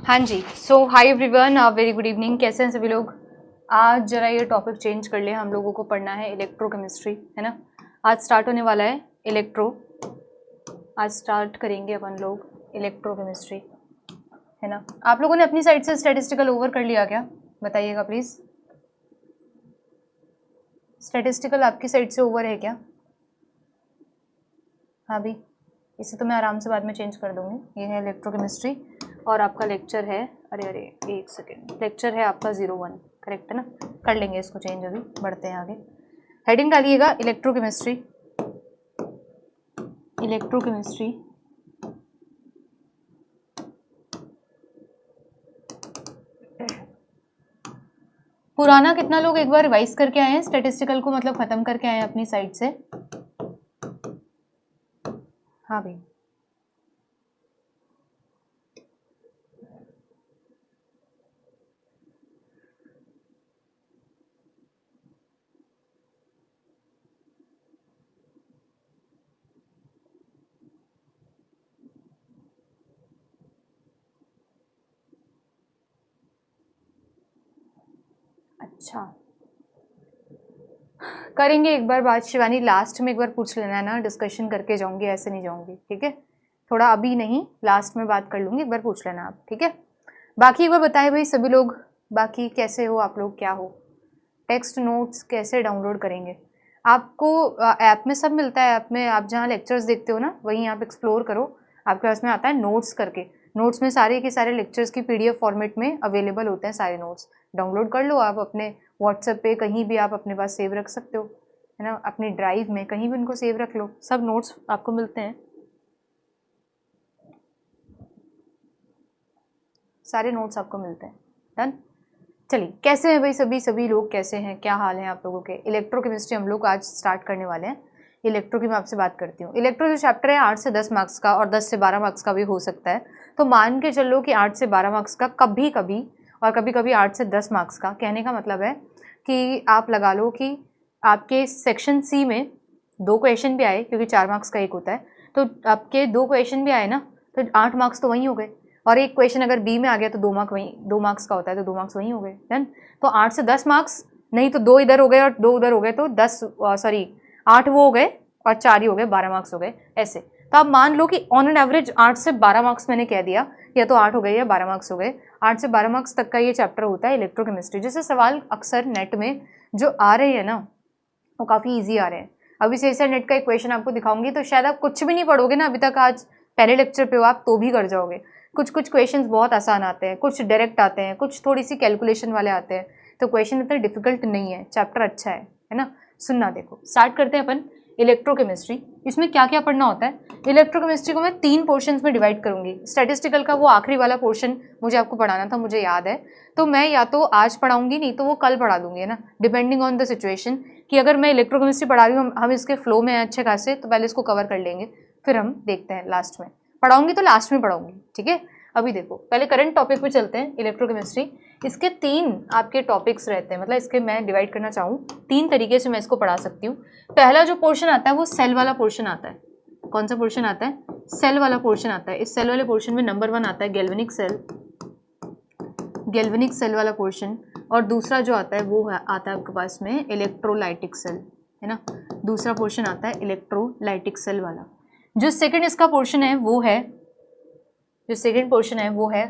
हाँ जी, so hi everyone, very good evening. कैसे हैं सभी लोग। आज जरा ये टॉपिक चेंज कर लिया, हम लोगों को पढ़ना है इलेक्ट्रोकेमिस्ट्री, है ना। आज स्टार्ट होने वाला है आज स्टार्ट करेंगे अपन लोग इलेक्ट्रोकेमिस्ट्री, है ना। आप लोगों ने अपनी साइड से स्टैटिस्टिकल ओवर कर लिया क्या, बताइएगा प्लीज़। स्टैटिस्टिकल आपकी साइड से ओवर है क्या? हाँ भी, इसे तो मैं आराम से बाद में चेंज कर दूँगी। ये है इलेक्ट्रोकेमिस्ट्री और आपका लेक्चर है, अरे एक सेकेंड, लेक्चर है आपका 01, करेक्ट है ना। कर लेंगे इसको चेंज, अभी बढ़ते हैं आगे। हेडिंग डालिएगा इलेक्ट्रोकेमिस्ट्री। इलेक्ट्रोकेमिस्ट्री पुराना कितना लोग एक बार रिवाइज करके आए हैं स्टैटिस्टिकल को, मतलब खत्म करके आए हैं अपनी साइड से? हाँ भाई, अच्छा करेंगे एक बार बात। शिवानी लास्ट में एक बार पूछ लेना है ना, डिस्कशन करके जाऊंगी, ऐसे नहीं जाऊंगी, ठीक है। थोड़ा अभी नहीं, लास्ट में बात कर लूंगी, एक बार पूछ लेना आप, ठीक है। बाकी एक बार बताएं भाई सभी लोग, बाकी कैसे हो आप लोग, क्या हो। टेक्स्ट नोट्स कैसे डाउनलोड करेंगे? आपको ऐप में सब मिलता है। ऐप में आप जहाँ लेक्चर्स देखते हो ना, वहीं आप एक्सप्लोर करो, आपके पास में आता है नोट्स करके। नोट्स में सारे के सारे लेक्चर्स की पीडीएफ फॉर्मेट में अवेलेबल होते हैं सारे नोट्स। डाउनलोड कर लो आप अपने व्हाट्सएप पे, कहीं भी आप अपने पास सेव रख सकते हो, है ना। अपनी ड्राइव में कहीं भी उनको सेव रख लो, सब नोट्स आपको मिलते हैं, सारे नोट्स आपको मिलते हैं। डन। चलिए, कैसे हैं भाई सभी लोग, कैसे हैं, क्या हाल है आप लोगों के। इलेक्ट्रोकेमिस्ट्री हम लोग आज स्टार्ट करने वाले हैं। इलेक्ट्रो की मैं आपसे बात करती हूँ। इलेक्ट्रो जो चैप्टर है 8 से 10 मार्क्स का और 10 से 12 मार्क्स का भी हो सकता है। तो मान के चलो कि 8 से 12 मार्क्स का कभी कभी, और कभी कभी 8 से 10 मार्क्स का। कहने का मतलब है कि आप लगा लो कि आपके सेक्शन सी में 2 क्वेश्चन भी आए, क्योंकि 4 मार्क्स का एक होता है, तो आपके 2 क्वेश्चन भी आए ना, तो 8 मार्क्स तो वहीं हो गए। और एक क्वेश्चन अगर बी में आ गया तो 2 मार्क्स का होता है, तो 2 मार्क्स वहीं हो गए। डन। तो 8 से 10 मार्क्स, नहीं तो 2 इधर हो गए और 2 उधर हो गए, तो 8 वो हो गए और 4 ही हो गए, 12 मार्क्स हो गए ऐसे। तो आप मान लो कि ऑन एन एवरेज 8 से 12 मार्क्स मैंने कह दिया, या तो 8 हो गए या 12 मार्क्स हो गए। 8 से 12 मार्क्स तक का ये चैप्टर होता है इलेक्ट्रोकेमिस्ट्री। जैसे सवाल अक्सर नेट में जो आ रहे हैं ना, वो काफ़ी ईजी आ रहे हैं। अभी से नेट का एक क्वेश्चन आपको दिखाऊंगी, तो शायद आप कुछ भी नहीं पढ़ोगे ना अभी तक, आज पहले लेक्चर पे हो आप तो भी कर जाओगे। कुछ कुछ क्वेश्चंस बहुत आसान आते हैं, कुछ डायरेक्ट आते हैं, कुछ थोड़ी सी कैलकुलेशन वाले आते हैं। तो क्वेश्चन इतना डिफिकल्ट नहीं है, चैप्टर अच्छा है ना। सुनना, देखो स्टार्ट करते हैं अपन इलेक्ट्रोकेमिस्ट्री। इसमें क्या क्या पढ़ना होता है। इलेक्ट्रोकेमिस्ट्री को मैं 3 पोर्शंस में डिवाइड करूंगी। स्टैटिस्टिकल का वो आखिरी वाला पोर्शन मुझे आपको पढ़ाना था, मुझे याद है, तो मैं या तो आज पढ़ाऊंगी, नहीं तो वो कल पढ़ा दूंगी, है ना, डिपेंडिंग ऑन द सिचुएशन। कि अगर मैं इलेक्ट्रोकेमिस्ट्री पढ़ा रही हूँ, हम इसके फ्लो में हैं अच्छे खासे, तो पहले इसको कवर कर लेंगे, फिर हम देखते हैं लास्ट में। पढ़ाऊंगी तो लास्ट में पढ़ाऊंगी, ठीक है। अभी देखो, पहले करंट टॉपिक पे चलते हैं। इलेक्ट्रोकेमिस्ट्री, इसके 3 आपके टॉपिक्स रहते हैं, मतलब इसके मैं डिवाइड करना चाहूँ 3 तरीके से मैं इसको पढ़ा सकती हूँ। पहला जो पोर्शन आता है वो सेल वाला पोर्शन आता है। कौन सा पोर्शन आता है? सेल वाला पोर्शन आता है। इस सेल वाले पोर्शन में नंबर 1 आता है गैल्वेनिक सेल वाला पोर्शन। और दूसरा जो आता है वो आता है आपके पास में इलेक्ट्रोलाइटिक सेल, है ना। दूसरा पोर्शन आता है इलेक्ट्रोलाइटिक सेल वाला। जो सेकंड इसका पोर्शन है वो है, जो सेकंड पोर्शन है वो है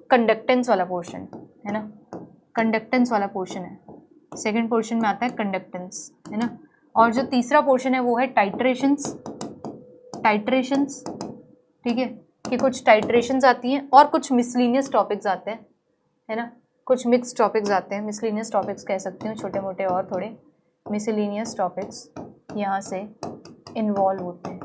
कंडक्टेंस वाला पोर्शन, है ना। कंडक्टेंस वाला पोर्शन है, सेकंड पोर्शन में आता है कंडक्टेंस, है ना। और जो तीसरा पोर्शन है वो है टाइट्रेशंस, ठीक है, कि कुछ टाइट्रेशंस आती हैं और कुछ मिसलिनियस टॉपिक्स आते हैं, है ना। कुछ मिक्स टॉपिक्स आते हैं, मिसलिनियस टॉपिक्स कह सकती हूँ, छोटे मोटे और थोड़े मिसलिनियस टॉपिक्स यहाँ से इन्वॉल्व होते हैं।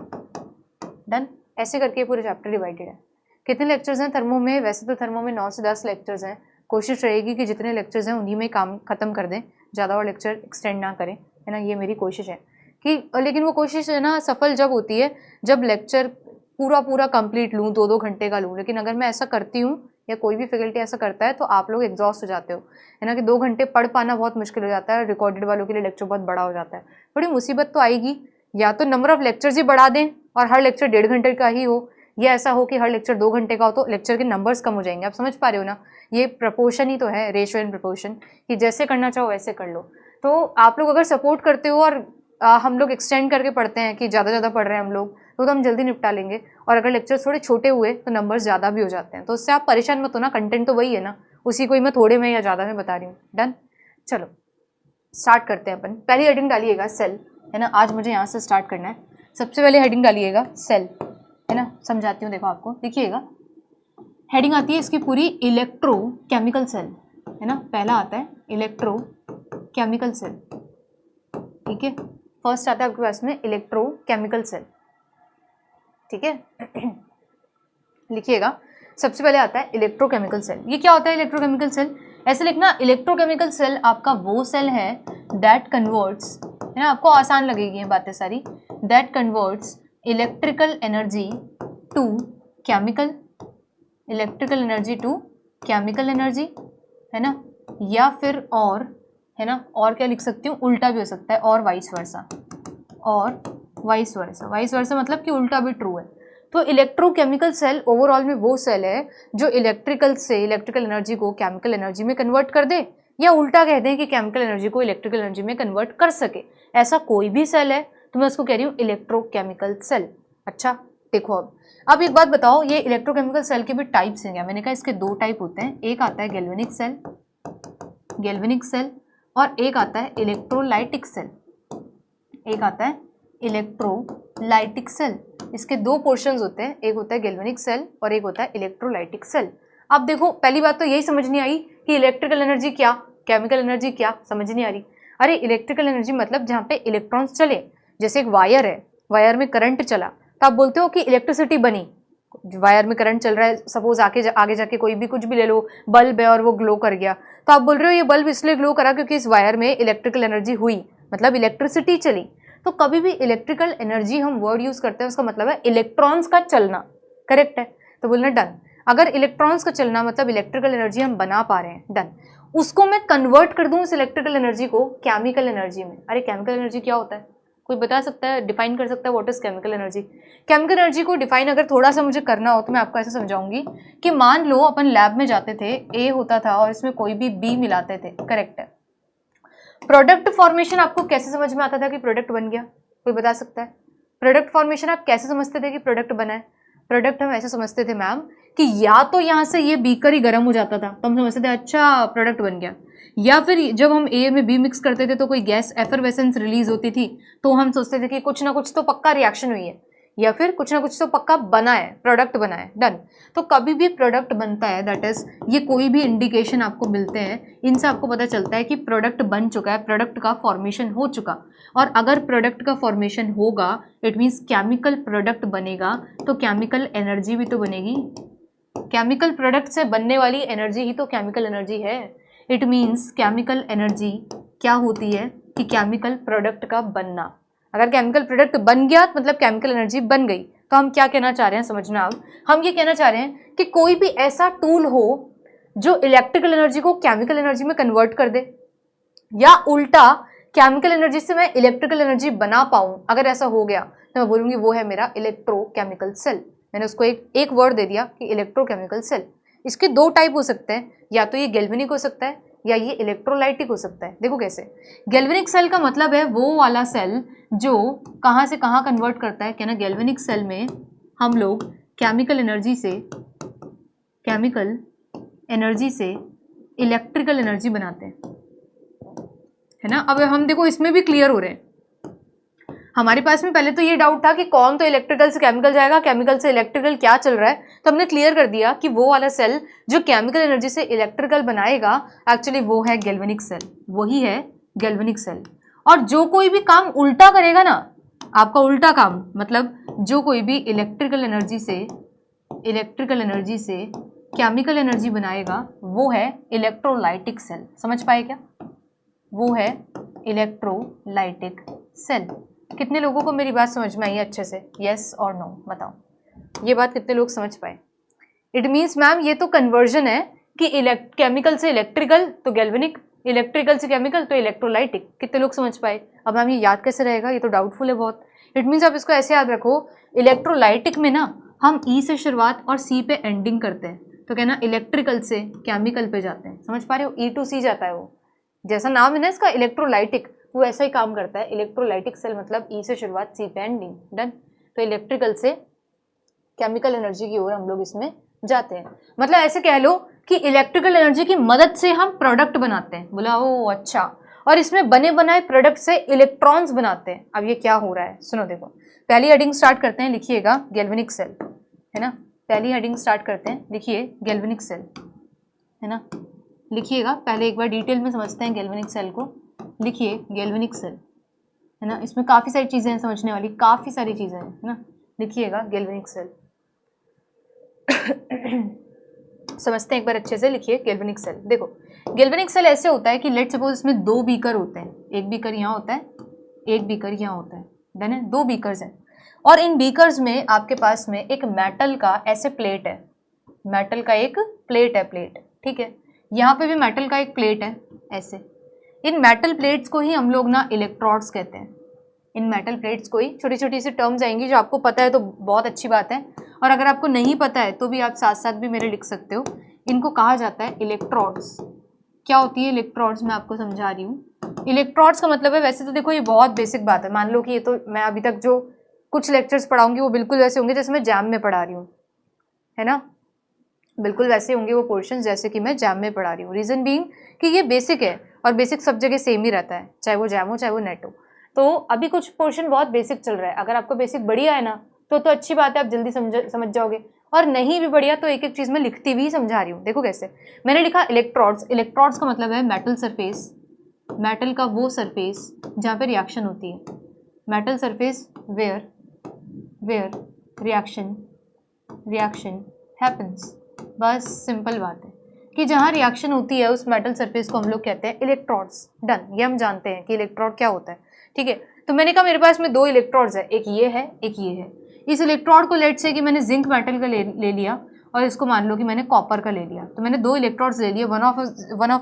डन। ऐसे करके पूरे चैप्टर डिवाइडेड है। कितने लेक्चर्स हैं थर्मो में? वैसे तो थर्मो में 9 से 10 लेक्चर्स हैं। कोशिश रहेगी कि जितने लेक्चर्स हैं उन्हीं में काम खत्म कर दें, ज़्यादा और लेक्चर एक्सटेंड ना करें, है ना। ये मेरी कोशिश है कि, लेकिन वो कोशिश है ना सफल जब होती है जब लेक्चर पूरा कंप्लीट लूँ, 2-2 घंटे का लूँ। लेकिन अगर मैं ऐसा करती हूँ या कोई भी फैकल्टी ऐसा करता है तो आप लोग एग्जॉस्ट हो जाते हो, है ना, कि 2 घंटे पढ़ पाना बहुत मुश्किल हो जाता है। रिकॉर्डेड वालों के लिए लेक्चर बहुत बड़ा हो जाता है। बड़ी मुसीबत तो आएगी, या तो नंबर ऑफ लेक्चर्स ही बढ़ा दें और हर लेक्चर 1.5 घंटे का ही हो, या ऐसा हो कि हर लेक्चर 2 घंटे का हो तो लेक्चर के नंबर्स कम हो जाएंगे। आप समझ पा रहे हो ना, ये प्रपोर्शन ही तो है, रेशियो एंड प्रपोर्शन, कि जैसे करना चाहो वैसे कर लो। तो आप लोग अगर सपोर्ट करते हो और हम लोग एक्सटेंड करके पढ़ते हैं कि ज़्यादा पढ़ रहे हैं हम लोग, तो हम जल्दी निपटा लेंगे। और अगर लेक्चर थोड़े छोटे हुए तो नंबर्स ज़्यादा भी हो जाते हैं, तो उससे आप परेशान मत हो ना, कंटेंट तो वही है ना, उसी को ही मैं थोड़े में या ज़्यादा में बता रही हूँ। डन, चलो स्टार्ट करते हैं अपन। पहली हेडिंग डालिएगा सेल, है ना, आज मुझे यहाँ से स्टार्ट करना है। सबसे पहले हेडिंग डालिएगा सेल, है ना, समझाती हूँ, देखो आपको दिखिएगा। हेडिंग आती है इसकी पूरी इलेक्ट्रोकेमिकल सेल, है ना, पहला आता है इलेक्ट्रोकेमिकल सेल, ठीक है, फर्स्ट आता है आपके पास में इलेक्ट्रोकेमिकल सेल, ठीक है। लिखिएगा, सबसे पहले आता है इलेक्ट्रोकेमिकल सेल। ये क्या होता है इलेक्ट्रोकेमिकल सेल? ऐसे लिखना, इलेक्ट्रोकेमिकल सेल आपका वो सेल है दैट कन्वर्ट्स, है ना, आपको आसान लगेगी ये बातें सारी, that converts electrical energy to chemical, electrical energy to chemical energy, है ना, या फिर और, है ना, और क्या लिख सकती हूँ, उल्टा भी हो सकता है, और वाइस वर्सा, और वाइस वर्सा, वाइस वर्सा मतलब कि उल्टा भी ट्रू है। तो इलेक्ट्रोकेमिकल सेल ओवरऑल में वो सेल है जो इलेक्ट्रिकल से इलेक्ट्रिकल एनर्जी को केमिकल एनर्जी में कन्वर्ट कर दे, या उल्टा कह दें कि केमिकल एनर्जी को इलेक्ट्रिकल एनर्जी में कन्वर्ट कर सके। ऐसा कोई भी सेल है तो मैं उसको कह रही हूँ इलेक्ट्रोकेमिकल सेल। अच्छा देखो, अब एक बात बताओ, ये इलेक्ट्रोकेमिकल सेल के भी टाइप्स हैं क्या? मैंने कहा इसके 2 टाइप होते हैं, एक आता है गैल्वेनिक सेल, गैल्वेनिक सेल, और एक आता है इलेक्ट्रोलाइटिक सेल, एक आता है इलेक्ट्रोलाइटिक सेल। इसके 2 पोर्शंस होते हैं, एक होता है गैल्वेनिक सेल और एक होता है इलेक्ट्रोलाइटिक सेल। अब देखो, पहली बात तो यही समझ नहीं आई कि इलेक्ट्रिकल एनर्जी क्या, केमिकल एनर्जी क्या, समझ नहीं आ रही। अरे इलेक्ट्रिकल एनर्जी मतलब जहाँ पे इलेक्ट्रॉन्स चले, जैसे एक वायर है, वायर में करंट चला तो आप बोलते हो कि इलेक्ट्रिसिटी बनी। वायर में करंट चल रहा है, सपोज आगे जाके कोई भी कुछ भी ले लो, बल्ब है और वो ग्लो कर गया, तो आप बोल रहे हो ये बल्ब इसलिए ग्लो करा क्योंकि इस वायर में इलेक्ट्रिकल एनर्जी हुई, मतलब इलेक्ट्रिसिटी चली। तो कभी भी इलेक्ट्रिकल एनर्जी हम वर्ड यूज करते हैं उसका मतलब है इलेक्ट्रॉन्स का चलना, करेक्ट है, तो बोलना डन। अगर इलेक्ट्रॉन्स का चलना मतलब इलेक्ट्रिकल एनर्जी हम बना पा रहे हैं, डन। उसको मैं कन्वर्ट कर दूं उस इलेक्ट्रिकल एनर्जी को केमिकल एनर्जी में। अरे केमिकल एनर्जी क्या होता है, कोई बता सकता है, डिफाइन कर सकता है what is chemical energy? Chemical energy को डिफाइन अगर थोड़ा सा मुझे करना हो तो मैं आपको ऐसे समझाऊंगी कि मान लो अपन लैब में जाते थे, ए होता था और इसमें कोई भी बी मिलाते थे, करेक्ट है। प्रोडक्ट फॉर्मेशन आपको कैसे समझ में आता था कि प्रोडक्ट बन गया, कोई बता सकता है? प्रोडक्ट फॉर्मेशन आप कैसे समझते थे कि प्रोडक्ट बना है? प्रोडक्ट हम ऐसे समझते थे मैम कि या तो यहाँ से ये बीकर ही गर्म हो जाता था तो हम समझते थे अच्छा प्रोडक्ट बन गया, या फिर जब हम ए में बी मिक्स करते थे तो कोई गैस एफरवेसेंस रिलीज होती थी तो हम सोचते थे कि कुछ ना कुछ तो पक्का रिएक्शन हुई है, या फिर कुछ ना कुछ तो पक्का बना है, प्रोडक्ट बना है, डन। तो कभी भी प्रोडक्ट बनता है, दैट इज ये कोई भी इंडिकेशन आपको मिलते हैं, इनसे आपको पता चलता है कि प्रोडक्ट बन चुका है, प्रोडक्ट का फॉर्मेशन हो चुका। और अगर प्रोडक्ट का फॉर्मेशन होगा इट मीन्स केमिकल प्रोडक्ट बनेगा, तो केमिकल एनर्जी भी तो बनेगी। केमिकल प्रोडक्ट से बनने वाली एनर्जी ही तो केमिकल एनर्जी है। इट मीन्स केमिकल एनर्जी क्या होती है कि केमिकल प्रोडक्ट का बनना। अगर केमिकल प्रोडक्ट बन गया मतलब केमिकल एनर्जी बन गई। तो हम क्या कहना चाह रहे हैं समझना, अब हम ये कहना चाह रहे हैं कि कोई भी ऐसा टूल हो जो इलेक्ट्रिकल एनर्जी को केमिकल एनर्जी में कन्वर्ट कर दे, या उल्टा केमिकल एनर्जी से मैं इलेक्ट्रिकल एनर्जी बना पाऊं, अगर ऐसा हो गया तो मैं बोलूंगी वो है मेरा इलेक्ट्रोकेमिकल सेल। मैंने उसको एक वर्ड दे दिया कि इलेक्ट्रोकेमिकल सेल। इसके 2 टाइप हो सकते हैं, या तो ये गैल्वेनिक हो सकता है या ये इलेक्ट्रोलाइटिक हो सकता है। देखो कैसे, गैल्वेनिक सेल का मतलब है वो वाला सेल जो कहाँ से कहाँ कन्वर्ट करता है, क्या ना, गैल्वेनिक सेल में हम लोग केमिकल एनर्जी से इलेक्ट्रिकल एनर्जी बनाते हैं, है ना। अब हम देखो इसमें भी क्लियर हो रहे हैं। हमारे पास में पहले तो ये डाउट था कि कौन तो इलेक्ट्रिकल से केमिकल जाएगा, केमिकल से इलेक्ट्रिकल क्या चल रहा है, तो हमने क्लियर कर दिया कि वो वाला सेल जो केमिकल एनर्जी से इलेक्ट्रिकल बनाएगा एक्चुअली वो है गैल्वेनिक सेल, वही है गैल्वेनिक सेल। और जो कोई भी काम उल्टा करेगा ना, आपका उल्टा काम मतलब जो कोई भी इलेक्ट्रिकल एनर्जी से केमिकल एनर्जी बनाएगा वो है इलेक्ट्रोलाइटिक सेल। समझ पाए क्या? वो है इलेक्ट्रोलाइटिक सेल। कितने लोगों को मेरी बात समझ में आई अच्छे से, यस और नो बताओ, ये बात कितने लोग समझ पाए? इट मीन्स मैम ये तो कन्वर्जन है कि केमिकल से इलेक्ट्रिकल तो गैल्वेनिक, इलेक्ट्रिकल से केमिकल तो इलेक्ट्रोलाइटिक। कितने लोग समझ पाए? अब मैम ये याद कैसे रहेगा, ये तो डाउटफुल है बहुत। इट मीन्स आप इसको ऐसे याद रखो, इलेक्ट्रोलाइटिक में ना हम ई से शुरुआत और सी पे एंडिंग करते हैं, तो कहना इलेक्ट्रिकल से केमिकल पे जाते हैं। समझ पा रहे हो, ई टू सी जाता है वो, जैसा नाम है ना इसका इलेक्ट्रोलाइटिक, वो ऐसा ही काम करता है। इलेक्ट्रोलाइटिक सेल मतलब ई से शुरुआत सी पे एंडिंग, डन। तो इलेक्ट्रिकल से केमिकल एनर्जी की ओर हम लोग इसमें जाते हैं। मतलब ऐसे कह लो कि इलेक्ट्रिकल एनर्जी की मदद से हम प्रोडक्ट बनाते हैं। बोला ओ अच्छा, और इसमें बने बनाए प्रोडक्ट से इलेक्ट्रॉन्स बनाते हैं। अब ये क्या हो रहा है सुनो, देखो पहली हेडिंग स्टार्ट करते हैं, लिखिएगा गैल्वेनिक सेल, है ना। पहली हेडिंग स्टार्ट करते हैं, लिखिए गैल्वेनिक सेल, है ना। लिखिएगा, पहले एक बार डिटेल में समझते हैं गैल्वेनिक सेल को। लिखिए गैल्वेनिक सेल, है ना। इसमें काफ़ी सारी चीज़ें हैं समझने वाली, काफ़ी सारी चीज़ें हैं, है ना। लिखिएगा गैल्वेनिक सेल समझते हैं एक बार अच्छे से। लिखिए गैल्वेनिक सेल। देखो गैल्वेनिक सेल ऐसे होता है कि लेट सपोज इसमें दो बीकर होते हैं, एक बीकर यहाँ होता है, एक बीकर यहाँ होता है, डन है। दो बीकर्स हैं और इन बीकर्स में आपके पास में एक मेटल का ऐसे प्लेट है, मेटल का एक प्लेट है, प्लेट, ठीक है। यहाँ पे भी मेटल का एक प्लेट है ऐसे। इन मेटल प्लेट्स को ही हम लोग ना इलेक्ट्रोड्स कहते हैं। इन मेटल प्लेट्स को ही, छोटी छोटी सी टर्म्स आएंगी, जो आपको पता है तो बहुत अच्छी बात है, और अगर आपको नहीं पता है तो भी आप साथ साथ भी मेरे लिख सकते हो। इनको कहा जाता है इलेक्ट्रोड्स। क्या होती है इलेक्ट्रोड्स, मैं आपको समझा रही हूँ। इलेक्ट्रोड्स का मतलब है, वैसे तो देखो ये बहुत बेसिक बात है, मान लो कि ये तो मैं अभी तक जो कुछ लेक्चर्स पढ़ाऊंगी वो बिल्कुल वैसे होंगे जैसे मैं जैम में पढ़ा रही हूँ, है ना। बिल्कुल वैसे होंगे वो पोर्शन जैसे कि मैं जैम में पढ़ा रही हूँ। रीज़न बीइंग कि ये बेसिक है और बेसिक सब जगह सेम ही रहता है, चाहे वो जैम हो चाहे वो नेट हो। तो अभी कुछ पोर्शन बहुत बेसिक चल रहा है, अगर आपको बेसिक बढ़िया है ना तो अच्छी बात है, आप जल्दी समझ जाओगे। और नहीं भी बढ़िया तो एक एक चीज़ मैं लिखती हुई समझा रही हूँ। देखो कैसे मैंने लिखा इलेक्ट्रोड्स। इलेक्ट्रोड्स का मतलब है मेटल सरफेस, मेटल का वो सरफेस जहाँ पे रिएक्शन होती है। Metal surface where reaction happens. बस सिंपल बात है कि जहाँ रिएक्शन होती है उस मेटल सरफेस को हम लोग कहते हैं इलेक्ट्रोड्स, डन। ये हम जानते हैं कि इलेक्ट्रोड क्या होता है, ठीक है। तो मैंने कहा मेरे पास में दो इलेक्ट्रोड्स है, एक ये है एक ये है। इस इलेक्ट्रोड को लेट से कि मैंने जिंक मेटल का ले लिया और इसको मान लो कि मैंने कॉपर का ले लिया, तो मैंने दो इलेक्ट्रोड्स ले लिए, one of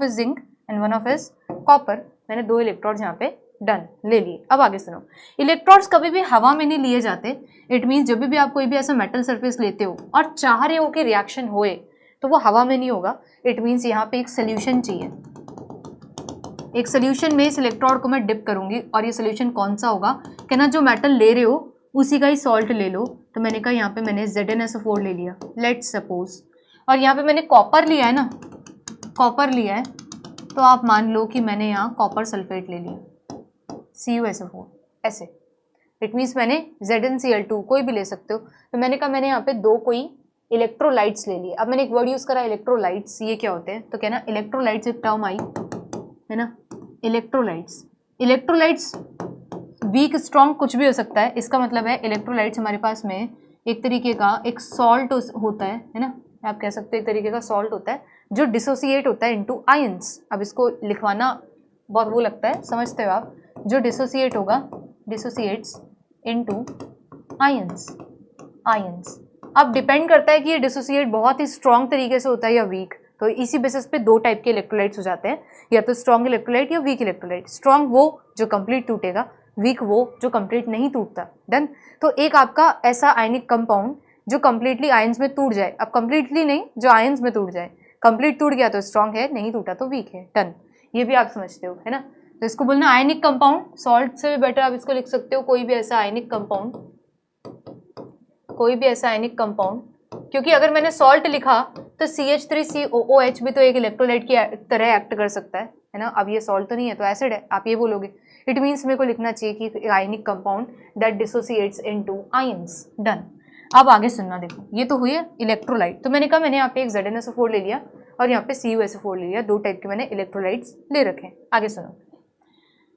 is zinc and one of is copper. मैंने दो इलेक्ट्रोड्स यहाँ पे डन ले लिए। अब आगे सुनो, इलेक्ट्रोड्स कभी भी हवा में नहीं लिए जाते। इट मीन्स जब भी आप कोई भी ऐसा मेटल सरफेस लेते हो और चाह रहे हो कि रिएक्शन होए तो वो हवा में नहीं होगा। इट मीन्स यहाँ पे एक सोल्यूशन चाहिए। एक सोल्यूशन में इस इलेक्ट्रोड को मैं डिप करूंगी और ये सोल्यूशन कौन सा होगा, कहना जो मेटल ले रहे हो उसी का ही सॉल्ट ले लो। तो मैंने कहा यहाँ पे मैंने ZnSO4 ले लिया, लेट्स सपोज, और यहाँ पे मैंने कॉपर लिया है ना, कॉपर लिया है, तो आप मान लो कि मैंने यहाँ कॉपर सल्फेट ले लिया, CuSO4 ऐसे। इट मीन्स मैंने ZnCl2 कोई भी ले सकते हो। तो मैंने कहा मैंने यहाँ पे दो कोई इलेक्ट्रोलाइट्स ले लिए। अब मैंने एक वर्ड यूज़ करा इलेक्ट्रोलाइट्स, ये क्या होते हैं, तो कहना इलेक्ट्रोलाइट्स एक टर्म आई है ना, इलेक्ट्रोलाइट्स। इलेक्ट्रोलाइट्स वीक स्ट्रॉन्ग कुछ भी हो सकता है, इसका मतलब है इलेक्ट्रोलाइट्स हमारे पास में एक तरीके का एक सॉल्ट होता है ना, आप कह सकते हो एक तरीके का सॉल्ट होता है जो डिसोसिएट होता है इनटू आयंस। अब इसको लिखवाना बहुत वो लगता है, समझते हो आप, जो डिसोसिएट होगा, डिसोसिएट्स इनटू आयंस। अब डिपेंड करता है कि ये डिसोसिएट बहुत ही स्ट्रॉन्ग तरीके से होता है या वीक। तो इसी बेसिस पे दो टाइप के इलेक्ट्रोलाइट्स हो जाते हैं, या तो स्ट्रॉन्ग इलेक्ट्रोलाइट या वीक इलेक्ट्रोलाइट। स्ट्रॉन्ग वो जो कंप्लीट टूटेगा, वीक वो जो कंप्लीट नहीं टूटता, डन। तो एक आपका ऐसा आयनिक कंपाउंड जो कंप्लीटली आयंस में टूट जाए, अब कंप्लीटली नहीं, जो आयंस में टूट जाए, कंप्लीट टूट गया तो स्ट्रॉन्ग है, नहीं टूटा तो वीक है, डन। ये भी आप समझते हो, है ना। तो इसको बोलना आयनिक कंपाउंड, सॉल्ट से भी बेटर आप इसको लिख सकते हो, कोई भी ऐसा आयनिक कंपाउंड, कोई भी ऐसा आयनिक कंपाउंड। क्योंकि अगर मैंने सॉल्ट लिखा तो CH3COOH भी तो एक इलेक्ट्रोलाइट की तरह एक्ट कर सकता है ना। अब ये सॉल्ट तो नहीं है तो एसिड है, आप ये बोलोगे। इट मीन्स मेरे को लिखना चाहिए कि ionic compound that dissociates into ions, done. अब आगे सुनना, देखो ये तो हुई है इलेक्ट्रोलाइट। तो मैंने कहा मैंने यहाँ पे एक ZnSO4 ले लिया और यहाँ पे CuSO4 ले लिया, दो टाइप के मैंने इलेक्ट्रोलाइट्स ले रखे। आगे सुनो,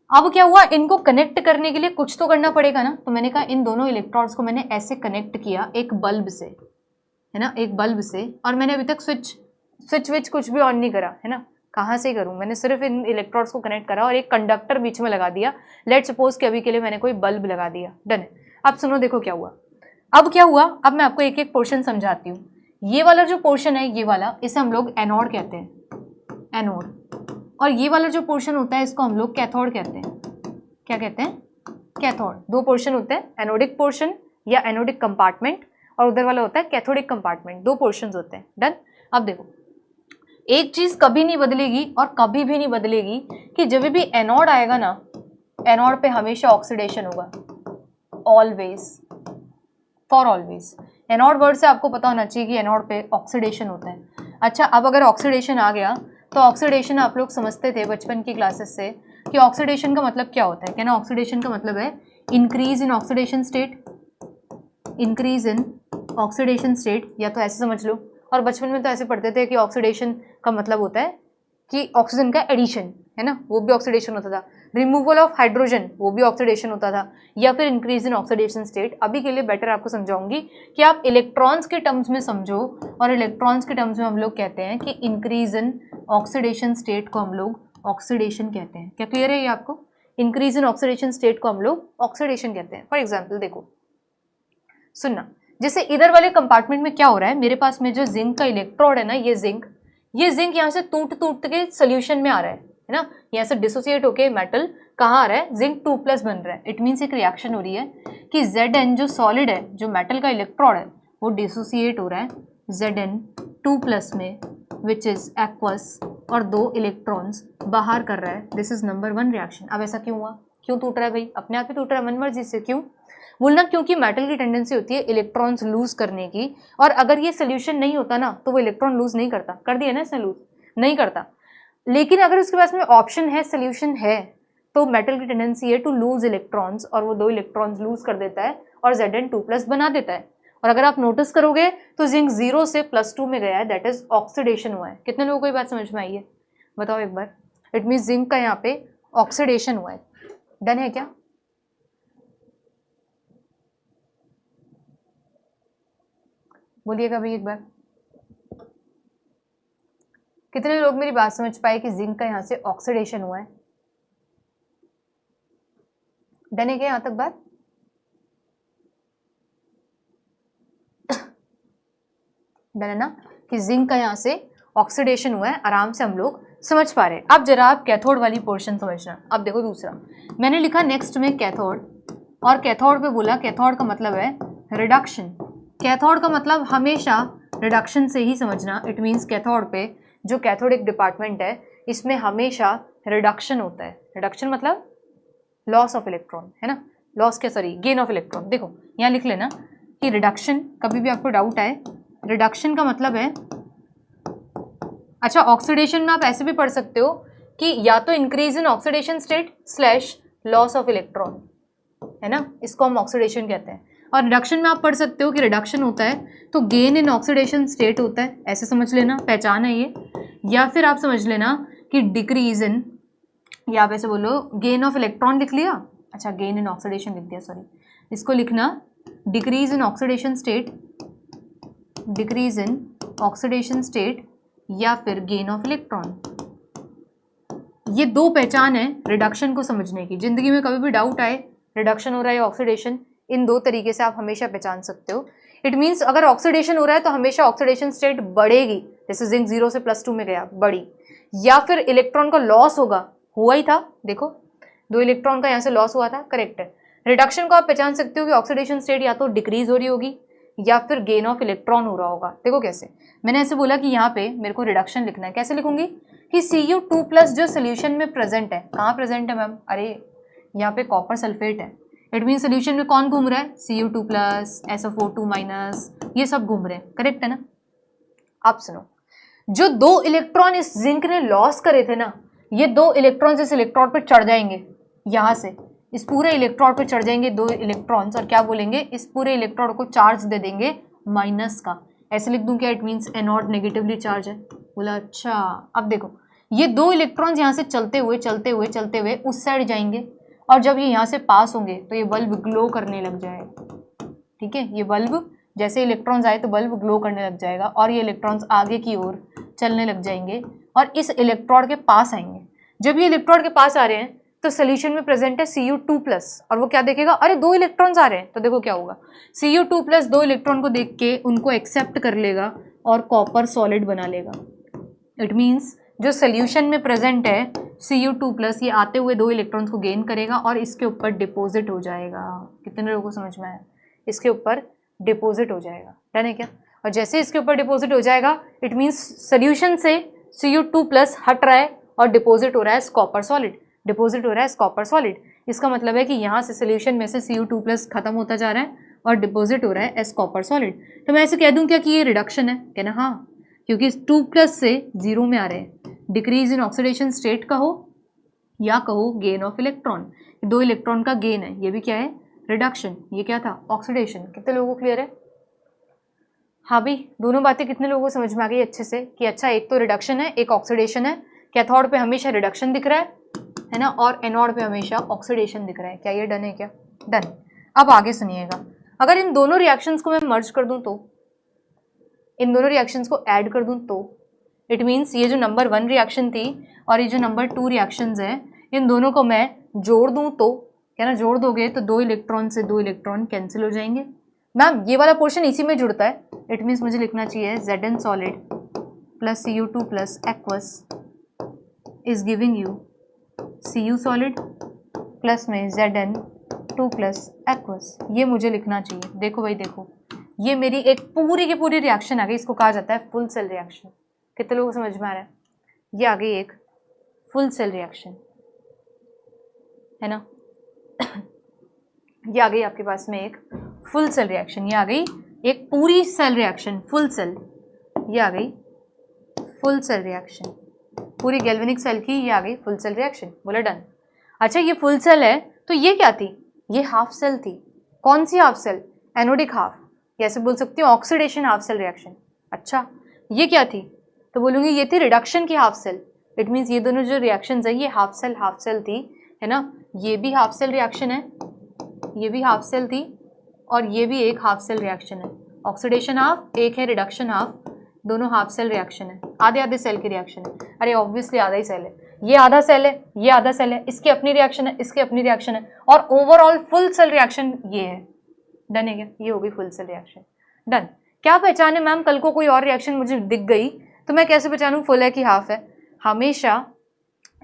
अब क्या हुआ, इनको कनेक्ट करने के लिए कुछ तो करना पड़ेगा ना। तो मैंने कहा इन दोनों इलेक्ट्रोड्स को मैंने ऐसे कनेक्ट किया एक बल्ब से, है ना, एक बल्ब से। और मैंने अभी तक स्विच कुछ भी ऑन नहीं करा, है ना। कहाँ से करूँ, मैंने सिर्फ इन इलेक्ट्रोड्स को कनेक्ट करा और एक कंडक्टर बीच में लगा दिया। लेट सपोज कि अभी के लिए मैंने कोई बल्ब लगा दिया, डन है। अब सुनो, देखो क्या हुआ। अब क्या हुआ, अब मैं आपको एक एक पोर्शन समझाती हूँ। ये वाला जो पोर्शन है, ये वाला, इसे हम लोग एनोड कहते हैं, एनोड। और ये वाला जो पोर्शन होता है इसको हम लोग कैथोड कहते हैं। क्या कहते हैं, कैथोड। दो पोर्शन होते हैं, एनोडिक पोर्शन या एनोडिक कंपार्टमेंट और उधर वाला होता है कैथोडिक कंपार्टमेंट, 2 पोर्शंस होते हैं। डन। अब देखो एक चीज कभी नहीं बदलेगी और कभी भी नहीं बदलेगी कि जब भी एनोड आएगा ना, एनोड पे हमेशा ऑक्सीडेशन होगा, always, for always. Anode word से आपको पता होना चाहिए कि एनोड पे ऑक्सीडेशन होता है। अच्छा, अब अगर ऑक्सीडेशन आ गया तो ऑक्सीडेशन आप लोग समझते थे बचपन की क्लासेस से कि ऑक्सीडेशन का मतलब क्या होता है। क्या ना, ऑक्सीडेशन का मतलब है increase in oxidation state, increase in oxidation state, या तो ऐसे समझ लो। और बचपन में तो ऐसे पढ़ते थे कि ऑक्सीडेशन का मतलब होता है कि ऑक्सीजन का एडिशन, है ना, वो भी ऑक्सीडेशन होता था। रिमूवल ऑफ हाइड्रोजन, वो भी ऑक्सीडेशन होता था, या फिर इंक्रीज इन ऑक्सीडेशन स्टेट। अभी के लिए बेटर आपको समझाऊंगी कि आप इलेक्ट्रॉन्स के टर्म्स में समझो, और इलेक्ट्रॉन्स के टर्म्स में हम लोग कहते हैं कि इंक्रीज इन ऑक्सीडेशन स्टेट को हम लोग ऑक्सीडेशन कहते हैं। क्या क्लियर है ये आपको? इंक्रीज इन ऑक्सीडेशन स्टेट को हम लोग ऑक्सीडेशन कहते हैं। फॉर एग्जाम्पल देखो, सुनना, जैसे इधर वाले कंपार्टमेंट में क्या हो रहा है, मेरे पास में जो जिंक का इलेक्ट्रोड है ना, ये जिंक यहाँ से टूट के सोल्यूशन में आ रहा है ना, यहाँ से डिसोसिएट होके मेटल कहाँ आ रहा है, जिंक 2+ बन रहा है। इट मीन्स एक रिएक्शन हो रही है कि Zn जो सॉलिड है, जो मेटल का इलेक्ट्रोड है, वो डिसोसिएट हो रहा है Zn 2+ में, विच इज एक्वस, और 2 इलेक्ट्रॉन्स बाहर कर रहा है। This is number 1 reaction. अब ऐसा क्यों हुआ, क्यों टूट रहा है भाई? अपने आप ही टूट रहा है, मन मर्जी से। क्यों बोलना? क्योंकि मेटल की टेंडेंसी होती है इलेक्ट्रॉन्स लूज करने की, और अगर ये सोल्यूशन नहीं होता ना तो वो इलेक्ट्रॉन लूज नहीं करता। कर दिया ना इसने, लूज नहीं करता। लेकिन अगर उसके पास में ऑप्शन है, सोल्यूशन है, तो मेटल की टेंडेंसी है टू लूज इलेक्ट्रॉन्स, और वो 2 इलेक्ट्रॉन्स लूज कर देता है और Zn 2+ बना देता है। और अगर आप नोटिस करोगे तो जिंक 0 से +2 में गया है, दैट इज ऑक्सीडेशन हुआ है। कितने लोगों को ये बात समझ में आई है? बताओ एक बार। इट मीन्स जिंक का यहाँ पे ऑक्सीडेशन हुआ है। डन है क्या? बोलिएगा भाई एक बार। कितने लोग मेरी बात समझ पाए कि जिंक का यहाँ से ऑक्सीडेशन हुआ है? डन है क्या यहाँ तक बात? डन है ना कि जिंक का यहाँ से ऑक्सीडेशन हुआ है, आराम से हम लोग समझ पा रहे हैं। अब जरा आप कैथोड वाली पोर्शन समझना। अब देखो दूसरा मैंने लिखा नेक्स्ट में कैथोड, और कैथोड पे बोला कैथोड का मतलब है रिडक्शन। कैथोड का मतलब हमेशा रिडक्शन से ही समझना। इट मीन्स कैथोड पे जो कैथोडिक डिपार्टमेंट है, इसमें हमेशा रिडक्शन होता है। रिडक्शन मतलब लॉस ऑफ इलेक्ट्रॉन, है ना, लॉस क्या, सॉरी, गेन ऑफ इलेक्ट्रॉन। देखो यहाँ लिख लेना कि रिडक्शन, कभी भी आपको डाउट आए, रिडक्शन का मतलब है, अच्छा ऑक्सीडेशन में आप ऐसे भी पढ़ सकते हो कि या तो increase in oxidation state slash loss of electron, है ना, इसको हम ऑक्सीडेशन कहते हैं। और रिडक्शन में आप पढ़ सकते हो कि रिडक्शन होता है तो गेन इन ऑक्सीडेशन स्टेट होता है, ऐसे समझ लेना, पहचान है ये। या फिर आप समझ लेना कि डिक्रीज इन, या आप ऐसे बोलो गेन ऑफ इलेक्ट्रॉन लिख लिया, अच्छा गेन इन ऑक्सीडेशन लिख दिया, सॉरी, इसको लिखना decrease in oxidation state, decrease in oxidation state, या फिर गेन ऑफ इलेक्ट्रॉन। ये 2 पहचान है रिडक्शन को समझने की। जिंदगी में कभी भी डाउट आए रिडक्शन हो रहा है या ऑक्सीडेशन, इन 2 तरीके से आप हमेशा पहचान सकते हो। इट मीन्स अगर ऑक्सीडेशन हो रहा है तो हमेशा ऑक्सीडेशन स्टेट बढ़ेगी, जैसे जिंक 0 से +2 में गया, बढ़ी। या फिर इलेक्ट्रॉन का लॉस होगा, हुआ ही था, देखो 2 इलेक्ट्रॉन का यहाँ से लॉस हुआ था, करेक्ट है। रिडक्शन को आप पहचान सकते हो कि ऑक्सीडेशन स्टेट या तो डिक्रीज हो रही होगी या फिर गेन ऑफ इलेक्ट्रॉन हो रहा होगा। देखो कैसे, मैंने ऐसे बोला कि यहाँ पे मेरे को रिडक्शन लिखना है, कैसे लिखूंगी कि Cu2+ जो सोल्यूशन में प्रेजेंट है, कहाँ प्रेजेंट है मैम, अरे यहाँ पे कॉपर सल्फेट है। इट मीन सोल्यूशन में कौन घूम रहा है, Cu2+, SO42-, ये सब घूम रहे हैं, करेक्ट है ना। आप सुनो, जो 2 इलेक्ट्रॉन इस जिंक ने लॉस करे थे ना, ये 2 इलेक्ट्रॉन्स इस इलेक्ट्रोड पर चढ़ जाएंगे, यहाँ से इस पूरे इलेक्ट्रोड पर चढ़ जाएंगे 2 इलेक्ट्रॉन्स, और क्या बोलेंगे, इस पूरे इलेक्ट्रोड को चार्ज दे देंगे माइनस का। ऐसे लिख दूं क्या, it means anode negatively charge है। बोला अच्छा, अब देखो ये 2 इलेक्ट्रॉन्स यहाँ से चलते हुए उस साइड जाएंगे, और जब ये यहाँ से पास होंगे तो ये बल्ब ग्लो करने लग जाएगा। ठीक है, ये बल्ब जैसे इलेक्ट्रॉन्स आए तो बल्ब ग्लो करने लग जाएगा, और ये इलेक्ट्रॉन्स आगे की ओर चलने लग जाएंगे और इस इलेक्ट्रोड के पास आएंगे। जब ये इलेक्ट्रोड के पास आ रहे हैं तो सोल्यूशन में प्रेजेंट है Cu2+, और वो क्या देखेगा, अरे 2 इलेक्ट्रॉन्स आ रहे हैं, तो देखो क्या होगा, Cu2+ 2 इलेक्ट्रॉन को देख के उनको एक्सेप्ट कर लेगा और कॉपर सॉलिड बना लेगा। इट मीन्स जो सोल्यूशन में प्रेजेंट है Cu2+, ये आते हुए 2 इलेक्ट्रॉन्स को गेन करेगा और इसके ऊपर डिपॉजिट हो जाएगा। कितने लोगों को समझ में आया, इसके ऊपर डिपॉजिट हो जाएगा। डन है क्या? और जैसे इसके ऊपर डिपॉजिट हो जाएगा इट मीन्स सोल्यूशन से Cu2+ हट रहा है और डिपॉजिट हो रहा है कॉपर सॉलिड, डिपॉजिट हो रहा है कॉपर सॉलिड। इसका मतलब है कि यहाँ से सोल्यूशन में से Cu2+ खत्म होता जा रहा है और डिपॉजिट हो रहा है एस कॉपर सॉलिड। तो मैं ऐसे कह दूँ क्या कि ये रिडक्शन है? कहना हाँ, क्योंकि 2+ से 0 में आ रहे हैं। डिक्रीज इन ऑक्सीडेशन स्टेट कहो या कहो गेन ऑफ इलेक्ट्रॉन, 2 इलेक्ट्रॉन का गेन है, ये भी क्या है? रिडक्शन। ये क्या था? ऑक्सीडेशन। कितने लोगों को क्लियर है? हाँ भाई, दोनों बातें कितने लोगों को समझ में आ गई अच्छे से कि अच्छा एक तो रिडक्शन है, एक ऑक्सीडेशन है। कैथोड पे हमेशा रिडक्शन दिख रहा है ना, और एनोड पे हमेशा ऑक्सीडेशन दिख रहा है। क्या ये डन है क्या? डन। अब आगे सुनिएगा, अगर इन दोनों रिएक्शंस को मैं मर्ज कर दूं तो, इन दोनों रिएक्शंस को ऐड कर दूं तो इट मीन्स ये जो नंबर 1 रिएक्शन थी और ये जो नंबर 2 रिएक्शंस है, इन दोनों को मैं जोड़ दूं तो, क्या ना, जोड़ दोगे तो 2 इलेक्ट्रॉन से 2 इलेक्ट्रॉन कैंसिल हो जाएंगे। मैम ये वाला पोर्शन इसी में जुड़ता है, इट मीन्स मुझे लिखना चाहिए Zn solid plus Cu2+ aqueous is giving you Cu solid plus में Zn2+ एक्वस। ये मुझे लिखना चाहिए। देखो भाई देखो, ये मेरी एक पूरी की पूरी रिएक्शन आ गई, इसको कहा जाता है फुल सेल रिएक्शन। कितने लोगों को समझ में आ रहा है? ये आ गई एक फुल सेल रिएक्शन, है ना। ये आ गई आपके पास में एक फुल सेल रिएक्शन, ये आ गई एक पूरी सेल रिएक्शन, फुल सेल। ये आ गई फुल सेल रिएक्शन, पूरी गैल्वेनिक सेल की ये आ गई फुल सेल रिएक्शन। बोला डन। अच्छा ये फुल सेल है तो ये क्या थी? ये हाफ सेल थी। कौन सी हाफ सेल? एनोडिक हाफ, कैसे बोल सकती हूँ? Oxidation half cell reaction. अच्छा ये क्या थी? तो बोलूँगी ये थी रिडक्शन की हाफ सेल। इट मीन्स ये दोनों जो रिएक्शंस है ये हाफ सेल थी, है ना। ये भी हाफ सेल रिएक्शन है, ये भी हाफ सेल थी, और ये भी एक हाफ सेल रिएक्शन है। ऑक्सीडेशन हाफ, एक है रिडक्शन हाफ, दोनों हाफ सेल रिएक्शन है, आधे आधे सेल की रिएक्शन है। अरे ऑब्वियसली आधा ही सेल है, ये आधा सेल है, ये आधा सेल है, इसकी अपनी रिएक्शन है, इसकी अपनी रिएक्शन है, और ओवरऑल फुल सेल रिएक्शन ये है। डन है क्या? ये हो गई फुल सेल रिएक्शन। डन। क्या पहचाने मैम? कल को कोई और रिएक्शन मुझे दिख गई तो मैं कैसे पहचानूं फुल है कि हाफ है? हमेशा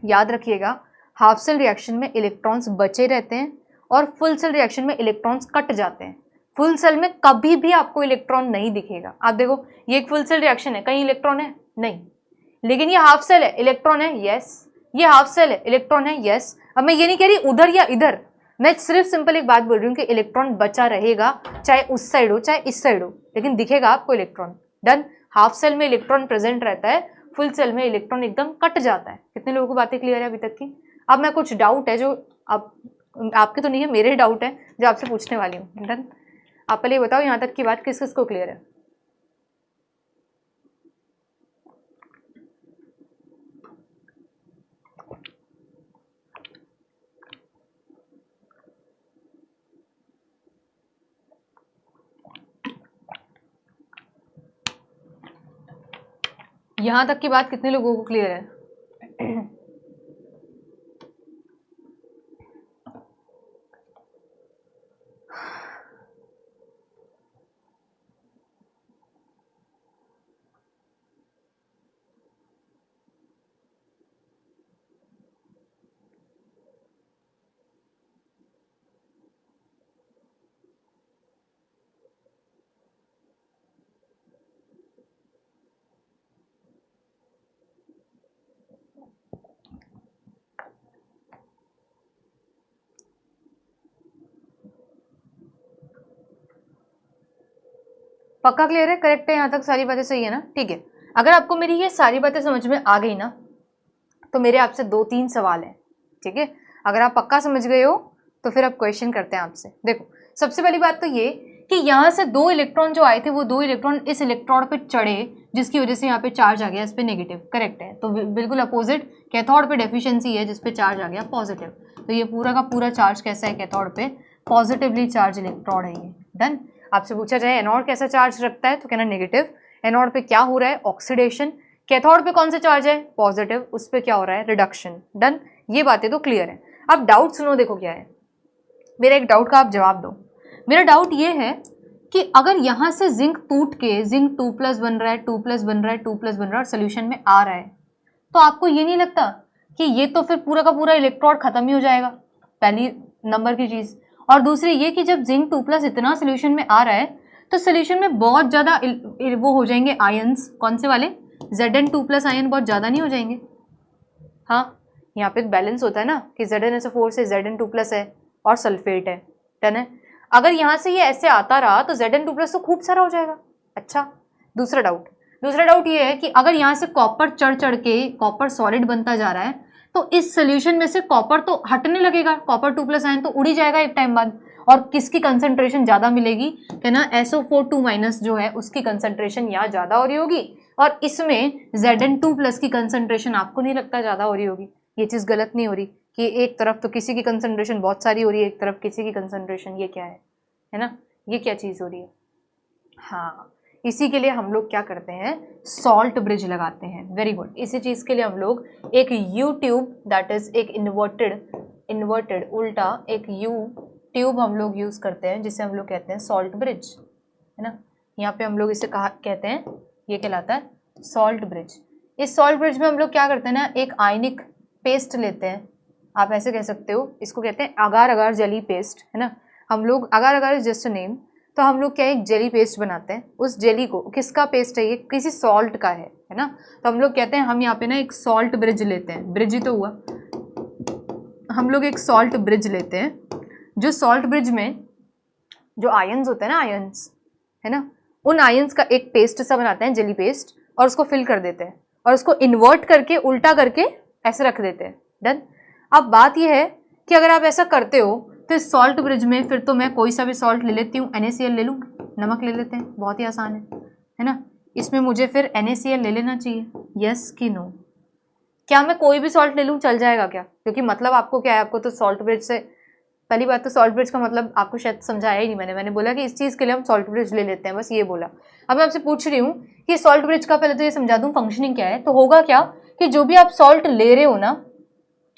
याद रखिएगा, हाफ सेल रिएक्शन में इलेक्ट्रॉन्स बचे रहते हैं और फुल सेल रिएक्शन में इलेक्ट्रॉन्स कट जाते हैं। फुल सेल में कभी भी आपको इलेक्ट्रॉन नहीं दिखेगा। आप देखो ये एक फुल सेल रिएक्शन है, कहीं इलेक्ट्रॉन है? नहीं। लेकिन ये हाफ सेल है, इलेक्ट्रॉन है? यस। ये हाफ सेल है, इलेक्ट्रॉन है? यस। अब मैं ये नहीं कह रही उधर या इधर, मैं सिर्फ सिंपल एक बात बोल रही हूँ कि इलेक्ट्रॉन बचा रहेगा, चाहे उस साइड हो चाहे इस साइड हो, लेकिन दिखेगा आपको इलेक्ट्रॉन। डन। हाफ सेल में इलेक्ट्रॉन प्रेजेंट रहता है, फुल सेल में इलेक्ट्रॉन एकदम कट जाता है। कितने लोगों को बातें क्लियर है अभी तक की? अब मैं कुछ डाउट है जो आपके तो नहीं है, मेरे डाउट है जो आपसे पूछने वाली हूँ। डन। आप पहले बताओ यहाँ तक की बात किस किस को क्लियर है? यहाँ तक की बात कितने लोगों को क्लियर है? पक्का क्लियर है? करेक्ट है? यहाँ तक सारी बातें सही है ना? ठीक है। अगर आपको मेरी ये सारी बातें समझ में आ गई ना तो मेरे आपसे 2-3 सवाल हैं। ठीक है, अगर आप पक्का समझ गए हो तो फिर अब क्वेश्चन करते हैं आपसे। देखो सबसे पहली बात तो ये कि यहाँ से 2 इलेक्ट्रॉन जो आए थे वो 2 इलेक्ट्रॉन इस इलेक्ट्रोड पे चढ़े, जिसकी वजह से यहाँ पे चार्ज आ गया इस पे नेगेटिव। करेक्ट है। तो बिल्कुल अपोजिट कैथोड पे डेफिशिएंसी है जिस पे चार्ज आ गया पॉजिटिव। तो ये पूरा का पूरा चार्ज कैसा है कैथोड पे? पॉजिटिवली चार्ज इलेक्ट्रोड है ये। डन। आपसे पूछा जाए एनोड कैसा चार्ज रखता है तो कहना नेगेटिव। एनोड पे क्या हो रहा है? ऑक्सीडेशन। कैथोड पे कौन सा चार्ज है? पॉजिटिव। उस पे क्या हो रहा है? रिडक्शन। डन। ये बातें तो क्लियर है। अब डाउट सुनो, देखो क्या है मेरा एक डाउट का आप जवाब दो। मेरा डाउट ये है कि अगर यहाँ से जिंक टूट के जिंक 2+ बन रहा है, 2+ बन रहा है, 2+ बन रहा है और सोल्यूशन में आ रहा है, तो आपको ये नहीं लगता कि ये तो फिर पूरा का पूरा इलेक्ट्रोड खत्म ही हो जाएगा? पहली नंबर की चीज। और दूसरी ये कि जब जिंक 2+ इतना सोल्यूशन में आ रहा है तो सोल्यूशन में बहुत ज़्यादा वो हो जाएंगे आयंस, कौन से वाले, Zn2+ आयन बहुत ज़्यादा नहीं हो जाएंगे। हाँ, यहाँ पे बैलेंस होता है ना कि ZnSO4 से Zn2+ है और सल्फेट है, डन है। अगर यहाँ से ये ऐसे आता रहा तो Zn2+ तो खूब सारा हो जाएगा। अच्छा, दूसरा डाउट ये है कि अगर यहाँ से कॉपर चढ़ के कॉपर सॉलिड बनता जा रहा है तो इस सोल्यूशन में से कॉपर तो हटने लगेगा, कॉपर 2+ आयन तो उड़ी जाएगा एक टाइम बाद, और किसकी कंसंट्रेशन ज़्यादा मिलेगी, है ना, SO4 जो है उसकी कंसंट्रेशन यहाँ ज़्यादा हो रही होगी, और इसमें Zn2+ की कंसंट्रेशन आपको नहीं लगता ज़्यादा हो रही होगी। ये चीज़ गलत नहीं हो रही कि एक तरफ तो किसी की कंसंट्रेशन बहुत सारी हो रही है, एक तरफ किसी की कंसंट्रेशन, ये क्या है ना, ये क्या चीज़ हो रही है। हाँ, इसी के लिए हम लोग क्या करते हैं, सॉल्ट ब्रिज लगाते हैं। Very good. इसी चीज़ के लिए हम लोग एक यू ट्यूब, दैट इज एक इन्वर्टेड उल्टा एक यू ट्यूब हम लोग यूज़ करते हैं, जिसे हम लोग कहते हैं सॉल्ट ब्रिज, है ना। यहाँ पे हम लोग इसे कहते हैं, ये कहलाता है सॉल्ट ब्रिज। इस सॉल्ट ब्रिज में हम लोग क्या करते हैं ना, एक आयनिक पेस्ट लेते हैं, आप ऐसे कह सकते हो, इसको कहते हैं अगार अगार जेली पेस्ट, है ना। हम लोग अगार अगार इज जस्ट अ नेम, तो हम लोग क्या एक जेली पेस्ट बनाते हैं। उस जेली को, किसका पेस्ट है ये, किसी सॉल्ट का है ना। तो हम लोग कहते हैं हम यहाँ पे ना एक सॉल्ट ब्रिज लेते हैं, ब्रिज ही तो हुआ, हम लोग एक सॉल्ट ब्रिज लेते हैं। जो सॉल्ट ब्रिज में जो आयंस होते हैं ना, आयंस, है ना, उन आयंस का एक पेस्ट सा बनाते हैं, जेली पेस्ट, और उसको फिल कर देते हैं और उसको इन्वर्ट करके उल्टा करके ऐसे रख देते हैं। डन। अब बात यह है कि अगर आप ऐसा करते हो तो इस सॉल्ट ब्रिज में फिर तो मैं कोई सा भी सॉल्ट ले लेती हूँ, NaCl ले लूँगी, नमक ले लेते हैं, बहुत ही आसान है ना। इसमें मुझे फिर NaCl ले लेना चाहिए, यस कि नो। क्या मैं कोई भी सॉल्ट ले लूँ चल जाएगा क्या, क्योंकि मतलब आपको क्या है, आपको तो सॉल्ट ब्रिज से, पहली बात तो सॉल्ट ब्रिज का मतलब आपको शायद समझाया ही नहीं मैंने बोला कि इस चीज़ के लिए हम सॉल्ट ब्रिज ले लेते हैं, बस ये बोला। अब मैं आपसे पूछ रही हूँ कि सॉल्ट ब्रिज का पहले तो ये समझा दूँ फंक्शनिंग क्या है। तो होगा क्या कि जो भी आप सॉल्ट ले रहे हो ना,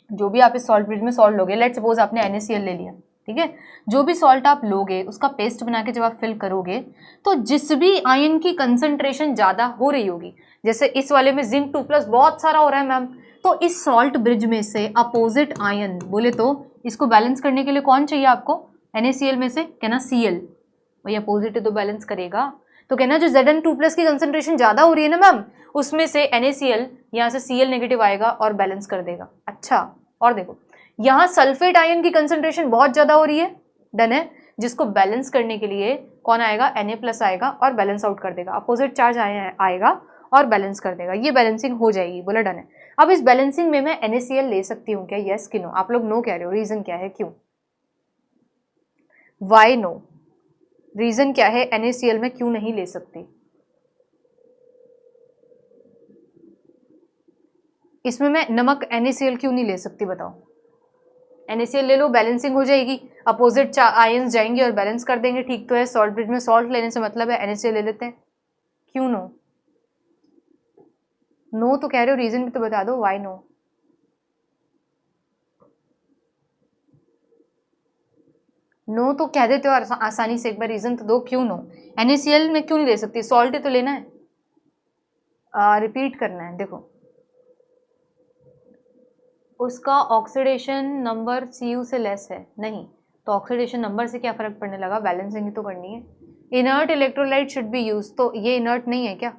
जो भी आप इस सॉल्ट ब्रिज में सॉल्ट लोगे, लेट सपोज आपने NaCl ले लिया, ठीक है, जो भी सॉल्ट आप लोगे उसका पेस्ट बना के जब आप फिल करोगे तो जिस भी आयन की कंसंट्रेशन ज़्यादा हो रही होगी, जैसे इस वाले में Zn2+ बहुत सारा हो रहा है मैम, तो इस सॉल्ट ब्रिज में से अपोजिट आयन, बोले तो इसको बैलेंस करने के लिए कौन चाहिए आपको, NaCl में से कहना Cl, वही अपोजिट है तो बैलेंस करेगा। तो कहना जो Zn2+ की कंसंट्रेशन ज़्यादा हो रही है ना मैम, उसमें से NaCl यहाँ से Cl नेगेटिव आएगा और बैलेंस कर देगा। अच्छा, और देखो यहाँ सल्फेट आयन की कंसंट्रेशन बहुत ज़्यादा हो रही है, डन है, जिसको बैलेंस करने के लिए कौन आएगा, Na+ आएगा और बैलेंस आउट कर देगा, अपोजिट चार्ज आएगा और बैलेंस कर देगा, ये बैलेंसिंग हो जाएगी, बोला डन है। अब इस बैलेंसिंग में मैं NaCl ले सकती हूँ क्या, यस कि नो। आप लोग नो कह रहे हो, रीज़न क्या है, क्यों, वाई नो, रीज़न क्या है, NaCl में क्यों नहीं ले सकती, इसमें मैं नमक NaCl क्यों नहीं ले सकती, बताओ। NaCl ले लो, बैलेंसिंग हो जाएगी, अपोजिट आयंस जाएंगे और बैलेंस कर देंगे, ठीक तो है। सॉल्ट ब्रिज में सॉल्ट लेने से मतलब है, NaCl ले लेते हैं, क्यों नो, नो तो कह रहे हो, रीजन भी तो बता दो, वाई नो। नो तो कह देते हो आसानी से, एक बार रीजन तो दो, क्यों नो, NaCl में क्यों नहीं ले सकती, सॉल्ट ही तो लेना है, रिपीट करना है। देखो उसका ऑक्सीडेशन नंबर Cu से लेस है, नहीं तो ऑक्सीडेशन नंबर से क्या फ़र्क पड़ने लगा, बैलेंसिंग ही तो करनी है। Inert electrolyte should be use, तो ये इनर्ट नहीं है क्या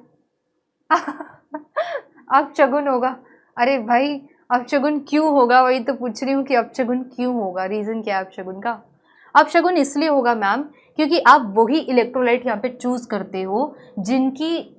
अपशगुन होगा, अरे भाई अपशगुन क्यों होगा, वही तो पूछ रही हूँ कि अपशगुन क्यों होगा, रीज़न क्या है अपशगुन का। अपशगुन इसलिए होगा मैम क्योंकि आप वही इलेक्ट्रोलाइट यहाँ पे चूज करते हो जिनकी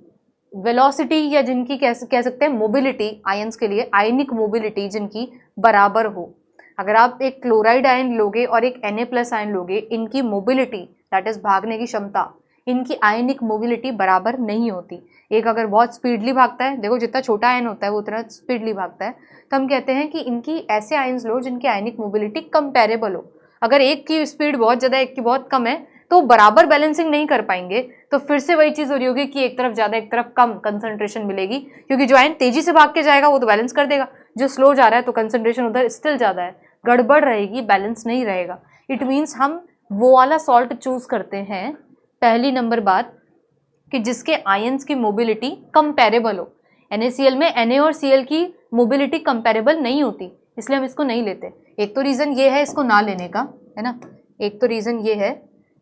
वेलोसिटी या जिनकी कह सकते हैं मोबिलिटी, आयंस के लिए आयनिक मोबिलिटी जिनकी बराबर हो। अगर आप एक क्लोराइड आयन लोगे और एक Na+ आयन लोगे, इनकी मोबिलिटी दैट इज भागने की क्षमता, इनकी आयनिक मोबिलिटी बराबर नहीं होती। एक अगर बहुत स्पीडली भागता है, देखो जितना छोटा आयन होता है वो उतना स्पीडली भागता है, तो हम कहते हैं कि इनकी ऐसे आयन्स लो जिनकी आयनिक मोबिलिटी कंपेरेबल हो। अगर एक की स्पीड बहुत ज़्यादा एक की बहुत कम है तो बराबर बैलेंसिंग नहीं कर पाएंगे, तो फिर से वही चीज़ हो रही होगी कि एक तरफ ज़्यादा एक तरफ कम कंसंट्रेशन मिलेगी, क्योंकि जो आयन तेजी से भाग के जाएगा वो तो बैलेंस कर देगा, जो स्लो जा रहा है तो कंसंट्रेशन उधर स्टिल ज़्यादा है, गड़बड़ रहेगी, बैलेंस नहीं रहेगा। इट मीन्स हम वो वाला सॉल्ट चूज करते हैं, पहली नंबर बात, कि जिसके आयंस की मोबिलिटी कंपेरेबल हो। NaCl में Na और Cl की मोबिलिटी कंपेरेबल नहीं होती, इसलिए हम इसको नहीं लेते। एक तो रीज़न ये है इसको ना लेने का, है ना, एक तो रीज़न ये है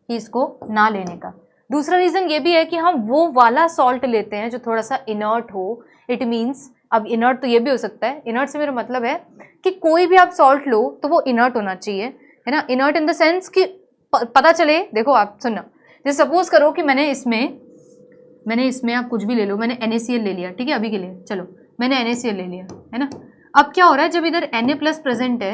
कि इसको ना लेने का। दूसरा रीज़न ये भी है कि हम वो वाला सॉल्ट लेते हैं जो थोड़ा सा इनर्ट हो। इट मीन्स, अब इनर्ट तो ये भी हो सकता है, इनर्ट से मेरा मतलब है कि कोई भी आप सॉल्ट लो तो वो इनर्ट होना चाहिए, है ना। इनर्ट इन द सेंस कि पता चले, देखो आप सुनना, जैसे सपोज करो कि मैंने इसमें आप कुछ भी ले लो, मैंने NaCl ले लिया, ठीक है, अभी के लिए चलो मैंने NaCl ले लिया, है ना। अब क्या हो रहा है, जब इधर Na+ प्रेजेंट है,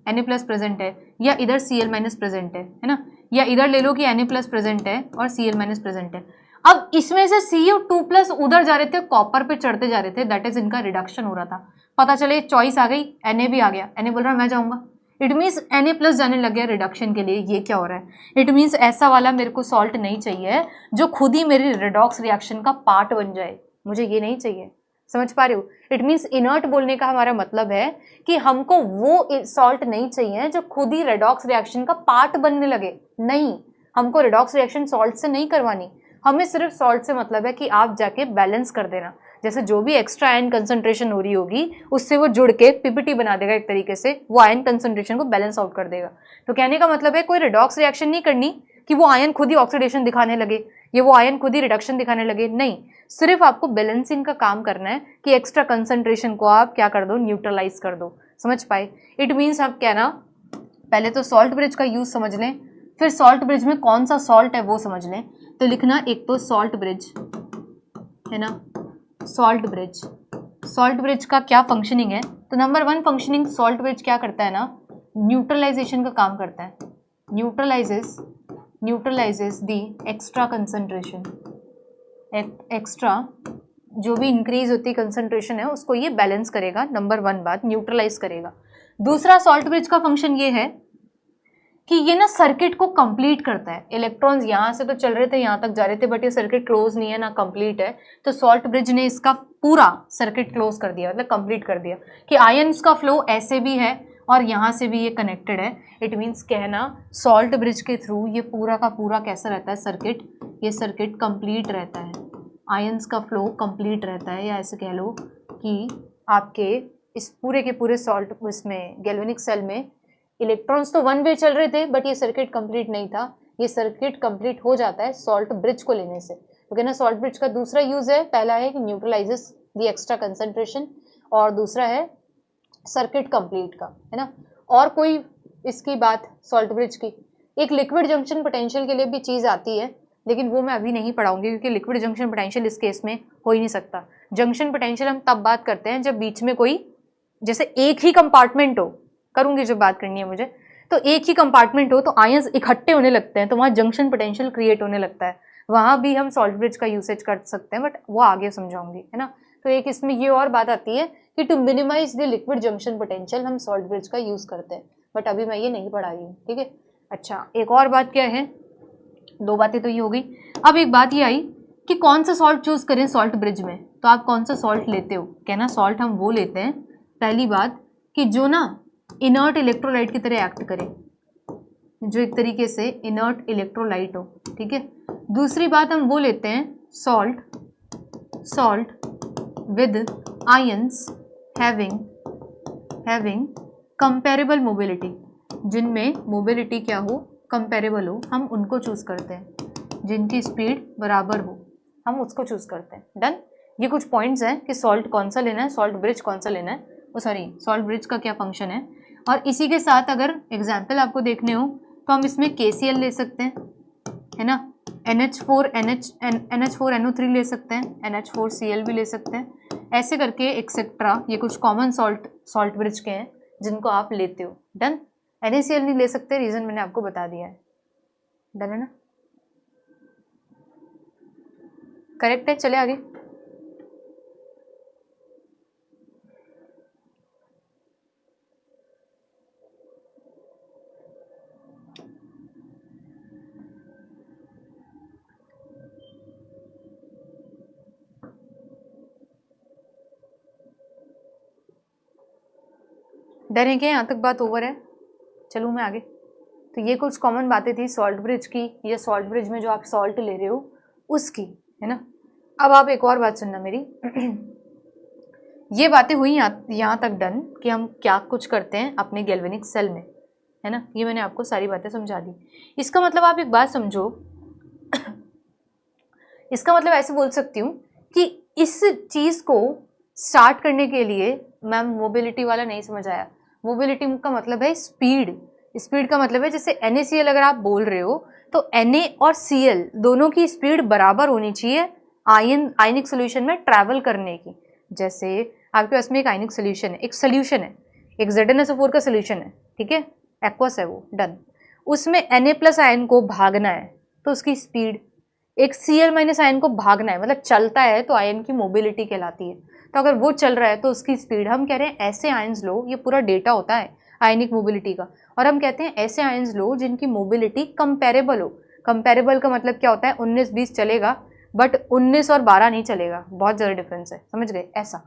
Na+ प्रेजेंट है, या इधर Cl- प्रेजेंट है ना, या इधर ले लो कि Na+ प्रेजेंट है और Cl- प्रेजेंट है। अब इसमें से Cu2+ उधर जा रहे थे, कॉपर पे चढ़ते जा रहे थे, दैट इज इनका रिडक्शन हो रहा था। पता चले चॉइस आ गई, Na भी आ गया, Na बोल रहा मैं जाऊंगा, इट मीन्स Na+ जाने लग गया रिडक्शन के लिए। ये क्या हो रहा है, इट मीन्स ऐसा वाला मेरे को सॉल्ट नहीं चाहिए जो खुद ही मेरी रिडॉक्स रिएक्शन का पार्ट बन जाए, मुझे ये नहीं चाहिए। समझ पा रहे हो? इट मीन्स इनर्ट बोलने का हमारा मतलब है कि हमको वो सॉल्ट नहीं चाहिए जो खुद ही रेडॉक्स रिएक्शन का पार्ट बनने लगे। नहीं, हमको रेडॉक्स रिएक्शन सॉल्ट से नहीं करवानी, हमें सिर्फ सॉल्ट से मतलब है कि आप जाके बैलेंस कर देना। जैसे जो भी एक्स्ट्रा आयन कंसंट्रेशन हो रही होगी उससे वो जुड़ के पीपीटी बना देगा, एक तरीके से वो आयन कंसंट्रेशन को बैलेंस आउट कर देगा। तो कहने का मतलब है कोई रेडॉक्स रिएक्शन नहीं करनी कि वो आयन खुद ही ऑक्सीडेशन दिखाने लगे, ये वो आयन खुद ही रिडक्शन दिखाने लगे, नहीं, सिर्फ आपको बैलेंसिंग का काम करना है कि एक्स्ट्रा कंसंट्रेशन को आप क्या कर दो, न्यूट्रलाइज कर दो। समझ पाए? इट मीन्स आप कहना, पहले तो सॉल्ट ब्रिज का यूज समझ लें, फिर सॉल्ट ब्रिज में कौन सा सॉल्ट है वो समझ लें। तो लिखना, एक तो सॉल्ट ब्रिज है ना, सॉल्ट ब्रिज का क्या फंक्शनिंग है। तो नंबर 1 फंक्शनिंग सॉल्ट ब्रिज क्या करता है ना, न्यूट्रलाइजेशन का काम करता है, neutralises the extra concentration, extra जो भी इंक्रीज होती कंसंट्रेशन है उसको ये बैलेंस करेगा। नंबर 1 बात, न्यूट्रलाइज करेगा। दूसरा सॉल्ट ब्रिज का फंक्शन ये है कि ये ना सर्किट को कंप्लीट करता है। इलेक्ट्रॉन्स यहाँ से तो चल रहे थे, यहाँ तक जा रहे थे, बट ये सर्किट क्लोज नहीं है ना कंप्लीट है, तो सॉल्ट ब्रिज ने इसका पूरा सर्किट क्लोज कर दिया, मतलब कंप्लीट कर दिया कि आयंस का फ्लो ऐसे भी है और यहाँ से भी ये कनेक्टेड है। इट मीन्स कहना, सॉल्ट ब्रिज के थ्रू ये पूरा का पूरा कैसा रहता है सर्किट, ये सर्किट कंप्लीट रहता है, आयंस का फ्लो कंप्लीट रहता है। या ऐसे कह लो कि आपके इस पूरे के पूरे सॉल्ट इसमें गैल्वेनिक सेल में इलेक्ट्रॉन्स तो वन वे चल रहे थे, बट ये सर्किट कंप्लीट नहीं था। ये सर्किट कंप्लीट हो जाता है सॉल्ट ब्रिज को लेने से। तो कहना सॉल्ट ब्रिज का दूसरा यूज है, पहला है कि न्यूट्रलाइजेस द एक्स्ट्रा कंसंट्रेशन, और दूसरा है सर्किट कंप्लीट का, है ना। और कोई इसकी बात सॉल्ट ब्रिज की, एक लिक्विड जंक्शन पोटेंशियल के लिए भी चीज़ आती है, लेकिन वो मैं अभी नहीं पढ़ाऊंगी क्योंकि लिक्विड जंक्शन पोटेंशियल इस केस में हो ही नहीं सकता। जंक्शन पोटेंशियल हम तब बात करते हैं जब बीच में कोई, जैसे एक ही कंपार्टमेंट हो, करूंगी जब बात करनी है मुझे, तो एक ही कंपार्टमेंट हो तो आयंस इकट्ठे होने लगते हैं, तो वहाँ जंक्शन पोटेंशियल क्रिएट होने लगता है, वहाँ भी हम सॉल्ट ब्रिज का यूसेज कर सकते हैं, बट वो आगे समझाऊंगी, है ना। तो एक इसमें ये और बात आती है कि to minimise the liquid junction potential हम सॉल्ट ब्रिज का यूज करते हैं, बट अभी मैं ये नहीं पढ़ा रही हूँ, ठीक है। अच्छा, एक और बात क्या है, 2 बातें तो ये हो गई। अब एक बात ये आई कि कौन सा सॉल्ट चूज करें सॉल्ट ब्रिज में, तो आप कौन सा सॉल्ट लेते हो। कहना सॉल्ट हम वो लेते हैं, पहली बात कि जो ना इनर्ट इलेक्ट्रोलाइट की तरह एक्ट करे, जो एक तरीके से इनर्ट इलेक्ट्रोलाइट हो, ठीक है। दूसरी बात हम वो लेते हैं salt with ions having comparable mobility, जिनमें मोबिलिटी क्या हो, कंपेरेबल हो, हम उनको चूज करते हैं, जिनकी स्पीड बराबर हो हम उसको चूज करते हैं। डन। ये कुछ पॉइंट्स हैं कि सॉल्ट कौन सा लेना है, सॉल्ट ब्रिज कौन सा लेना है, सॉल्ट ब्रिज का क्या फंक्शन है। और इसी के साथ अगर एग्जाम्पल आपको देखने हो तो हम इसमें KCl ले सकते हैं, है ना, NH4NO3 ले सकते हैं, NH4Cl भी ले सकते हैं, ऐसे करके एक्सेट्रा। ये कुछ कॉमन सॉल्ट ब्रिज के हैं जिनको आप लेते हो। डन। NaCl नहीं ले सकते, रीजन मैंने आपको बता दिया है। डन है ना, करेक्ट है। चले आगे। डरें क्या, यहाँ तक बात ओवर है। चलूँ मैं आगे। तो ये कुछ कॉमन बातें थी सॉल्ट ब्रिज की, या सॉल्ट ब्रिज में जो आप सॉल्ट ले रहे हो उसकी, है ना। अब आप एक और बात सुनना मेरी ये बातें हुई यहाँ तक डन कि हम क्या कुछ करते हैं अपने गैल्वेनिक सेल में, है ना। ये मैंने आपको सारी बातें समझा दी। इसका मतलब आप एक बात समझो इसका मतलब ऐसे बोल सकती हूँ कि इस चीज को स्टार्ट करने के लिए, मैम मोबिलिटी वाला नहीं समझ आया, मोबिलिटी का मतलब है स्पीड, स्पीड का मतलब है जैसे NaCl अगर आप बोल रहे हो तो Na और Cl दोनों की स्पीड बराबर होनी चाहिए आयनिक सोल्यूशन में ट्रैवल करने की। जैसे आपके पास में एक आयनिक सोल्यूशन है, एक सोल्यूशन है, एक ZnSO4 का सोल्यूशन है, ठीक है, एक्वस है वो, डन। उसमें Na+ आयन को भागना है तो उसकी स्पीड, एक Cl- आयन को भागना है मतलब चलता है तो आयन की मोबिलिटी कहलाती है। तो अगर वो चल रहा है तो उसकी स्पीड, हम कह रहे हैं ऐसे आयन्स लो, ये पूरा डेटा होता है आयनिक मोबिलिटी का, और हम कहते हैं ऐसे आयन्स लो जिनकी मोबिलिटी कंपेरेबल हो। कंपेरेबल का मतलब क्या होता है, 19-20 चलेगा बट 19 और 12 नहीं चलेगा, बहुत ज़्यादा डिफरेंस है, समझ गए। ऐसा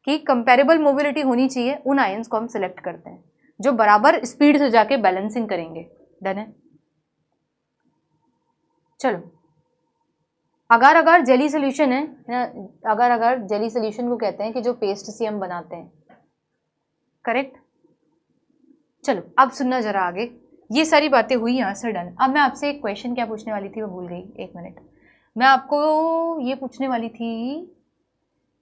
कि कंपेरेबल मोबिलिटी होनी चाहिए, उन आयन्स को हम सिलेक्ट करते हैं जो बराबर स्पीड से जाके बैलेंसिंग करेंगे। डन है। चलो, अगर अगर जेली सोल्यूशन है ना, अगर अगर जेली सोल्यूशन को कहते हैं कि जो पेस्ट से हम बनाते हैं, करेक्ट। चलो अब सुनना जरा आगे, ये सारी बातें हुई यहाँ से, डन। अब मैं आपसे एक क्वेश्चन क्या पूछने वाली थी, मैं भूल गई, एक मिनट। मैं आपको ये पूछने वाली थी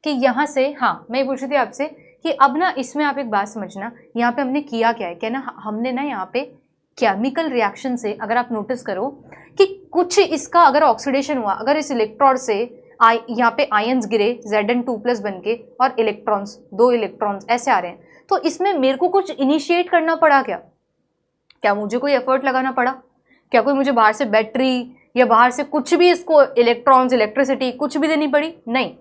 कि यहाँ से, हाँ मैं ये पूछ रही थी आपसे कि अब ना इसमें आप एक बात समझना, यहाँ पे हमने किया क्या है, क्या ना हमने ना यहाँ पे केमिकल रिएक्शन से, अगर आप नोटिस करो कि कुछ इसका अगर ऑक्सीडेशन हुआ, अगर इस इलेक्ट्रोड से यहाँ पे आयन्स गिरे Zn2+ बन के और इलेक्ट्रॉन्स, 2 इलेक्ट्रॉन्स ऐसे आ रहे हैं, तो इसमें मेरे को कुछ इनिशिएट करना पड़ा क्या? क्या मुझे कोई एफर्ट लगाना पड़ा? क्या कोई मुझे बाहर से बैटरी या बाहर से कुछ भी इसको इलेक्ट्रॉन्स, इलेक्ट्रिसिटी कुछ भी देनी पड़ी? नहीं।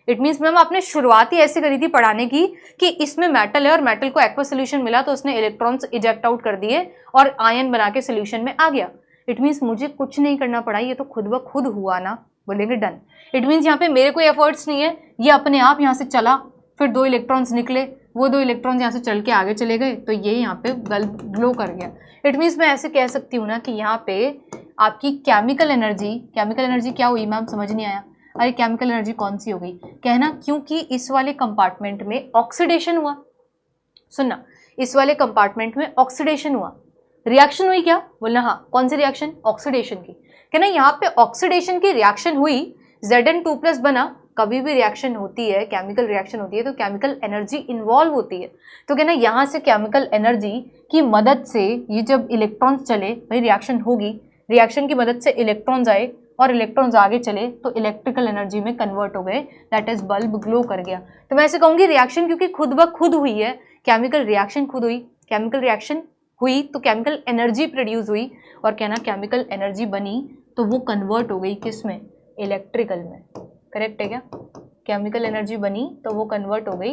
इट मीन्स मैम आपने शुरुआत ही ऐसे करी थी पढ़ाने की कि इसमें मेटल है और मेटल को एक्वा सोल्यूशन मिला तो उसने इलेक्ट्रॉन्स इजेक्ट आउट कर दिए और आयन बना के सोल्यूशन में आ गया। इट मीन्स मुझे कुछ नहीं करना पड़ा, ये तो खुद ब खुद हुआ ना, बोलेंगे डन। इट मीन्स यहाँ पे मेरे कोई एफर्ट्स नहीं है, ये अपने आप यहाँ से चला, फिर 2 इलेक्ट्रॉन्स निकले, वो 2 इलेक्ट्रॉन्स यहाँ से चल के आगे चले गए तो ये यहाँ पे ग्लो कर गया। इट मीन्स मैं ऐसे कह सकती हूँ ना कि यहाँ पे आपकी केमिकल एनर्जी क्या हुई मैम, समझ नहीं आया। अरे केमिकल एनर्जी कौन सी हो गई कहना, क्योंकि इस वाले कंपार्टमेंट में ऑक्सीडेशन हुआ। सुनना, इस वाले कंपार्टमेंट में ऑक्सीडेशन हुआ, रिएक्शन हुई क्या, बोलना हाँ, कौन सी रिएक्शन, ऑक्सीडेशन की। कहना यहाँ पे ऑक्सीडेशन की रिएक्शन हुई, Zn2+ बना। कभी भी रिएक्शन होती है, केमिकल रिएक्शन होती है तो केमिकल एनर्जी इन्वॉल्व होती है। तो कहना यहाँ से केमिकल एनर्जी की मदद से ये जब इलेक्ट्रॉन्स चले, भाई रिएक्शन होगी, रिएक्शन की मदद से इलेक्ट्रॉन्स आए और इलेक्ट्रॉन्स आगे चले तो इलेक्ट्रिकल एनर्जी में कन्वर्ट हो गए, दैट इज बल्ब ग्लो कर गया। तो मैं ऐसे कहूँगी रिएक्शन क्योंकि खुद ब खुद हुई है, केमिकल रिएक्शन खुद हुई, केमिकल रिएक्शन हुई तो केमिकल एनर्जी प्रोड्यूस हुई, और कहना केमिकल एनर्जी बनी तो वो कन्वर्ट हो गई किस में, इलेक्ट्रिकल में। करेक्ट है क्या? केमिकल एनर्जी बनी तो वो कन्वर्ट हो गई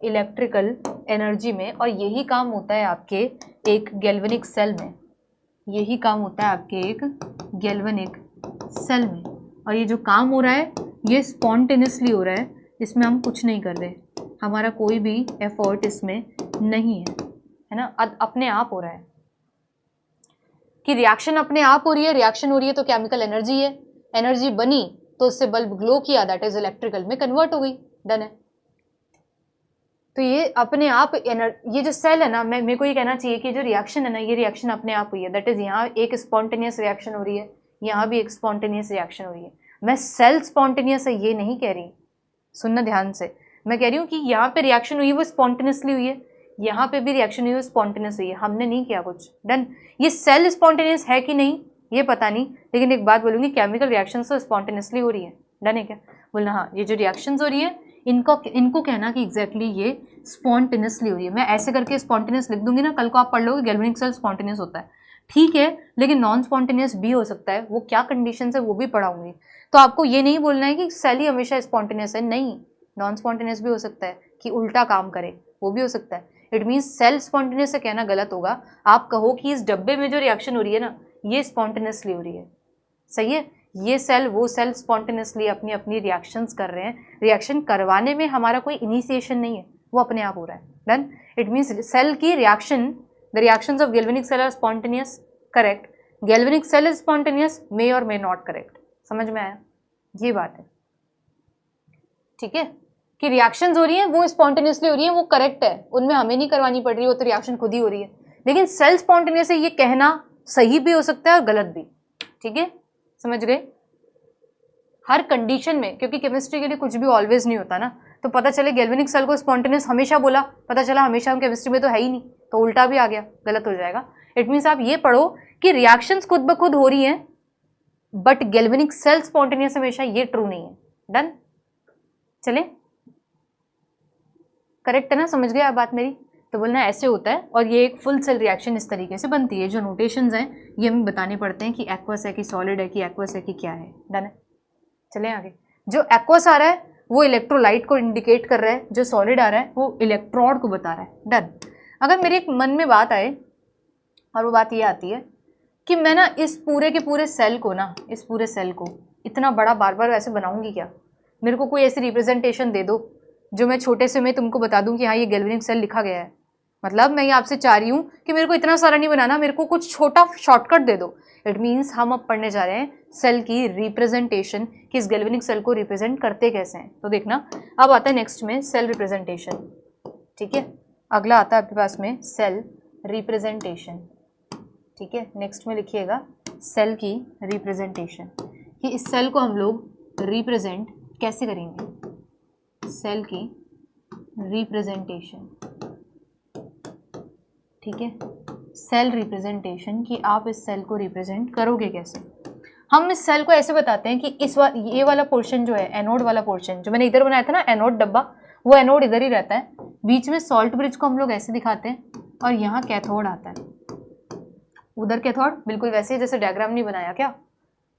इलेक्ट्रिकल एनर्जी में, और यही काम होता है आपके एक गैल्वेनिक सेल में, यही काम होता है आपके एक गैल्वेनिक सेल में। और ये जो काम हो रहा है ये स्पॉन्टेनियसली हो रहा है, इसमें हम कुछ नहीं कर रहे, हमारा कोई भी एफर्ट इसमें नहीं है ना, अपने आप हो रहा है कि रिएक्शन अपने आप हो रही है, रिएक्शन हो रही है तो केमिकल एनर्जी है, एनर्जी बनी तो उससे बल्ब ग्लो किया, दैट इज इलेक्ट्रिकल में कन्वर्ट हो गई, डन है। तो ये अपने आप ये जो सेल है ना, मेरे को ये कहना चाहिए कि जो रिएक्शन है ना, ये रिएक्शन अपने आप हुई है, दैट इज यहाँ एक स्पॉन्टेनियस रिएक्शन हो रही है, यहाँ भी एक स्पॉन्टेनियस रिएक्शन हो रही है। मैं सेल स्पॉन्टेनियस है ये नहीं कह रही, सुनना ध्यान से, मैं कह रही हूँ कि यहाँ पे रिएक्शन हुई है वो स्पॉन्टेनियसली हुई है, यहाँ पे भी रिएक्शन हुई है स्पॉन्टेनियस हुई है, हमने नहीं किया कुछ, डन। ये सेल स्पॉन्टेनियस है कि नहीं ये पता नहीं, लेकिन एक बात बोलूँगी, केमिकल रिएक्शन तो स्पॉन्टेनियसली हो रही है, डन है क्या? बोलना हाँ, ये जो रिएक्शंस हो रही है इनको कहना कि एग्जैक्टली ये स्पॉन्टेनियसली हो रही है। मैं ऐसे करके स्पॉन्टेनियस लिख दूंगी ना, कल को आप पढ़ लोगे गैल्वेनिक सेल स्पॉन्टेनियस होता है, ठीक है, लेकिन नॉन स्पॉन्टेनियस भी हो सकता है, वो क्या कंडीशन है वो भी पढ़ाऊंगी। तो आपको ये नहीं बोलना है कि सेल ही हमेशा स्पॉन्टेनियस है, नहीं, नॉन स्पॉन्टेनियस भी हो सकता है कि उल्टा काम करे, वो भी हो सकता है। इट मीन्स सेल स्पॉन्टेनियस से कहना गलत होगा, आप कहो कि इस डब्बे में जो रिएक्शन हो रही है ना ये स्पॉन्टेनियसली हो रही है, सही है, ये सेल वो सेल स्पॉन्टेनियसली अपनी अपनी रिएक्शंस कर रहे हैं, रिएक्शन करवाने में हमारा कोई इनिशिएशन नहीं है, वो अपने आप हो रहा है, डन। इट मीन्स सेल की reaction, the reactions of galvanic cell are spontaneous, correct, galvanic cell is spontaneous, may और मे नॉट करेक्ट, समझ में आया, ये बात है, ठीक है, कि रिएक्शंस हो रही है वो स्पॉन्टेनियसली हो रही है, वो करेक्ट है, उनमें हमें नहीं करवानी पड़ रही, वो तो रिएक्शन खुद ही हो रही है। लेकिन सेल स्पॉन्टेनियस है ये कहना सही भी हो सकता है और गलत भी, ठीक है, समझ गए। हर कंडीशन में, क्योंकि केमिस्ट्री के लिए कुछ भी ऑलवेज नहीं होता ना, तो पता चले गैल्वेनिक सेल को स्पॉन्टेनियस हमेशा बोला, पता चला हमेशा हम केमिस्ट्री में तो है ही नहीं, तो उल्टा भी आ गया, गलत हो जाएगा। इट मीन्स आप ये पढ़ो कि रिएक्शंस खुद ब खुद हो रही हैं, बट गैल्वेनिक सेल स्पॉन्टेनियस हमेशा, ये ट्रू नहीं है। डन, चले, करेक्ट है ना, समझ गए आप बात मेरी? तो बोलना ऐसे होता है, और ये एक फुल सेल रिएक्शन इस तरीके से बनती है। जो नोटेशंस हैं ये हमें बताने पड़ते हैं कि एक्वस है कि सॉलिड है कि एक्वस है कि क्या है। डन है, चलें आगे। जो एक्वस आ रहा है वो इलेक्ट्रोलाइट को इंडिकेट कर रहा है, जो सॉलिड आ रहा है वो इलेक्ट्रोड को बता रहा है। डन। अगर मेरे एक मन में बात आए, और वो बात ये आती है कि मैं ना इस पूरे के पूरे सेल को ना, इस पूरे सेल को इतना बड़ा बार बार ऐसे बनाऊंगी क्या? मेरे को कोई ऐसी रिप्रेजेंटेशन दे दो जो मैं छोटे से में तुमको बता दूं कि हाँ ये गैल्वेनिक सेल लिखा गया है। मतलब मैं ये आपसे चाह रही हूँ कि मेरे को इतना सारा नहीं बनाना, मेरे को कुछ छोटा शॉर्टकट दे दो। इट मीन्स हम अब पढ़ने जा रहे हैं सेल की रिप्रेजेंटेशन, कि इस गैल्वेनिक सेल को रिप्रेजेंट करते कैसे हैं। तो देखना, अब आता है नेक्स्ट में सेल रिप्रेजेंटेशन। ठीक है, अगला आता है आपके पास में सेल रिप्रेजेंटेशन। ठीक है, नेक्स्ट में लिखिएगा सेल की रिप्रेजेंटेशन, कि इस सेल को हम लोग रिप्रेजेंट कैसे करेंगे। सेल की रिप्रेजेंटेशन, ठीक है, सेल रिप्रेजेंटेशन, कि आप इस सेल को रिप्रेजेंट करोगे कैसे। हम इस सेल को ऐसे बताते हैं कि ये वाला पोर्शन जो है, एनोड वाला पोर्शन जो मैंने इधर बनाया था ना, एनोड डब्बा, वो एनोड इधर ही रहता है। बीच में सॉल्ट ब्रिज को हम लोग ऐसे दिखाते हैं, और यहाँ कैथोड आता है। उधर कैथोड बिल्कुल वैसे ही, जैसे डायग्राम नहीं बनाया क्या,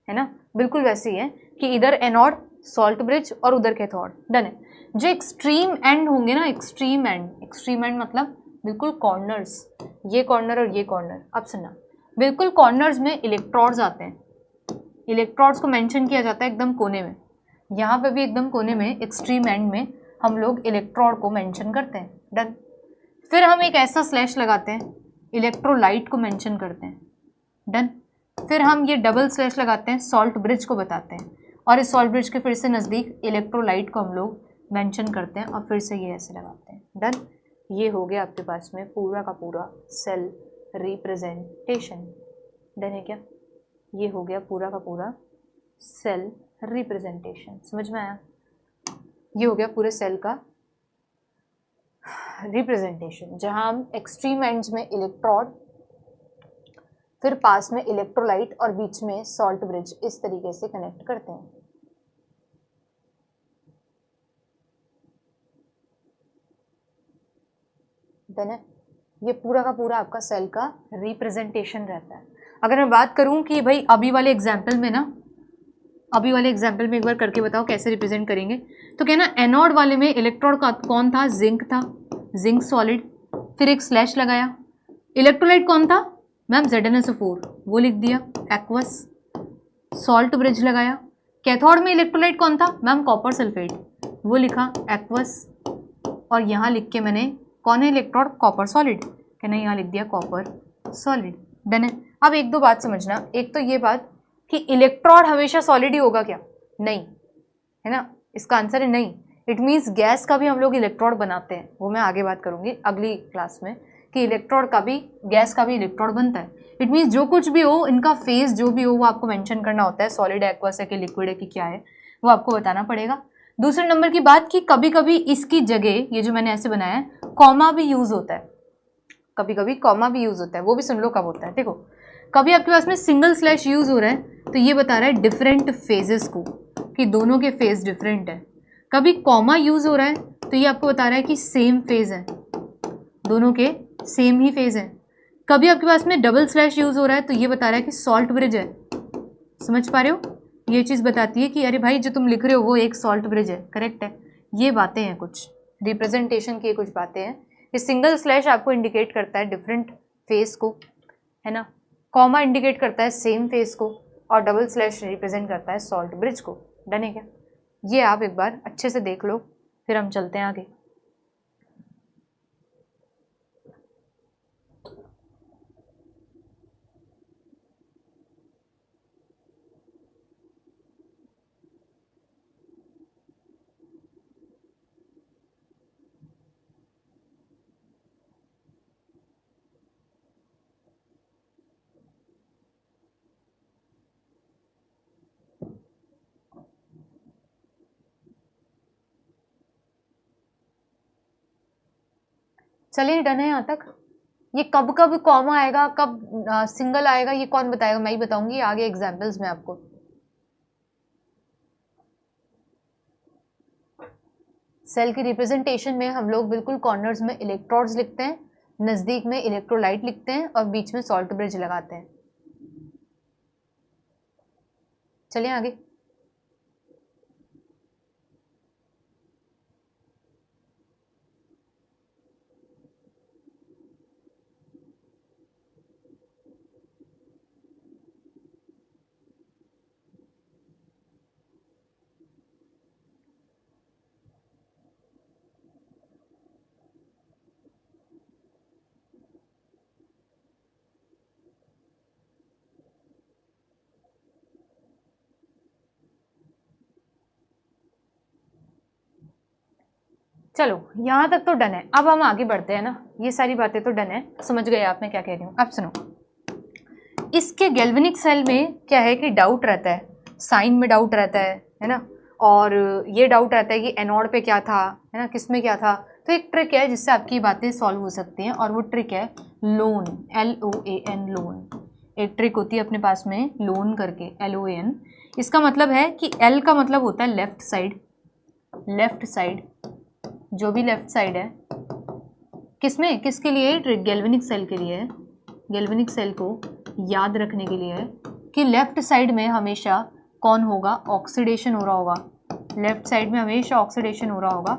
है ना, बिल्कुल वैसे ही है कि इधर एनोड, सॉल्ट ब्रिज और उधर कैथोड। डन है। जो एक्सट्रीम एंड होंगे ना, एक्सट्रीम एंड मतलब बिल्कुल कॉर्नर्स, ये कॉर्नर और ये कॉर्नर। अब सुनना, बिल्कुल कॉर्नर्स में इलेक्ट्रोड्स आते हैं। इलेक्ट्रोड्स को मेंशन किया जाता है एकदम कोने में, यहाँ पे भी एकदम कोने में एक्सट्रीम एंड में हम लोग इलेक्ट्रोड को मेंशन करते हैं। डन। फिर हम एक ऐसा स्लैश लगाते हैं, इलेक्ट्रोलाइट को मेंशन करते हैं। डन। फिर हम ये डबल स्लैश लगाते हैं, सॉल्ट ब्रिज को बताते हैं, और इस सॉल्ट ब्रिज के फिर से नज़दीक इलेक्ट्रोलाइट को हम लोग मेंशन करते हैं, और फिर से ये ऐसे लगाते हैं। डन। ये हो गया आपके पास में पूरा का पूरा सेल रिप्रेजेंटेशन। डन है क्या? ये हो गया पूरा का पूरा सेल रिप्रेजेंटेशन। समझ में आया? ये हो गया पूरे सेल का रिप्रेजेंटेशन, जहां हम एक्सट्रीम एंड्स में इलेक्ट्रोड, फिर पास में इलेक्ट्रोलाइट और बीच में सॉल्ट ब्रिज, इस तरीके से कनेक्ट करते हैं। देन ये पूरा का पूरा आपका सेल का रिप्रेजेंटेशन रहता है। अगर मैं बात करूं कि भाई अभी वाले एग्जाम्पल में ना, अभी वाले एग्जाम्पल में एक बार करके बताओ कैसे रिप्रेजेंट करेंगे, तो कहना एनोड वाले में इलेक्ट्रोड का कौन था, जिंक था, जिंक सॉलिड, फिर एक स्लैश लगाया। इलेक्ट्रोलाइट कौन था मैम, ZnSO4, वो लिख दिया, एक्वस। सॉल्ट ब्रिज लगाया। कैथोड में इलेक्ट्रोलाइट कौन था मैम, कॉपर सल्फेट, वो लिखा, एक्वस। और यहाँ लिख के मैंने, कौन है इलेक्ट्रोड, कॉपर सॉलिड, कहना यहाँ लिख दिया कॉपर सॉलिड। डन है। अब एक दो बात समझना, एक तो ये बात कि इलेक्ट्रोड हमेशा सॉलिड ही होगा क्या, नहीं, है ना, इसका आंसर है नहीं। इट मीन्स गैस का भी हम लोग इलेक्ट्रोड बनाते हैं, वो मैं आगे बात करूंगी अगली क्लास में, कि इलेक्ट्रोड का भी, गैस का भी इलेक्ट्रोड बनता है। इट मीन्स जो कुछ भी हो, इनका फेज जो भी हो वो आपको मेंशन करना होता है, सॉलिड है, एक्वस है कि लिक्विड है कि क्या है, वो आपको बताना पड़ेगा। दूसरे नंबर की बात कि कभी कभी इसकी जगह, ये जो मैंने ऐसे बनाया है, कॉमा भी यूज होता है, कभी कभी कॉमा भी यूज होता है, वो भी सुन लो कब होता है। देखो, कभी आपके पास में सिंगल स्लैश यूज हो रहा है, तो ये बता रहा है डिफरेंट फेजेस को, कि दोनों के फेज डिफरेंट है। कभी कॉमा यूज हो रहा है, तो ये आपको बता रहा है कि सेम फेज है, दोनों के सेम ही फेज है। कभी आपके पास में डबल स्लैश यूज हो रहा है, तो ये बता रहा है कि सॉल्ट ब्रिज है। समझ पा रहे हो? ये चीज़ बताती है कि अरे भाई जो तुम लिख रहे हो वो एक सॉल्ट ब्रिज है, करेक्ट है। ये बातें हैं, कुछ रिप्रेजेंटेशन की कुछ बातें हैं। ये सिंगल स्लैश आपको इंडिकेट करता है डिफरेंट फेस को, है ना, कॉमा इंडिकेट करता है सेम फेस को, और डबल स्लैश रिप्रेजेंट करता है सॉल्ट ब्रिज को। डन है क्या? ये आप एक बार अच्छे से देख लो, फिर हम चलते हैं आगे। चलिए डन है यहाँ तक। ये कब कब कॉमा आएगा, कब सिंगल आएगा, ये कौन बताएगा? मैं ही बताऊंगी आगे एग्जाम्पल्स में आपको। सेल की रिप्रेजेंटेशन में हम लोग बिल्कुल कॉर्नर्स में इलेक्ट्रोड्स लिखते हैं, नज़दीक में इलेक्ट्रोलाइट लिखते हैं और बीच में सॉल्ट ब्रिज लगाते हैं। चलिए आगे। चलो यहाँ तक तो डन है। अब हम आगे बढ़ते हैं ना, ये सारी बातें तो डन है, समझ गए आप मैं क्या कह रही हूँ। अब सुनो, इसके गैल्वेनिक सेल में क्या है कि डाउट रहता है, साइन में डाउट रहता है ना, और ये डाउट रहता है कि एनोड पे क्या था, है ना, किस में क्या था। तो एक ट्रिक है जिससे आपकी बातें सॉल्व हो सकती हैं, और वो ट्रिक है लोन, LOAN, लोन। एक ट्रिक होती है अपने पास में लोन करके, LOAN। इसका मतलब है कि L का मतलब होता है लेफ्ट साइड, लेफ्ट साइड, जो भी लेफ्ट साइड है किसमें, किसके लिए, गैल्वेनिक सेल के लिए है। गैल्वेनिक सेल को याद रखने के लिए है कि लेफ्ट साइड में हमेशा कौन होगा, ऑक्सीडेशन हो रहा होगा। लेफ्ट साइड में हमेशा ऑक्सीडेशन हो रहा होगा,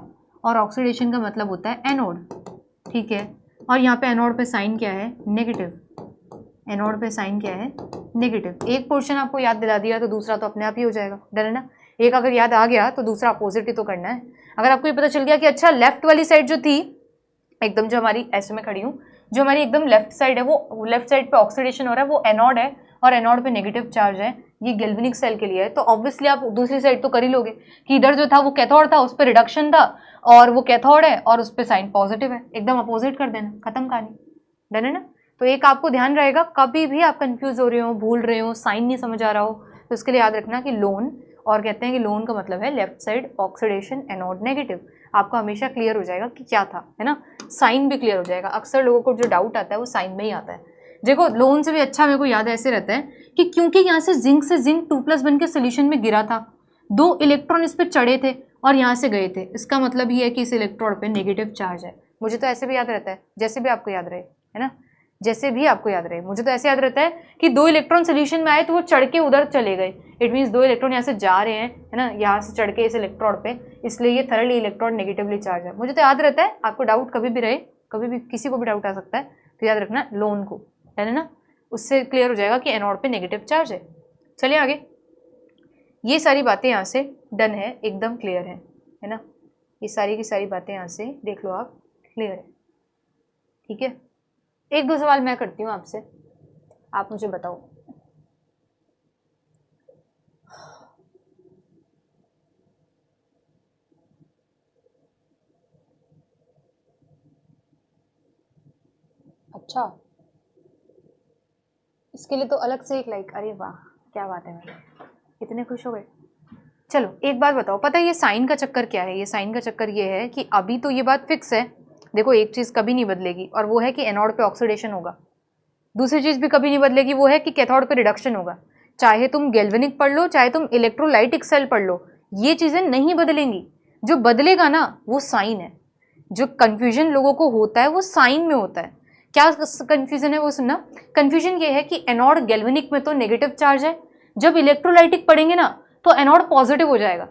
और ऑक्सीडेशन का मतलब होता है एनोड, ठीक है। और यहाँ पे एनोड पे साइन क्या है, नेगेटिव। एनोड पे साइन क्या है, नेगेटिव। एक पोर्शन आपको याद दिला दिया तो दूसरा तो अपने आप ही हो जाएगा, डर है ना। एक अगर याद आ गया तो दूसरा अपोजिट ही तो करना है। अगर आपको ये पता चल गया कि अच्छा लेफ्ट वाली साइड जो थी एकदम, जो हमारी ऐसे में खड़ी हूँ, जो हमारी एकदम लेफ्ट साइड है, वो लेफ्ट साइड पे ऑक्सीडेशन हो रहा है, वो एनोड है और एनोड पे नेगेटिव चार्ज है, ये गैल्वेनिक सेल के लिए है। तो ऑब्वियसली आप दूसरी साइड तो कर ही लोगे कि इधर जो था वो कैथोड था, उस पर रिडक्शन था, और वो कैथोड है और उस पर साइन पॉजिटिव है, एकदम अपोजिट कर देना, खत्म कहानी, डन है ना। तो एक आपको ध्यान रहेगा, कभी भी आप कंफ्यूज हो रहे हो, भूल रहे हो, साइन नहीं समझ आ रहा हो, तो इसके लिए याद रखना कि लोन, और कहते हैं कि लोन का मतलब है left side oxidation, anode negative. आपको हमेशा क्लियर हो जाएगा कि क्या था, है ना। साइन भी क्लियर हो जाएगा। अक्सर लोगों को जो डाउट आता है वो साइन में ही आता है। देखो लोन से भी अच्छा मेरे को याद ऐसे रहता है कि क्योंकि यहाँ से जिंक 2+ बन के सोल्यूशन में गिरा था, 2 इलेक्ट्रॉन इस पर चढ़े थे और यहाँ से गए थे, इसका मतलब ये है कि इस इलेक्ट्रोड पे नेगेटिव चार्ज है। मुझे तो ऐसे भी याद रहता है, जैसे भी आपको याद रहे, है ना, जैसे भी आपको याद रहे। मुझे तो ऐसे याद रहता है कि 2 इलेक्ट्रॉन सोल्यूशन में आए तो वो चढ़ के उधर चले गए, इट मीन्स 2 इलेक्ट्रॉन यहाँ से जा रहे हैं, है ना, यहाँ से चढ़ के इस इलेक्ट्रोड पे, इसलिए ये थर्ड इलेक्ट्रॉन नेगेटिवली चार्ज है। मुझे तो याद रहता है, आपको डाउट कभी भी रहे, कभी भी किसी को भी डाउट आ सकता है, तो याद रखना लोन को, है ना, उससे क्लियर हो जाएगा कि एनोड पे नेगेटिव चार्ज है। चलिए आगे। ये सारी बातें यहाँ से डन है, एकदम क्लियर है ना। ये सारी की सारी बातें यहाँ से देख लो आप, क्लियर है, ठीक है। एक दो सवाल मैं करती हूँ आपसे, आप मुझे बताओ। अच्छा, इसके लिए तो अलग से एक लाइक, अरे वाह क्या बात है, मेरे कितने खुश हो गए। चलो एक बात बताओ, पता है ये साइन का चक्कर क्या है? ये साइन का चक्कर ये है कि अभी तो ये बात फिक्स है, देखो एक चीज़ कभी नहीं बदलेगी, और वो है कि एनोड पे ऑक्सीडेशन होगा। दूसरी चीज़ भी कभी नहीं बदलेगी, वो है कि कैथोड पे रिडक्शन होगा। चाहे तुम गैल्वेनिक पढ़ लो, चाहे तुम इलेक्ट्रोलाइटिक सेल पढ़ लो, ये चीज़ें नहीं बदलेंगी। जो बदलेगा ना वो साइन है। जो कन्फ्यूजन लोगों को होता है वो साइन में होता है। क्या कन्फ्यूजन है वो सुनना। कन्फ्यूजन ये है कि एनोड गैल्वेनिक में तो नेगेटिव चार्ज है, जब इलेक्ट्रोलाइटिक पढ़ेंगे ना तो एनोड पॉजिटिव हो जाएगा।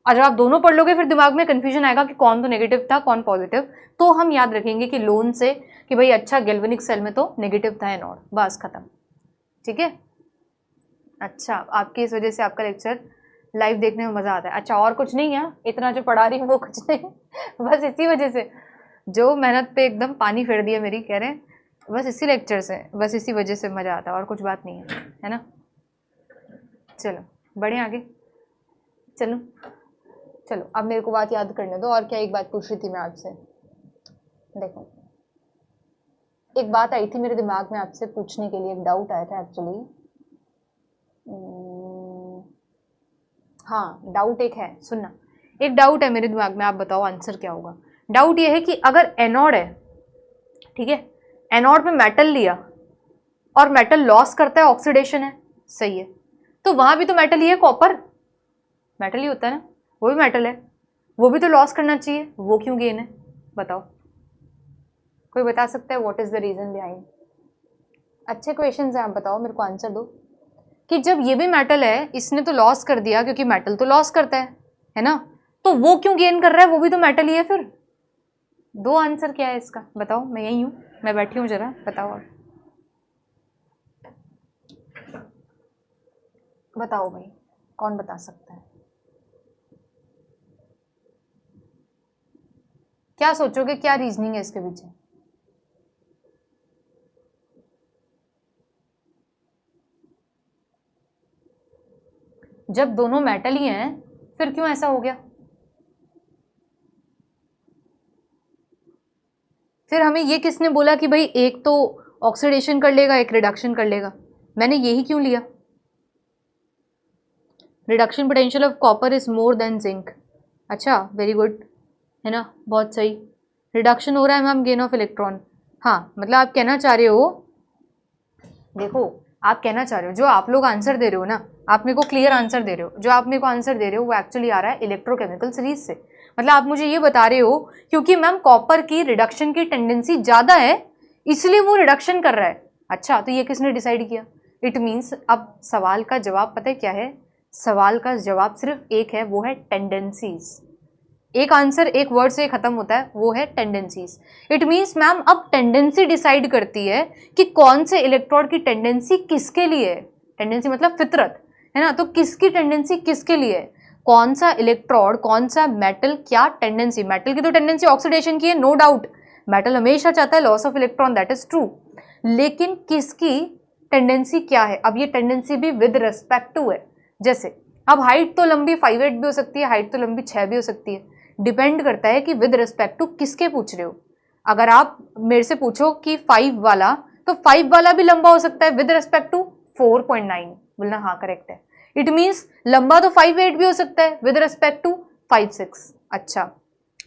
और जब आप दोनों पढ़ लोगे फिर दिमाग में कन्फ्यूजन आएगा कि कौन तो नेगेटिव था कौन पॉजिटिव। तो हम याद रखेंगे कि लोन से कि भाई अच्छा गैल्वेनिक सेल में तो नेगेटिव था एनोड, बस खत्म, ठीक है। अच्छा, आपकी इस वजह से आपका लेक्चर लाइव देखने में मज़ा आता है। अच्छा और कुछ नहीं है, इतना जो पढ़ा रही हूँ वो कुछ नहीं, बस इसी वजह से जो मेहनत पे एकदम पानी फेर दिया मेरी, कह रहे हैं बस इसी लेक्चर से, बस इसी वजह से मज़ा आता है, और कुछ बात नहीं है ना। चलो बढ़े आगे। चलो चलो अब मेरे को बात याद करने दो, और क्या एक बात पूछ रही थी मैं आपसे। देखो एक बात आई थी मेरे दिमाग में आपसे पूछने के लिए, एक डाउट आया था एक्चुअली। हाँ डाउट एक है, सुनना, एक डाउट है मेरे दिमाग में, आप बताओ आंसर क्या होगा। डाउट ये है कि अगर एनोड है, ठीक है, एनोड पे मेटल लिया और मेटल लॉस करता है, ऑक्सीडेशन है, सही है, तो वहां भी तो मेटल ही है, कॉपर मेटल ही होता है ना, वो भी मेटल है, वो भी तो लॉस करना चाहिए, वो क्यों गेन है, बताओ, कोई बता सकता है what is the reason behind? अच्छे क्वेश्चंस हैं, आप बताओ मेरे को आंसर दो कि जब ये भी मेटल है, इसने तो लॉस कर दिया क्योंकि मेटल तो लॉस करता है ना, तो वो क्यों गेन कर रहा है, वो भी तो मेटल ही है फिर। दो आंसर क्या है इसका, बताओ, मैं यही हूँ, मैं बैठी हूँ, जरा बताओ आप, बताओ भाई, कौन बता सकता है? क्या सोचोगे, क्या रीजनिंग है इसके पीछे? जब दोनों मेटल ही हैं फिर क्यों ऐसा हो गया? फिर हमें ये किसने बोला कि भाई एक तो ऑक्सीडेशन कर लेगा, एक रिडक्शन कर लेगा? मैंने यही क्यों लिया? Reduction potential of copper is more than zinc. अच्छा, वेरी गुड, है ना, बहुत सही। रिडक्शन हो रहा है मैम, गेन ऑफ इलेक्ट्रॉन। हाँ, मतलब आप कहना चाह रहे हो, देखो आप कहना चाह रहे हो, जो आप लोग आंसर दे रहे हो ना, आप मेरे को क्लियर आंसर दे रहे हो, जो आप मेरे को आंसर दे रहे हो वो एक्चुअली आ रहा है इलेक्ट्रोकेमिकल सीरीज से। मतलब आप मुझे ये बता रहे हो क्योंकि मैम कॉपर की रिडक्शन की टेंडेंसी ज़्यादा है इसलिए वो रिडक्शन कर रहा है। अच्छा, तो ये किसने डिसाइड किया? इट मीन्स अब सवाल का जवाब पता है क्या है? सवाल का जवाब सिर्फ एक है, वो है टेंडेंसीज। एक आंसर एक वर्ड से खत्म होता है, वो है टेंडेंसीज। इट मीन्स मैम अब टेंडेंसी डिसाइड करती है कि कौन से इलेक्ट्रोड की टेंडेंसी किसके लिए है। टेंडेंसी मतलब फितरत, है ना, तो किसकी टेंडेंसी किसके लिए है, कौन सा इलेक्ट्रोड, कौन सा मेटल, क्या टेंडेंसी। मेटल की तो टेंडेंसी ऑक्सीडेशन की है, नो डाउट, मेटल हमेशा चाहता है loss of electron, that is true, लेकिन किसकी टेंडेंसी क्या है? अब ये टेंडेंसी भी विद रेस्पेक्ट टू है। जैसे अब हाइट तो लंबी 5'8" भी हो सकती है, हाइट तो लंबी 6 भी हो सकती है, डिपेंड करता है कि विद रिस्पेक्ट टू किसके पूछ रहे हो। अगर आप मेरे से पूछो कि 5 वाला, तो 5 वाला भी लंबा हो सकता है विद रिस्पेक्ट टू 4.9, बोलना हाँ करेक्ट है। इट मीन्स लंबा तो 5'8" भी हो सकता है विद रिस्पेक्ट टू 5'6। अच्छा,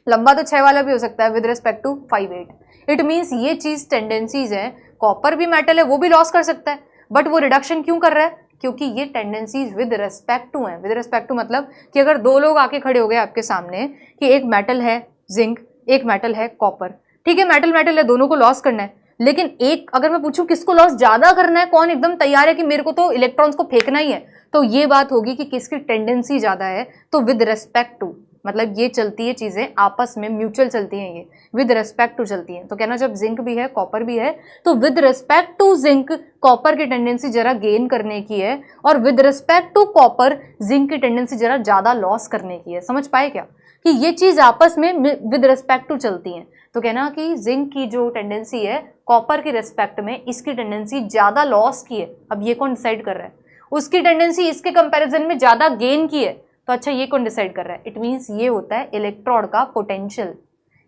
लंबा तो 6 वाला भी हो सकता है with respect to 5'8। It means ये चीज टेंडेंसीज है, कॉपर भी मेटल है, वो भी लॉस कर सकता है, बट वो रिडक्शन क्यों कर रहा है? क्योंकि ये टेंडेंसीज विद रेस्पेक्ट टू है। विद रेस्पेक्ट टू मतलब कि अगर दो लोग आके खड़े हो गए आपके सामने कि एक मेटल है जिंक, एक मेटल है कॉपर, ठीक है, मेटल मेटल है, दोनों को लॉस करना है, लेकिन एक अगर मैं पूछूं किसको लॉस ज्यादा करना है, कौन एकदम तैयार है कि मेरे को तो इलेक्ट्रॉन्स को फेंकना ही है, तो ये बात होगी कि किसकी टेंडेंसी ज्यादा है। तो विद रेस्पेक्ट टू मतलब ये चलती है चीजें आपस में, म्यूचुअल चलती हैं, ये विद रेस्पेक्ट टू चलती हैं। तो कहना जब जिंक भी है कॉपर भी है तो with respect to zinc copper की टेंडेंसी जरा गेन करने की है, और with respect to copper zinc की टेंडेंसी जरा ज्यादा लॉस करने की है। समझ पाए क्या कि ये चीज आपस में विद रेस्पेक्ट टू चलती हैं? तो कहना कि जिंक की जो टेंडेंसी है कॉपर की रेस्पेक्ट में, इसकी टेंडेंसी ज्यादा लॉस की है। अब ये कौन डिसाइड कर रहा है? उसकी टेंडेंसी इसके कंपैरिजन में ज्यादा गेन की है, तो अच्छा ये कौन डिसाइड कर रहा है? इट मीन्स ये होता है इलेक्ट्रोड का पोटेंशियल।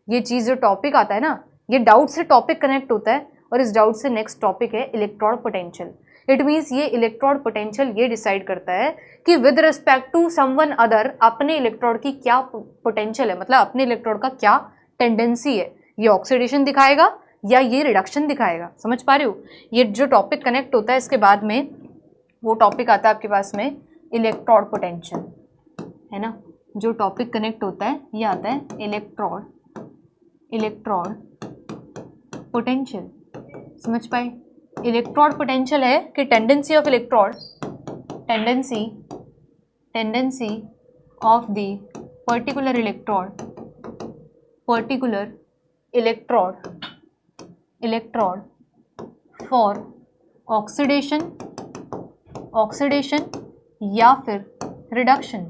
ये चीज जो टॉपिक आता है ना, ये डाउट से टॉपिक कनेक्ट होता है, और इस डाउट से नेक्स्ट टॉपिक है इलेक्ट्रोड पोटेंशियल। इट मीन्स ये इलेक्ट्रोड पोटेंशियल ये डिसाइड करता है कि with respect to someone other अपने इलेक्ट्रोड की क्या पोटेंशियल है, मतलब अपने इलेक्ट्रोड का क्या टेंडेंसी है, ये ऑक्सीडेशन दिखाएगा या ये रिडक्शन दिखाएगा। समझ पा रहे हो? ये जो टॉपिक कनेक्ट होता है इसके बाद में वो टॉपिक आता है आपके पास में इलेक्ट्रोड पोटेंशियल, है ना। जो टॉपिक कनेक्ट होता है ये आता है इलेक्ट्रोड पोटेंशियल। समझ पाए? इलेक्ट्रोड पोटेंशियल है कि tendency of electrode, tendency of the particular electrode for oxidation या फिर रिडक्शन।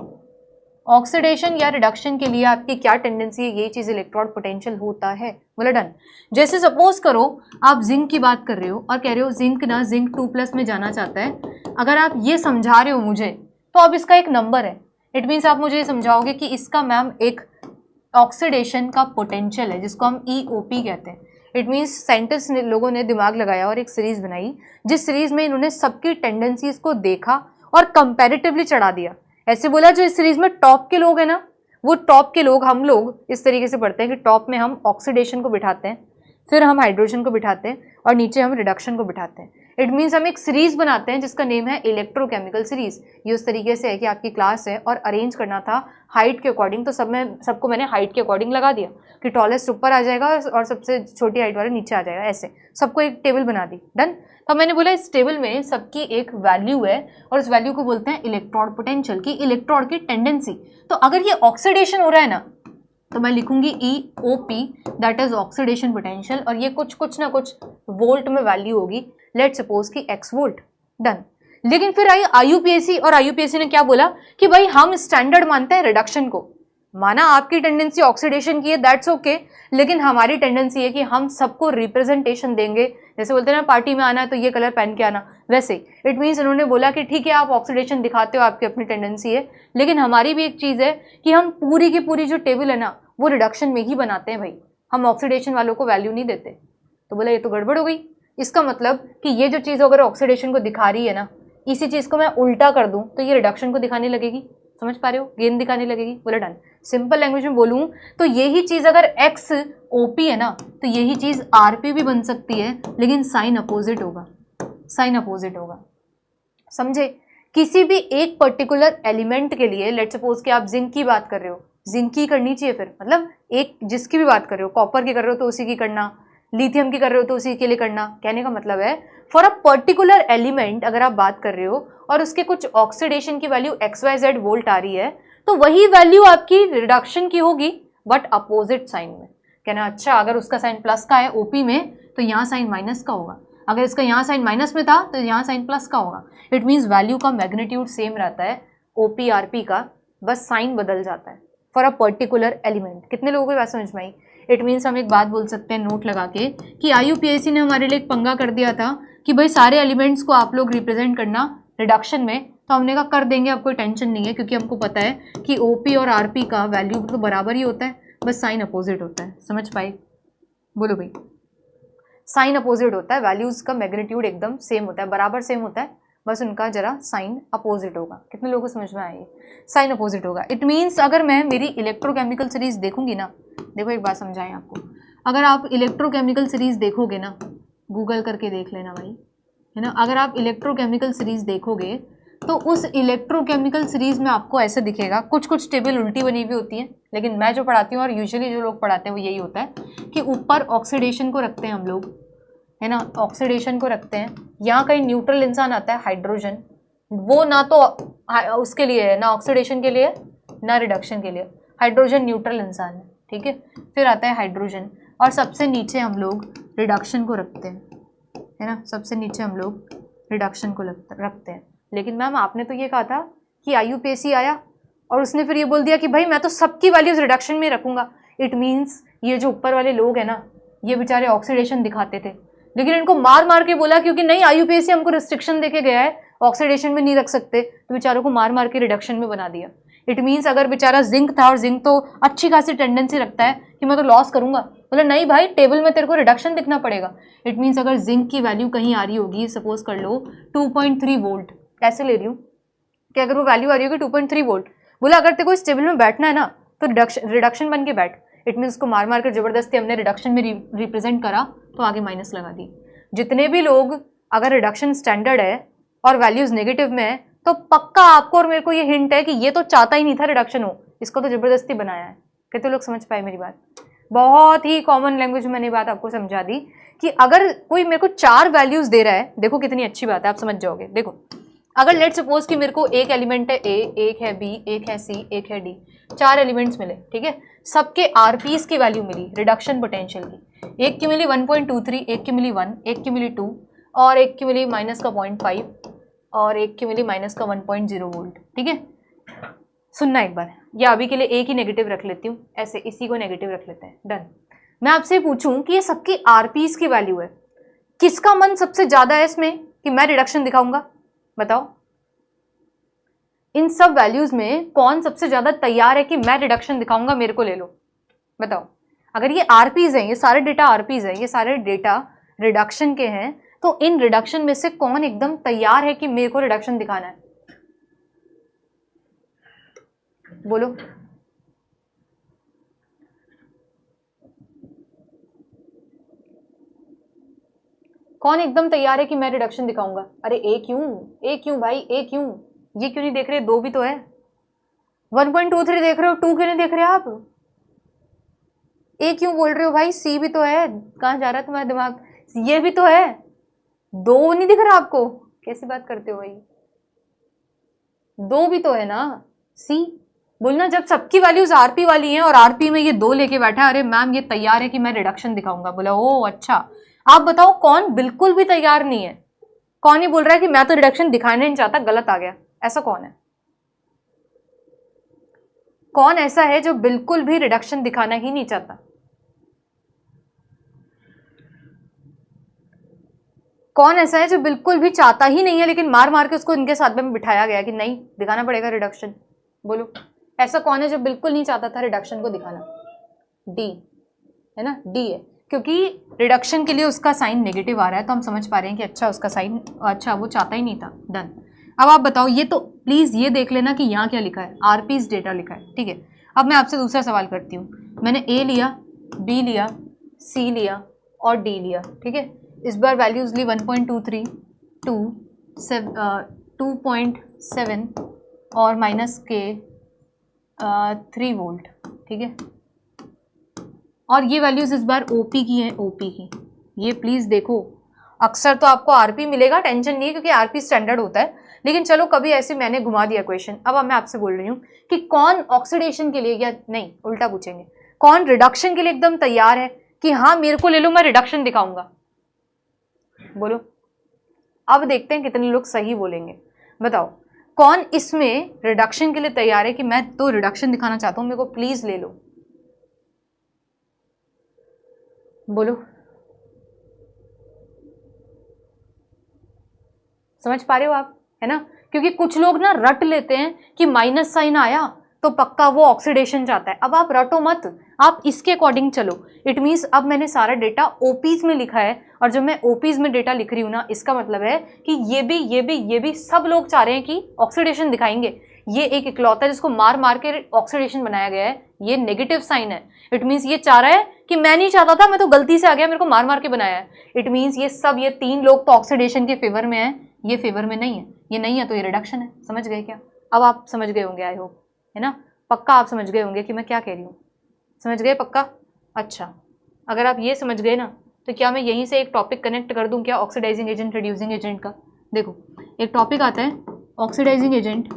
ऑक्सीडेशन या रिडक्शन के लिए आपकी क्या टेंडेंसी है, ये चीज इलेक्ट्रोड पोटेंशियल होता है। बोला डन। जैसे सपोज करो आप जिंक की बात कर रहे हो और कह रहे हो जिंक ना जिंक 2+ में जाना चाहता है। अगर आप ये समझा रहे हो मुझे तो अब इसका एक नंबर है। इट मीन्स आप मुझे ये समझाओगे कि इसका मैम एक ऑक्सीडेशन का पोटेंशियल है जिसको हम EOP कहते हैं। इट मीन्स साइंटिस्ट ने लोगों ने दिमाग लगाया और एक सीरीज बनाई, जिस सीरीज में इन्होंने सबकी टेंडेंसीज को देखा और कंपैरेटिवली चढ़ा दिया। ऐसे बोला जो इस सीरीज में टॉप के लोग हैं ना, वो टॉप के लोग, हम लोग इस तरीके से पढ़ते हैं कि टॉप में हम ऑक्सीडेशन को बिठाते हैं, फिर हम हाइड्रोजन को बिठाते हैं और नीचे हम रिडक्शन को बिठाते हैं। इट मीन्स हम एक सीरीज बनाते हैं जिसका नेम है इलेक्ट्रोकेमिकल सीरीज। ये उस तरीके से है कि आपकी क्लास है और अरेंज करना था हाइट के अकॉर्डिंग, तो सबको मैंने हाइट के अकॉर्डिंग लगा दिया कि टॉलेस्ट ऊपर आ जाएगा और सबसे छोटी हाइट वाला नीचे आ जाएगा, ऐसे सबको एक टेबल बना दी। डन। तो मैंने बोला इस टेबल में सबकी एक वैल्यू है और उस वैल्यू को बोलते हैं इलेक्ट्रॉन पोटेंशियल की, इलेक्ट्रॉन की टेंडेंसी। तो अगर ये ऑक्सीडेशन हो रहा है ना तो मैं लिखूंगी EOP, that is oxidation potential, और ये कुछ ना कुछ वोल्ट में वैल्यू होगी, लेट सपोज कि x वोल्ट। डन। लेकिन फिर आई IUPAC और IUPAC ने क्या बोला कि भाई हम स्टैंडर्ड मानते हैं रिडक्शन को। माना आपकी टेंडेंसी ऑक्सीडेशन की है, दैट्स ओके, लेकिन हमारी टेंडेंसी है कि हम सबको रिप्रेजेंटेशन देंगे। जैसे बोलते हैं ना पार्टी में आना है तो ये कलर पहन के आना, वैसे इट मीन्स इन्होंने बोला कि ठीक है आप ऑक्सीडेशन दिखाते हो, आपकी अपनी टेंडेंसी है, लेकिन हमारी भी एक चीज़ है कि हम पूरी की पूरी जो टेबल है ना वो रिडक्शन में ही बनाते हैं भाई, हम ऑक्सीडेशन वालों को वैल्यू नहीं देते। तो बोला ये तो गड़बड़ हो गई। इसका मतलब कि ये जो चीज़ अगर ऑक्सीडेशन को दिखा रही है ना, इसी चीज़ को मैं उल्टा कर दूं तो ये रिडक्शन को दिखाने लगेगी। समझ पा रहे हो, गेन दिखाने लगेगी। बोला डन। सिंपल लैंग्वेज में बोलूं तो यही चीज़ अगर XOP है ना तो यही चीज़ RP भी बन सकती है, लेकिन साइन अपोजिट होगा, साइन अपोजिट होगा। समझे? किसी भी एक पर्टिकुलर एलिमेंट के लिए, लेट सपोज कि आप जिंक की बात कर रहे हो, जिंक की करनी चाहिए, फिर मतलब एक जिसकी भी बात कर रहे हो, कॉपर की कर रहे हो तो उसी की करना, लिथियम की कर रहे हो तो उसी के लिए करना। कहने का मतलब है फॉर अ पर्टिकुलर एलिमेंट अगर आप बात कर रहे हो और उसके कुछ ऑक्सीडेशन की वैल्यू XYZ वोल्ट आ रही है तो वही वैल्यू आपकी रिडक्शन की होगी बट अपोजिट साइन में। कहना अच्छा अगर उसका साइन प्लस का है OP में तो यहाँ साइन माइनस का होगा, अगर इसका यहाँ साइन माइनस में था तो यहाँ साइन प्लस का होगा। इट मीन्स वैल्यू का मैग्नीट्यूड सेम रहता है OP RP का, बस साइन बदल जाता है फॉर अ पर्टिकुलर एलिमेंट। कितने लोगों को बात समझ में आई? इट मीन्स हम एक बात बोल सकते हैं नोट लगा के कि IUPAC ने हमारे लिए एक पंगा कर दिया था कि भाई सारे एलिमेंट्स को आप लोग रिप्रेजेंट करना रिडक्शन में, तो हमने कहा कर देंगे, अब कोई टेंशन नहीं है, क्योंकि हमको पता है कि OP और RP का वैल्यू तो बराबर ही होता है, बस साइन अपोजिट होता है। समझ पाए? बोलो भाई। साइन अपोजिट होता है, वैल्यूज का मैग्नीट्यूड एकदम सेम होता है, बराबर सेम होता है, बस उनका जरा साइन अपोजिट होगा। कितने लोगों को समझ में आए? साइन अपोजिट होगा। इट मीन्स अगर मैं मेरी इलेक्ट्रोकेमिकल सीरीज देखूंगी ना, देखो एक बात समझाएं आपको, अगर आप इलेक्ट्रोकेमिकल सीरीज देखोगे ना, गूगल करके देख लेना भाई, है ना, अगर आप इलेक्ट्रोकेमिकल सीरीज देखोगे तो उस इलेक्ट्रोकेमिकल सीरीज में आपको ऐसे दिखेगा, कुछ कुछ टेबल उल्टी बनी हुई होती है, लेकिन मैं जो पढ़ाती हूँ और यूजुअली जो लोग पढ़ाते हैं वो यही होता है कि ऊपर ऑक्सीडेशन को रखते हैं हम लोग, है ना, ऑक्सीडेशन को रखते हैं, यहाँ कहीं न्यूट्रल इंसान आता है हाइड्रोजन, वो ना तो उसके लिए है, ना ऑक्सीडेशन के लिए ना रिडक्शन के लिए, हाइड्रोजन न्यूट्रल इंसान है, ठीक है। फिर आता है हाइड्रोजन और सबसे नीचे हम लोग रिडक्शन को रखते हैं, है ना, सबसे नीचे हम लोग रिडक्शन को रखते हैं। लेकिन मैम आपने तो ये कहा था कि IUPAC आया और उसने फिर ये बोल दिया कि भाई मैं तो सबकी वैल्यूज रिडक्शन में रखूंगा। इट मीन्स ये जो ऊपर वाले लोग हैं ना, ये बेचारे ऑक्सीडेशन दिखाते थे, लेकिन इनको मार मार के बोला क्योंकि नहीं IUPAC हमको रिस्ट्रिक्शन देके गया है, ऑक्सीडेशन में नहीं रख सकते, तो बेचारों को मार मार के रिडक्शन में बना दिया। इट मीन्स अगर बेचारा जिंक था और जिंक तो अच्छी खासी टेंडेंसी रखता है कि मैं तो लॉस करूंगा, बोला नहीं भाई टेबल में तेरे को रिडक्शन दिखना पड़ेगा। इट मीन्स अगर जिंक की वैल्यू कहीं आ रही होगी, सपोज कर लो 2.3 वोल्ट, कैसे ले रही हूँ कि अगर वो वैल्यू आ रही होगी 2.3 वोल्ट, बोला अगर तेरे को इस टेबल में बैठना है ना तो रिडक्शन बन के बैठ। इट मीन्स उसको मार मार कर जबरदस्ती हमने रिडक्शन में रिप्रेजेंट करा तो आगे माइनस लगा दी। जितने भी लोग अगर रिडक्शन स्टैंडर्ड है और वैल्यूज नेगेटिव में है तो पक्का आपको और मेरे को ये हिंट है कि ये तो चाहता ही नहीं था रिडक्शन हो, इसको तो जबरदस्ती बनाया है। कितने लोग समझ पाए मेरी बात? बहुत ही कॉमन लैंग्वेज में मैंने बात आपको समझा दी कि अगर कोई मेरे को 4 वैल्यूज दे रहा है, देखो कितनी अच्छी बात है, आप समझ जाओगे। देखो अगर लेट सपोज कि मेरे को एक एलिमेंट है A, एक है B, एक है C, एक है D, 4 एलिमेंट्स मिले, ठीक है, सबके RPs की वैल्यू मिली रिडक्शन पोटेंशियल की, एक की मिली 1.23, एक की मिली 1, एक की मिली 2 और एक की मिली माइनस का 0.5 और एक की मिली माइनस का 1.0 वोल्ट, ठीक है। सुनना एक बार, या अभी के लिए एक ही नेगेटिव रख लेती हूँ, ऐसे इसी को नेगेटिव रख लेते हैं। डन। मैं आपसे पूछूं कि ये सबकी RPs की वैल्यू है, किसका मन सबसे ज्यादा है इसमें कि मैं रिडक्शन दिखाऊंगा? बताओ इन सब वैल्यूज में कौन सबसे ज्यादा तैयार है कि मैं रिडक्शन दिखाऊंगा, मेरे को ले लो। बताओ अगर ये RPs हैं, ये सारे डेटा RPs हैं, ये सारे डेटा रिडक्शन के हैं, तो इन रिडक्शन में से कौन एकदम तैयार है कि मेरे को रिडक्शन दिखाना है? बोलो। कौन एकदम तैयार है कि मैं रिडक्शन दिखाऊंगा? अरे ए क्यों भाई, ए क्यों? ये क्यों नहीं देख रहे? 2 भी तो है। 1.23 देख रहे हो, 2 क्यों नहीं देख रहे आप? ए क्यों बोल रहे हो भाई? सी भी तो है। कहाँ जा रहा है तुम्हारा दिमाग? ये भी तो है। 2 नहीं दिख रहा आपको? कैसी बात करते हो भाई? 2 भी तो है ना। सी बोलना, जब सबकी वैल्यूज आरपी वाली हैं और आरपी में ये 2 लेके बैठा है, अरे मैम ये तैयार है कि मैं रिडक्शन दिखाऊंगा। बोला ओ अच्छा। आप बताओ कौन बिल्कुल भी तैयार नहीं है? कौन ही बोल रहा है कि मैं तो रिडक्शन दिखाना नहीं चाहता, गलत आ गया? ऐसा कौन है? कौन ऐसा है जो बिल्कुल भी रिडक्शन दिखाना ही नहीं चाहता? कौन ऐसा है जो बिल्कुल भी चाहता ही नहीं है, लेकिन मार मार के उसको इनके साथ में बिठाया गया कि नहीं दिखाना पड़ेगा रिडक्शन? बोलो, ऐसा कौन है जो बिल्कुल नहीं चाहता था रिडक्शन को दिखाना? डी है ना, डी है, क्योंकि रिडक्शन के लिए उसका साइन नेगेटिव आ रहा है, तो हम समझ पा रहे हैं कि अच्छा उसका साइन, अच्छा वो चाहता ही नहीं था। डन। अब आप बताओ, ये तो प्लीज ये देख लेना कि यहाँ क्या लिखा है, आरपीज डेटा लिखा है, ठीक है। अब मैं आपसे दूसरा सवाल करती हूँ। मैंने ए लिया, बी लिया, सी लिया और डी लिया, ठीक है। इस बार वैल्यूज ली 1.23, 2.7 और माइनस के 3 वोल्ट, ठीक है। और ये वैल्यूज इस बार ओपी की हैं, ओपी की। ये प्लीज देखो, अक्सर तो आपको आरपी मिलेगा, टेंशन नहीं है क्योंकि आरपी स्टैंडर्ड होता है, लेकिन चलो कभी ऐसे मैंने घुमा दिया क्वेश्चन। अब मैं आपसे बोल रही हूँ कि कौन ऑक्सीडेशन के लिए, या नहीं उल्टा पूछेंगे, कौन रिडक्शन के लिए एकदम तैयार है कि हाँ मेरे को ले लो, मैं रिडक्शन दिखाऊंगा? बोलो। अब देखते हैं कितने लोग सही बोलेंगे। बताओ कौन इसमें रिडक्शन के लिए तैयार है कि मैं तो रिडक्शन दिखाना चाहता हूं, मेरे को प्लीज ले लो। बोलो। समझ पा रहे हो आप, है ना? क्योंकि कुछ लोग ना रट लेते हैं कि माइनस साइन आया तो पक्का वो ऑक्सीडेशन चाहता है। अब आप रटो मत, आप इसके अकॉर्डिंग चलो। इट मीन्स अब मैंने सारा डेटा ओपीज में लिखा है, और जब मैं ओपीज में डेटा लिख रही हूँ ना, इसका मतलब है कि ये भी सब लोग चाह रहे हैं कि ऑक्सीडेशन दिखाएंगे। ये एक इकलौता जिसको मार मार के ऑक्सीडेशन बनाया गया है, ये नेगेटिव साइन है। इट मीन्स ये चाह रहा है कि मैं नहीं चाहता था, मैं तो गलती से आ गया, मेरे को मार मार के बनाया है। इट मीन्स ये सब, ये 3 लोग तो ऑक्सीडेशन के फेवर में है, ये फेवर में नहीं है। ये नहीं है तो ये रिडक्शन है। समझ गए क्या? अब आप समझ गए होंगे, आई होप, है ना? पक्का आप समझ गए होंगे कि मैं क्या कह रही हूँ। समझ गए पक्का? अच्छा, अगर आप ये समझ गए ना, तो क्या मैं यहीं से एक टॉपिक कनेक्ट कर दूं क्या, ऑक्सीडाइजिंग एजेंट, रिड्यूसिंग एजेंट का? देखो एक टॉपिक आता है ऑक्सीडाइजिंग एजेंट।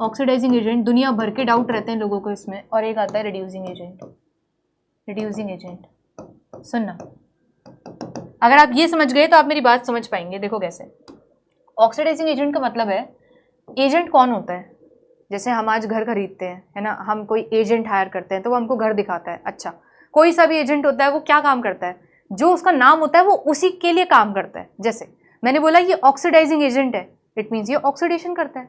ऑक्सीडाइजिंग एजेंट दुनिया भर के डाउट रहते हैं लोगों को इसमें, और एक आता है रिड्यूसिंग एजेंट। रिड्यूसिंग एजेंट सुनना, अगर आप ये समझ गए तो आप मेरी बात समझ पाएंगे। देखो कैसे, ऑक्सीडाइजिंग एजेंट का मतलब है, एजेंट कौन होता है? जैसे हम आज घर खरीदते हैं, है ना, हम कोई एजेंट हायर करते हैं तो वो हमको घर दिखाता है। अच्छा, कोई सा भी एजेंट होता है, वो क्या काम करता है? जो उसका नाम होता है वो उसी के लिए काम करता है। जैसे मैंने बोला ये ऑक्सीडाइजिंग एजेंट है, इट मीन्स ये ऑक्सीडेशन करता है।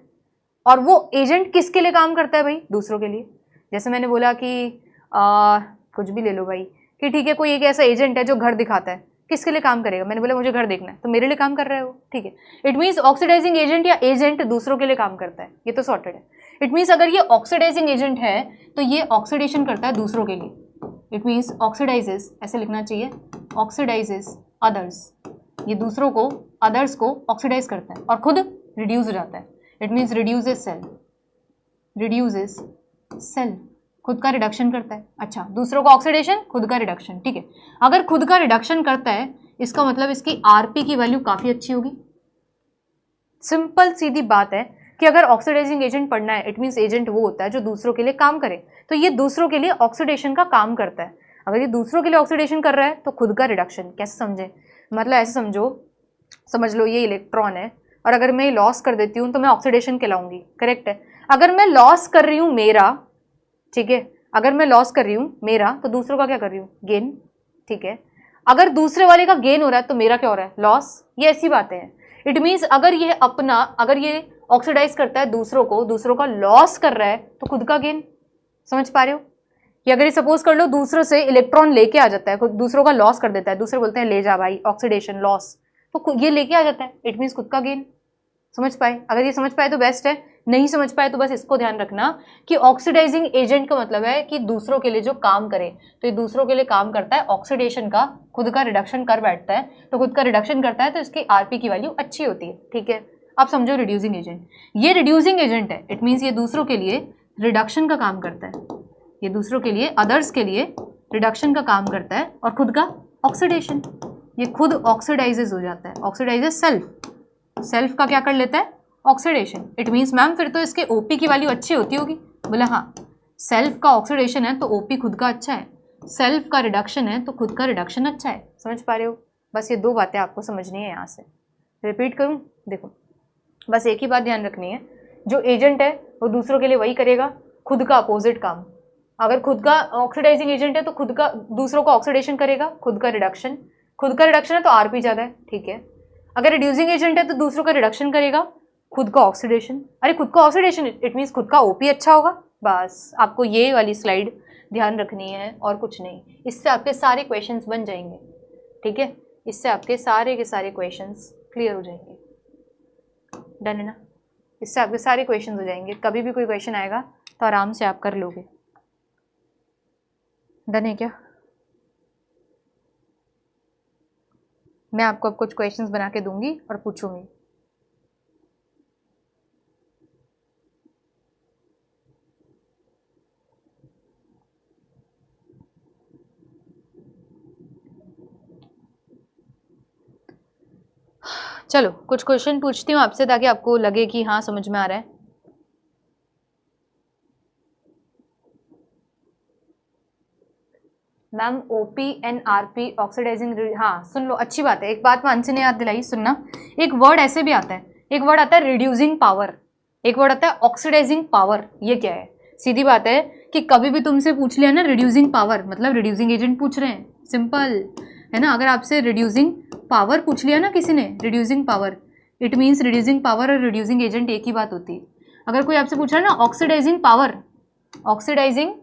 और वो एजेंट किसके लिए काम करता है भाई? दूसरों के लिए। जैसे मैंने बोला कि कुछ भी ले लो भाई, कि ठीक है कोई एक ऐसा एजेंट है जो घर दिखाता है, किसके लिए काम करेगा? मैंने बोला मुझे घर देखना है, तो मेरे लिए काम कर रहा है वो, ठीक है। इट मीन्स ऑक्सीडाइजिंग एजेंट या एजेंट दूसरों के लिए काम करता है, ये तो सॉर्टेड है। इट मीन्स अगर ये ऑक्सीडाइजिंग एजेंट है तो ये ऑक्सीडेशन करता है दूसरों के लिए। इट मीन्स ऑक्सीडाइजेस, ऐसे लिखना चाहिए, ऑक्सीडाइजेस अदर्स। ये दूसरों को, अदर्स को ऑक्सीडाइज करता है और खुद रिड्यूस हो जाता है। It means reduces cell, reduces cell, खुद का रिडक्शन करता है। अच्छा, दूसरों का ऑक्सीडेशन, खुद का रिडक्शन, ठीक है। अगर खुद का रिडक्शन करता है, इसका मतलब इसकी आरपी की वैल्यू काफी अच्छी होगी। सिंपल सीधी बात है कि अगर ऑक्सीडाइजिंग एजेंट पढ़ना है, इट मीन्स एजेंट वो होता है जो दूसरों के लिए काम करे, तो ये दूसरों के लिए ऑक्सीडेशन का काम करता है। अगर ये दूसरों के लिए ऑक्सीडेशन कर रहा है तो खुद का रिडक्शन। कैसे समझे? मतलब ऐसे समझो, समझ लो ये इलेक्ट्रॉन है, और अगर मैं लॉस कर देती हूँ तो मैं ऑक्सीडेशन कहलाऊंगी, करेक्ट है। अगर मैं लॉस कर रही हूँ मेरा, ठीक है, अगर मैं लॉस कर रही हूँ मेरा, तो दूसरों का क्या कर रही हूँ? गेन, ठीक है। अगर दूसरे वाले का गेन हो रहा है तो मेरा क्या हो रहा है? लॉस। ये ऐसी बातें हैं। इट मीन्स अगर ये अपना, अगर ये ऑक्सीडाइज करता है दूसरों को, दूसरों का लॉस कर रहा है, तो खुद का गेन। समझ पा रहे हो? कि अगर ये सपोज कर लो दूसरों से इलेक्ट्रॉन लेके आ जाता है, खुद दूसरों का लॉस कर देता है, दूसरे बोलते हैं ले जा भाई ऑक्सीडेशन लॉस, तो ये लेके आ जाता है, इट मीन्स खुद का गेन। समझ पाए? अगर ये समझ पाए तो बेस्ट है, नहीं समझ पाए तो बस इसको ध्यान रखना कि ऑक्सीडाइजिंग एजेंट का मतलब है कि दूसरों के लिए जो काम करे, तो ये दूसरों के लिए काम करता है, ऑक्सीडेशन का खुद का रिडक्शन कर बैठता है, तो खुद का रिडक्शन करता है तो इसकी आरपी की वैल्यू अच्छी होती है। ठीक है, आप समझो रिड्यूसिंग एजेंट, ये रिड्यूसिंग एजेंट है, इट मीन्स ये दूसरों के लिए रिडक्शन का काम करता है, ये दूसरों के लिए, अदर्स के लिए रिडक्शन का काम करता है, और खुद का ऑक्सीडेशन, ये खुद ऑक्सीडाइजेस हो जाता है, ऑक्सीडाइजेस सेल्फ, सेल्फ का क्या कर लेता है, ऑक्सीडेशन। इट मीन्स मैम फिर तो इसके ओपी की वैल्यू अच्छी होती होगी। बोला हाँ, सेल्फ का ऑक्सीडेशन है तो ओपी खुद का अच्छा है, सेल्फ का रिडक्शन है तो खुद का रिडक्शन अच्छा है। समझ पा रहे हो? बस ये दो बातें आपको समझनी है। यहाँ से रिपीट करूँ, देखो बस एक ही बात ध्यान रखनी है, जो एजेंट है वो दूसरों के लिए वही करेगा, खुद का अपोजिट काम। अगर खुद का ऑक्सीडाइजिंग एजेंट है तो खुद का दूसरों का ऑक्सीडेशन करेगा, खुद का रिडक्शन, खुद का रिडक्शन है तो आरपी ज़्यादा है। ठीक है, अगर रिड्यूसिंग एजेंट है तो दूसरों का रिडक्शन करेगा, खुद का ऑक्सीडेशन, अरे खुद का ऑक्सीडेशन इट मीन्स खुद का ओपी अच्छा होगा। बस आपको ये वाली स्लाइड ध्यान रखनी है और कुछ नहीं, इससे आपके सारे क्वेश्चंस बन जाएंगे। ठीक है, इससे आपके सारे के सारे क्वेश्चंस क्लियर हो जाएंगे। डन है ना? इससे आपके सारे क्वेश्चंस हो जाएंगे, कभी भी कोई क्वेश्चन आएगा तो आराम से आप कर लोगे। डन है क्या? मैं आपको अब कुछ क्वेश्चंस बना के दूंगी और पूछूंगी। चलो कुछ क्वेश्चन पूछती हूँ आपसे ताकि आपको लगे कि हाँ समझ में आ रहा है। Ma'am OP and RP oxidising, हाँ सुन लो, अच्छी बात है। एक बात मानसी ने याद दिलाई, सुनना, एक वर्ड ऐसे भी आता है, एक वर्ड आता है रिड्यूसिंग पावर, एक वर्ड आता है ऑक्सीडाइजिंग पावर। ये क्या है? सीधी बात है कि कभी भी तुमसे पूछ लिया ना रिड्यूसिंग पावर मतलब रिड्यूसिंग एजेंट पूछ रहे हैं, सिंपल है ना। अगर आपसे रिड्यूसिंग पावर पूछ लिया ना किसी ने, reducing power, it means reducing power और रिड्यूसिंग एजेंट एक ही बात होती है। अगर कोई आपसे पूछ रहा है ना oxidising power, oxidising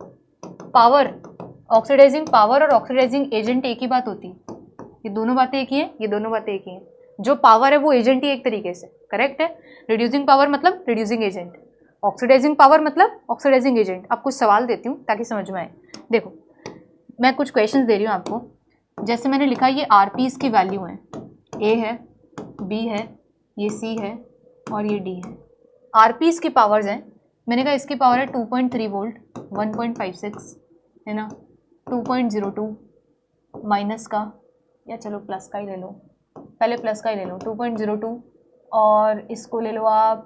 power, oxidising power और ऑक्सीडाइजिंग एजेंट एक ही बात होती है। ये दोनों बातें एक ही हैं, ये दोनों बातें एक ही हैं। जो पावर है वो एजेंट ही एक तरीके से, करेक्ट है। रिड्यूसिंग पावर मतलब रिड्यूसिंग एजेंट, ऑक्सीडाइजिंग पावर मतलब ऑक्सीडाइजिंग एजेंट। अब कुछ सवाल देती हूँ ताकि समझ में आए। देखो मैं कुछ क्वेश्चंस दे रही हूँ आपको, जैसे मैंने लिखा ये आरपीस की वैल्यू है, ए है, बी है, ये सी है और ये डी है। आरपीस की पावर्स हैं, मैंने कहा इसकी पावर है 2.3 वोल्ट, 1.56 है ना, 2.02 माइनस का, या चलो प्लस का ही ले लो, पहले प्लस का ही ले लो, 2.02 और इसको ले लो आप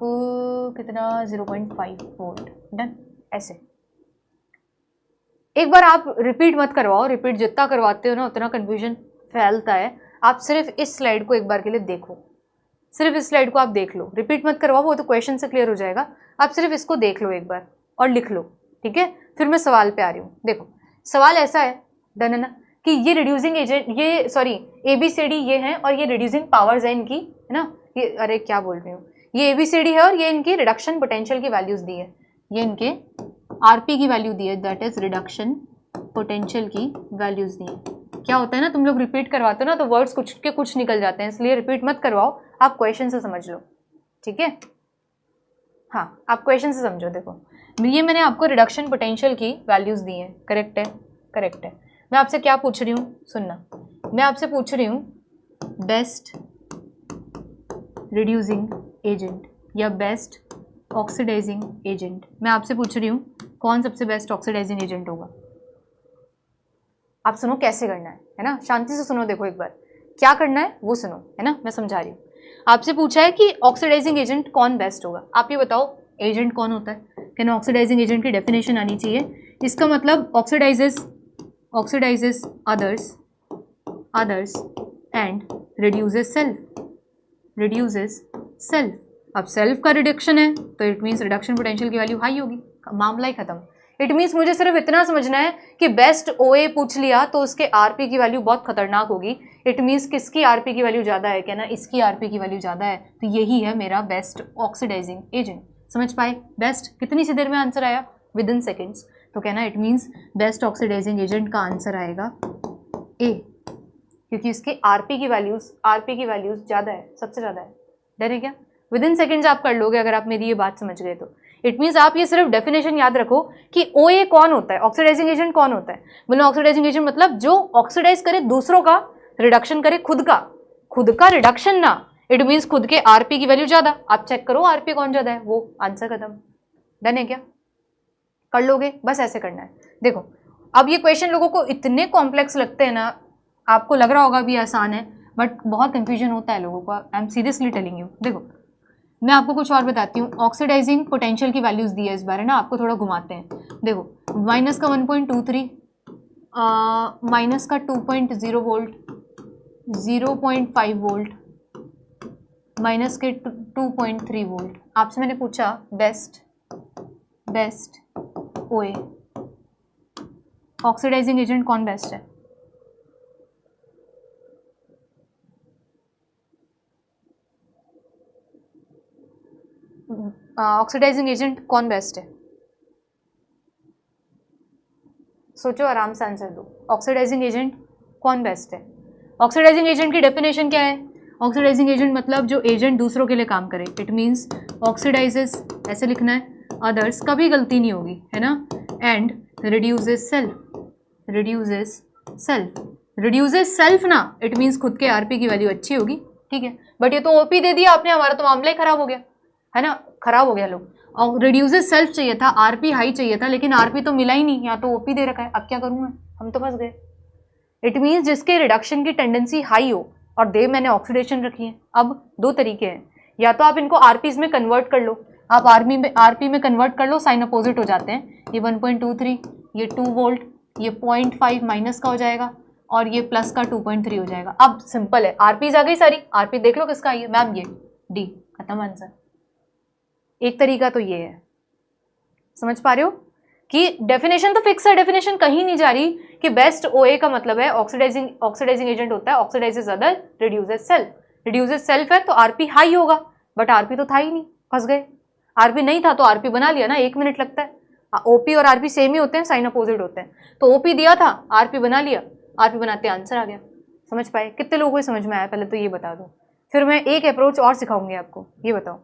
कितना 0.5 वोल्ट। डन। ऐसे एक बार आप रिपीट मत करवाओ, रिपीट जितना करवाते हो ना उतना कन्फ्यूजन फैलता है। आप सिर्फ इस स्लाइड को एक बार के लिए देखो, सिर्फ इस स्लाइड को आप देख लो, रिपीट मत करवाओ, वो तो क्वेश्चन से क्लियर हो जाएगा। आप सिर्फ इसको देख लो एक बार और लिख लो, ठीक है। फिर मैं सवाल पे आ रही हूँ। देखो सवाल ऐसा है, डन है ना, कि ये रिड्यूसिंग एजेंट, ये सॉरी ABCD ये हैं और ये रिड्यूसिंग पावर्स है इनकी, है ना। ये अरे क्या बोल रही हूँ, ये ABCD है और ये इनकी रिडक्शन पोटेंशियल की वैल्यूज दी है, ये इनके आरपी की वैल्यू दी है, दैट इज रिडक्शन पोटेंशियल की वैल्यूज दी है। क्या होता है ना, तुम लोग रिपीट करवाते हो ना तो वर्ड्स कुछ के कुछ निकल जाते हैं, इसलिए रिपीट मत करवाओ, आप क्वेश्चन से समझ लो, ठीक है। हाँ आप क्वेश्चन से समझो। देखो ये मैंने आपको रिडक्शन पोटेंशियल की वैल्यूज दी हैं, करेक्ट है, करेक्ट है। मैं आपसे क्या पूछ रही हूँ, सुनना, मैं आपसे पूछ रही हूँ बेस्ट रिड्यूसिंग एजेंट या बेस्ट ऑक्सीडाइजिंग एजेंट। मैं आपसे पूछ रही हूँ कौन सबसे बेस्ट ऑक्सीडाइजिंग एजेंट होगा। आप सुनो कैसे करना है ना, शांति से सुनो। देखो एक बार क्या करना है वो सुनो, है ना, मैं समझा रही हूँ। आपसे पूछा है कि ऑक्सीडाइजिंग एजेंट कौन बेस्ट होगा। आप ये बताओ एजेंट कौन होता है, कहना ऑक्सीडाइजिंग एजेंट की डेफिनेशन आनी चाहिए। इसका मतलब oxidises others and reduces self. अब सेल्फ का रिडक्शन है तो इट मीन्स रिडक्शन पोटेंशियल की वैल्यू हाई होगी, मामला ही खत्म। इट मीन्स मुझे सिर्फ इतना समझना है कि बेस्ट OA पूछ लिया तो उसके आरपी की वैल्यू बहुत खतरनाक होगी। इट मीन्स किसकी आरपी की वैल्यू ज़्यादा है, कहना इसकी आरपी की वैल्यू ज़्यादा है, तो यही है मेरा बेस्ट ऑक्सीडाइजिंग एजेंट। समझ पाए? बेस्ट कितनी सी देर में आंसर आया, विद इन सेकेंड्स। तो कहना it means best oxidising agent का आंसर आएगा A, क्योंकि इसके आरपी की वैल्यूज़ ज़्यादा है, सबसे ज़्यादा है। डर है क्या? विदिन सेकेंड्स आप कर लोगे अगर आप मेरी ये बात समझ गए तो। इट मीन्स आप ये सिर्फ डेफिनेशन याद रखो कि OA कौन होता है, ऑक्सीडाइजिंग एजेंट कौन होता है। बोलो ऑक्सीडाइजिंग एजेंट मतलब जो ऑक्सीडाइज करे दूसरों का, रिडक्शन करे खुद का रिडक्शन ना। इट मीन्स खुद के आरपी की वैल्यू ज्यादा। आप चेक करो आरपी कौन ज्यादा है, वो आंसर खत्म। डन है क्या? कर लोगे? बस ऐसे करना है। देखो अब ये क्वेश्चन लोगों को इतने कॉम्प्लेक्स लगते हैं ना, आपको लग रहा होगा भी आसान है, बट बहुत कंफ्यूजन होता है लोगों को। I am seriously telling you. देखो मैं आपको कुछ और बताती हूँ। ऑक्सीडाइजिंग पोटेंशियल की वैल्यूज दी है इस बार, है ना, आपको थोड़ा घुमाते हैं। देखो माइनस का 1.23, माइनस का 2.0 वोल्ट, 0.5 वोल्ट, माइनस के 2.3 वोल्ट। आपसे मैंने पूछा बेस्ट OA, ऑक्सीडाइजिंग एजेंट कौन बेस्ट है? ऑक्सीडाइजिंग एजेंट कौन बेस्ट है? सोचो, आराम से आंसर दो। ऑक्सीडाइजिंग एजेंट कौन बेस्ट है? ऑक्सीडाइजिंग एजेंट की डेफिनेशन क्या है? ऑक्सीडाइजिंग एजेंट मतलब जो एजेंट दूसरों के लिए काम करे। इट मीन्स ऑक्सीडाइजेस, ऐसे लिखना है, अदर्स, कभी गलती नहीं होगी, है ना, एंड रिड्यूसेस सेल्फ ना। इट मीन्स खुद के आरपी की वैल्यू अच्छी होगी, ठीक है। बट ये तो ओपी दे दिया आपने, हमारा तो मामला ही खराब हो गया, है ना, खराब हो गया लोग। और रिड्यूसेस सेल्फ चाहिए था, आरपी हाई चाहिए था, लेकिन आरपी तो मिला ही नहीं, यहाँ तो ओपी दे रखा है। अब क्या करूँ मैं? हम तो फंस गए। इट मीन्स जिसके रिडक्शन की टेंडेंसी हाई हो और दे मैंने ऑक्सीडेशन रखी है। अब दो तरीके हैं, या तो आप इनको आरपीज में कन्वर्ट कर लो, आप आरपी में कन्वर्ट कर लो, साइन अपोजिट हो जाते हैं। ये 1.23, ये 2 वोल्ट, ये 0.5 माइनस का हो जाएगा और ये प्लस का 2.3 हो जाएगा। अब सिंपल है, आरपीज आ गई सारी। आरपी देख लो किसका आई है मैम, ये डी, खत्म आंसर। एक तरीका तो ये है, समझ पा रहे हो कि डेफिनेशन तो फिक्स है, डेफिनेशन कहीं नहीं जा रही कि बेस्ट OA का मतलब है ऑक्सीडाइजिंग एजेंट होता है oxidises other, reduces self. Reduces self है तो आरपी हाई होगा, बट आरपी तो था ही नहीं, फंस गए। आरपी नहीं था तो आरपी बना लिया ना, 1 मिनट लगता है। ओपी और आरपी सेम ही होते हैं, साइन अपोजिट होते हैं। तो ओपी दिया था, आरपी बना लिया, आरपी बनाते आंसर आ गया। समझ पाए? कितने लोगों को समझ में आया पहले तो ये बता दो, फिर मैं एक अप्रोच और सिखाऊंगी आपको। ये बताओ,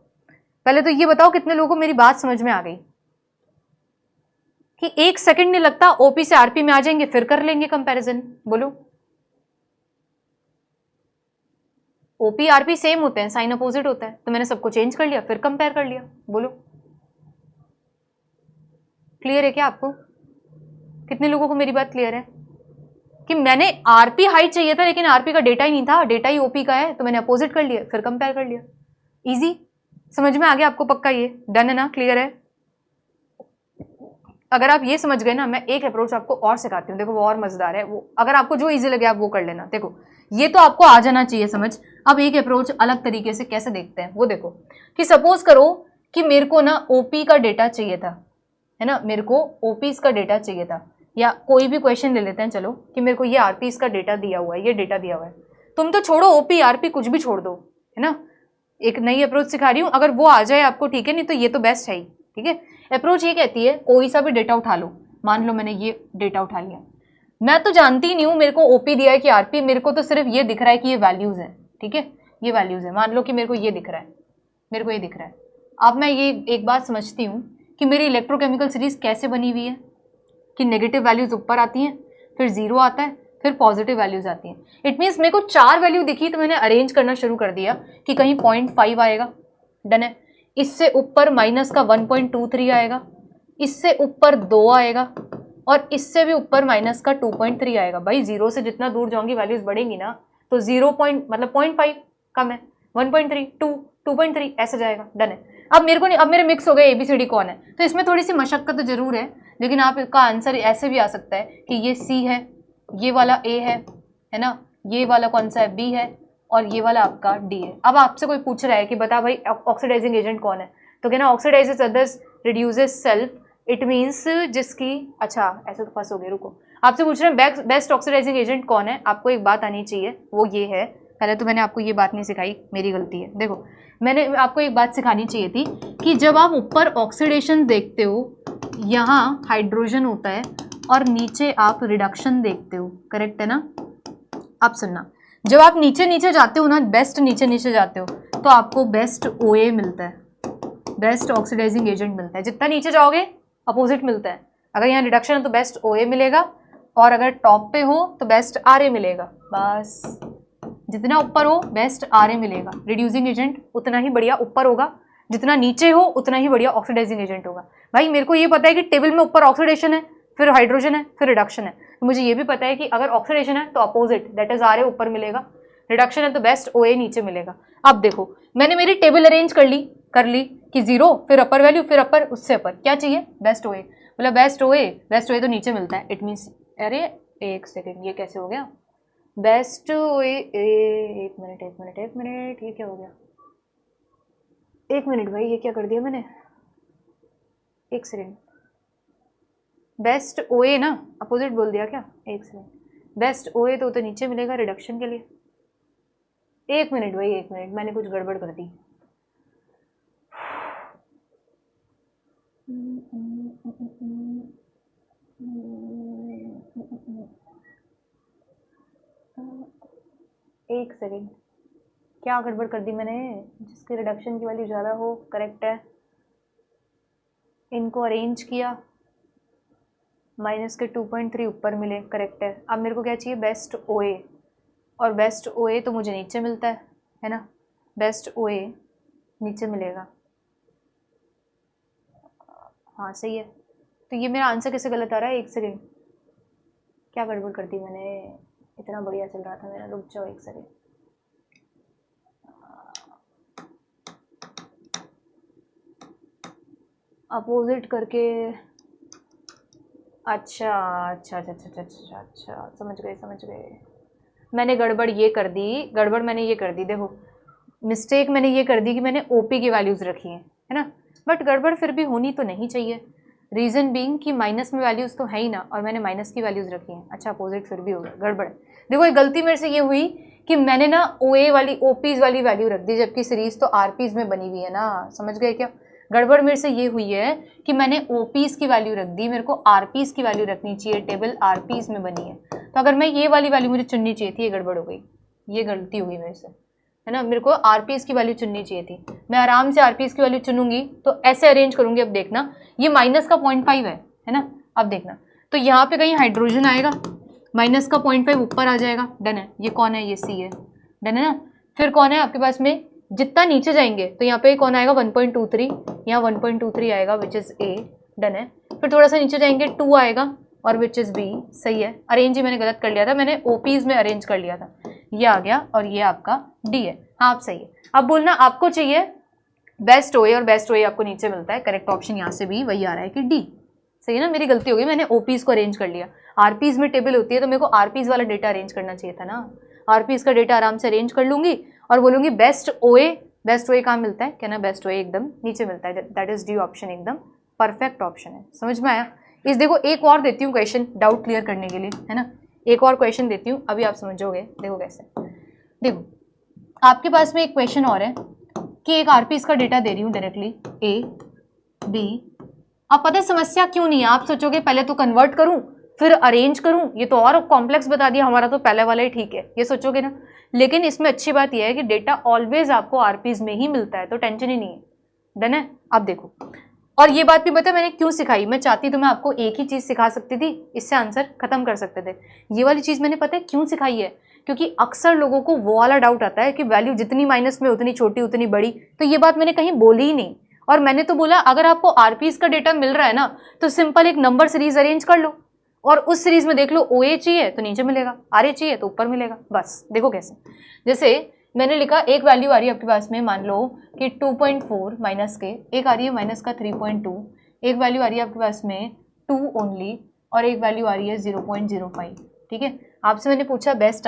पहले तो ये बताओ कितने लोगों को मेरी बात समझ में आ गई कि 1 सेकंड नहीं लगता, ओपी से आरपी में आ जाएंगे, फिर कर लेंगे कंपैरिजन। बोलो, ओपी आरपी सेम होते हैं, साइन अपोजिट होता है, तो मैंने सबको चेंज कर लिया, फिर कंपेयर कर लिया। बोलो, क्लियर है क्या आपको? कितने लोगों को मेरी बात क्लियर है कि मैंने आरपी हाई चाहिए था लेकिन आरपी का डेटा ही नहीं था, डेटा ही ओपी का है, तो मैंने अपोजिट कर लिया, फिर कंपेयर कर लिया। इजी, समझ में आ गया आपको? पक्का ये डन है ना, क्लियर है? अगर आप ये समझ गए ना, मैं एक अप्रोच आपको और सिखाती हूँ, देखो वो और मजेदार है। वो अगर आपको जो इजी लगे आप वो कर लेना। देखो ये तो आपको आ जाना चाहिए समझ। अब एक अप्रोच अलग तरीके से कैसे देखते हैं वो देखो, कि सपोज करो कि मेरे को ना ओपी का डेटा चाहिए था, है ना, मेरे को ओपीज का डेटा चाहिए था, या कोई भी क्वेश्चन ले लेते हैं चलो, कि मेरे को ये आरपीज का डेटा दिया हुआ है, ये डेटा दिया हुआ है। तुम तो छोड़ो ओपी आरपी, कुछ भी छोड़ दो, है ना। एक नई अप्रोच सिखा रही हूँ, अगर वो आ जाए आपको ठीक है, नहीं तो ये तो बेस्ट है ही, ठीक है। अप्रोच ये कहती है कोई सा भी डेटा उठा लो, मान लो मैंने ये डेटा उठा लिया, मैं तो जानती ही नहीं हूँ मेरे को ओपी दिया है कि आरपी, मेरे को तो सिर्फ ये दिख रहा है कि ये वैल्यूज है, ठीक है, ये वैल्यूज है। मान लो कि मेरे को ये दिख रहा है, मेरे को ये दिख रहा है। अब मैं ये एक बात समझती हूँ कि मेरी इलेक्ट्रोकेमिकल सीरीज कैसे बनी हुई है, कि नेगेटिव वैल्यूज ऊपर आती हैं, फिर 0 आता है, फिर पॉजिटिव वैल्यूज आती हैं। इट मीन्स मेरे को 4 वैल्यू दिखी तो मैंने अरेंज करना शुरू कर दिया कि कहीं 0.5 आएगा, डन है, इससे ऊपर माइनस का 1.23 आएगा, इससे ऊपर 2 आएगा, और इससे भी ऊपर माइनस का 2.3 आएगा। भाई 0 से जितना दूर जाऊंगी वैल्यूज बढ़ेंगी ना, तो 0.5 कम है, 1.3, 2, 2.3 ऐसे जाएगा, डन है। अब मेरे को नहीं, अब मेरे मिक्स हो गए ABCD कौन है, तो इसमें थोड़ी सी मशक्कत जरूर है, लेकिन आप इसका आंसर ऐसे भी आ सकता है कि ये C है, ये वाला A है ना, ये वाला कौन सा है B है, और ये वाला आपका D है। अब आपसे कोई पूछ रहा है कि बता भाई ऑक्सीडाइजिंग एजेंट कौन है, तो कहना oxidises others, reduces self. It means जिसकी, अच्छा ऐसे तो फंस हो गए, रुको, आपसे पूछ रहे हैं बेस्ट ऑक्सीडाइजिंग एजेंट कौन है। आपको एक बात आनी चाहिए, वो ये है, पहले तो मैंने आपको ये बात नहीं सिखाई, मेरी गलती है। देखो मैंने आपको एक बात सिखानी चाहिए थी कि जब आप ऊपर ऑक्सीडेशन देखते हो, यहाँ हाइड्रोजन होता है, और नीचे आप रिडक्शन देखते हो, करेक्ट है ना। आप सुनना, जब आप नीचे नीचे जाते हो ना, बेस्ट नीचे नीचे जाते हो, तो आपको बेस्ट OA मिलता है, बेस्ट ऑक्सीडाइजिंग एजेंट मिलता है। जितना नीचे जाओगे अपोजिट मिलता है। अगर यहाँ रिडक्शन है तो बेस्ट OA मिलेगा, और अगर टॉप पे हो तो बेस्ट RA मिलेगा। बस जितना ऊपर हो बेस्ट RA मिलेगा। रिड्यूसिंग एजेंट उतना ही बढ़िया ऊपर होगा, जितना नीचे हो उतना ही बढ़िया ऑक्सीडाइजिंग एजेंट होगा। भाई मेरे को ये पता है कि टेबल में ऊपर ऑक्सीडेशन है, फिर हाइड्रोजन है, फिर रिडक्शन है, तो मुझे ये भी पता है कि अगर ऑक्सीडेशन है तो अपोजिट दैट इज RA ऊपर मिलेगा, रिडक्शन है तो बेस्ट OA नीचे मिलेगा। अब देखो मैंने मेरी टेबल अरेंज कर ली कि 0 फिर अपर वैल्यू फिर अपर उससे अपर क्या चाहिए, बेस्ट OA। बोला बेस्ट OA तो नीचे मिलता है। इट मीन्स अरे एक सेकेंड, ये कैसे हो गया बेस्ट OA? एक मिनट, ये क्या हो गया? एक मिनट भाई, ये क्या कर दिया मैंने? एक सेकेंड, बेस्ट OA ना अपोजिट बोल दिया क्या? एक सेकेंड, बेस्ट OA तो नीचे मिलेगा रिडक्शन के लिए। एक मिनट भाई, एक मिनट, मैंने कुछ गड़बड़ कर दी। एक सेकेंड, क्या गड़बड़ कर दी मैंने? जिसके रिडक्शन की वैल्यू ज़्यादा हो, करेक्ट है। इनको अरेंज किया, माइनस के 2.3 ऊपर मिले, करेक्ट है। अब मेरे को क्या चाहिए, बेस्ट OA, और बेस्ट OA तो मुझे नीचे मिलता है ना, बेस्ट OA नीचे मिलेगा। हाँ सही है। तो ये मेरा आंसर कैसे गलत आ रहा है? एक सेकेंड, क्या गड़बड़ कर दी मैंने? इतना बढ़िया चल रहा था मेरा, रुक जाओ एक सेकेंड। अपोजिट करके, अच्छा, समझ गए। मैंने गड़बड़ ये कर दी, देखो मिस्टेक मैंने ये कर दी कि मैंने OP की वैल्यूज़ रखी हैं, है ना, बट गड़बड़ फिर भी होनी तो नहीं चाहिए। रीज़न बीइंग कि माइनस में वैल्यूज़ तो है ही ना, और मैंने माइनस की वैल्यूज़ रखी हैं। अच्छा अपोजिट फिर भी हो गया, गड़बड़। देखो ये गलती मेरे से ये हुई कि मैंने ना OPs वाली वैल्यू रख दी, जबकि सीरीज़ तो RPs में बनी हुई है ना, समझ गए क्या? गड़बड़ मेरे से ये हुई है कि मैंने OPs की वैल्यू रख दी, मेरे को RPs की वैल्यू रखनी चाहिए, टेबल RPs में बनी है। तो अगर मैं ये वाली वैल्यू मुझे चुननी चाहिए थी, ये गड़बड़ हो गई, ये गलती हो गई मेरे से, है ना। मेरे को RPs की वैल्यू चुननी चाहिए थी। मैं आराम से RPs की वैल्यू चुनूंगी, तो ऐसे अरेंज करूंगी। अब देखना ये माइनस का 0.5 है ना। अब देखना तो यहाँ पे कहीं हाइड्रोजन आएगा, माइनस का 0.5 ऊपर आ जाएगा, डन है। ये कौन है? ये C है, डन है ना। फिर कौन है आपके पास में? जितना नीचे जाएंगे तो यहाँ पे कौन आएगा? 1.23, यहाँ 1.23 आएगा विच इज़ A, डन है। फिर थोड़ा सा नीचे जाएंगे 2 आएगा और विच इज़ B, सही है। अरेंज ही मैंने गलत कर लिया था, मैंने OPs में अरेंज कर लिया था, ये आ गया, और ये आपका D है। हाँ आप सही है। अब बोलना आपको चाहिए बेस्ट OA, और बेस्ट OA आपको नीचे मिलता है। करेक्ट ऑप्शन यहाँ से भी वही आ रहा है कि D, सही है ना। मेरी गलती हो गई, मैंने OPs को अरेंज कर लिया। RPs में टेबल होती है तो मेरे को RPs वाला डेटा अरेंज करना चाहिए था ना। RPs का डेटा आराम से अरेंज कर लूंगी और बोलूंगी बेस्ट OA कहाँ मिलता है? कहना बेस्ट OA एकदम नीचे मिलता है, दैट इज D ऑप्शन, एकदम परफेक्ट ऑप्शन है। समझ में आया? इस देखो एक और देती हूँ क्वेश्चन डाउट क्लियर करने के लिए, है ना। एक और क्वेश्चन देती हूँ, अभी आप समझोगे। देखो कैसे, देखो आपके पास में एक क्वेश्चन और है कि एक RPs का डेटा दे रही हूँ डायरेक्टली A B। अब पता है समस्या क्यों नहीं है? आप सोचोगे पहले तो कन्वर्ट करूं फिर अरेंज करूं, ये तो और कॉम्प्लेक्स बता दिया, हमारा तो पहले वाला ही ठीक है, ये सोचोगे ना। लेकिन इसमें अच्छी बात यह है कि डेटा ऑलवेज आपको RPs में ही मिलता है, तो टेंशन ही नहीं है, डन है। अब देखो, और ये बात भी पता है मैंने क्यों सिखाई? मैं चाहती तो मैं आपको एक ही चीज़ सिखा सकती थी, इससे आंसर खत्म कर सकते थे। ये वाली चीज़ मैंने पता है क्यों सिखाई है? क्योंकि अक्सर लोगों को वो वाला डाउट आता है कि वैल्यू जितनी माइनस में उतनी छोटी उतनी बड़ी, तो ये बात मैंने कहीं बोली ही नहीं। और मैंने तो बोला अगर आपको RPs का डेटा मिल रहा है ना, तो सिंपल एक नंबर सीरीज अरेंज कर लो और उस सीरीज में देख लो OA चाहिए तो नीचे मिलेगा, RA चाहिए तो ऊपर मिलेगा। बस देखो कैसे, जैसे मैंने लिखा एक वैल्यू आ रही है आपके पास में, मान लो कि 2.4 माइनस के, एक आ रही है माइनस का 3.2, एक वैल्यू आ रही है आपके पास में 2 ओनली, और एक वैल्यू आ रही है 0.05। ठीक है, आपसे मैंने पूछा बेस्ट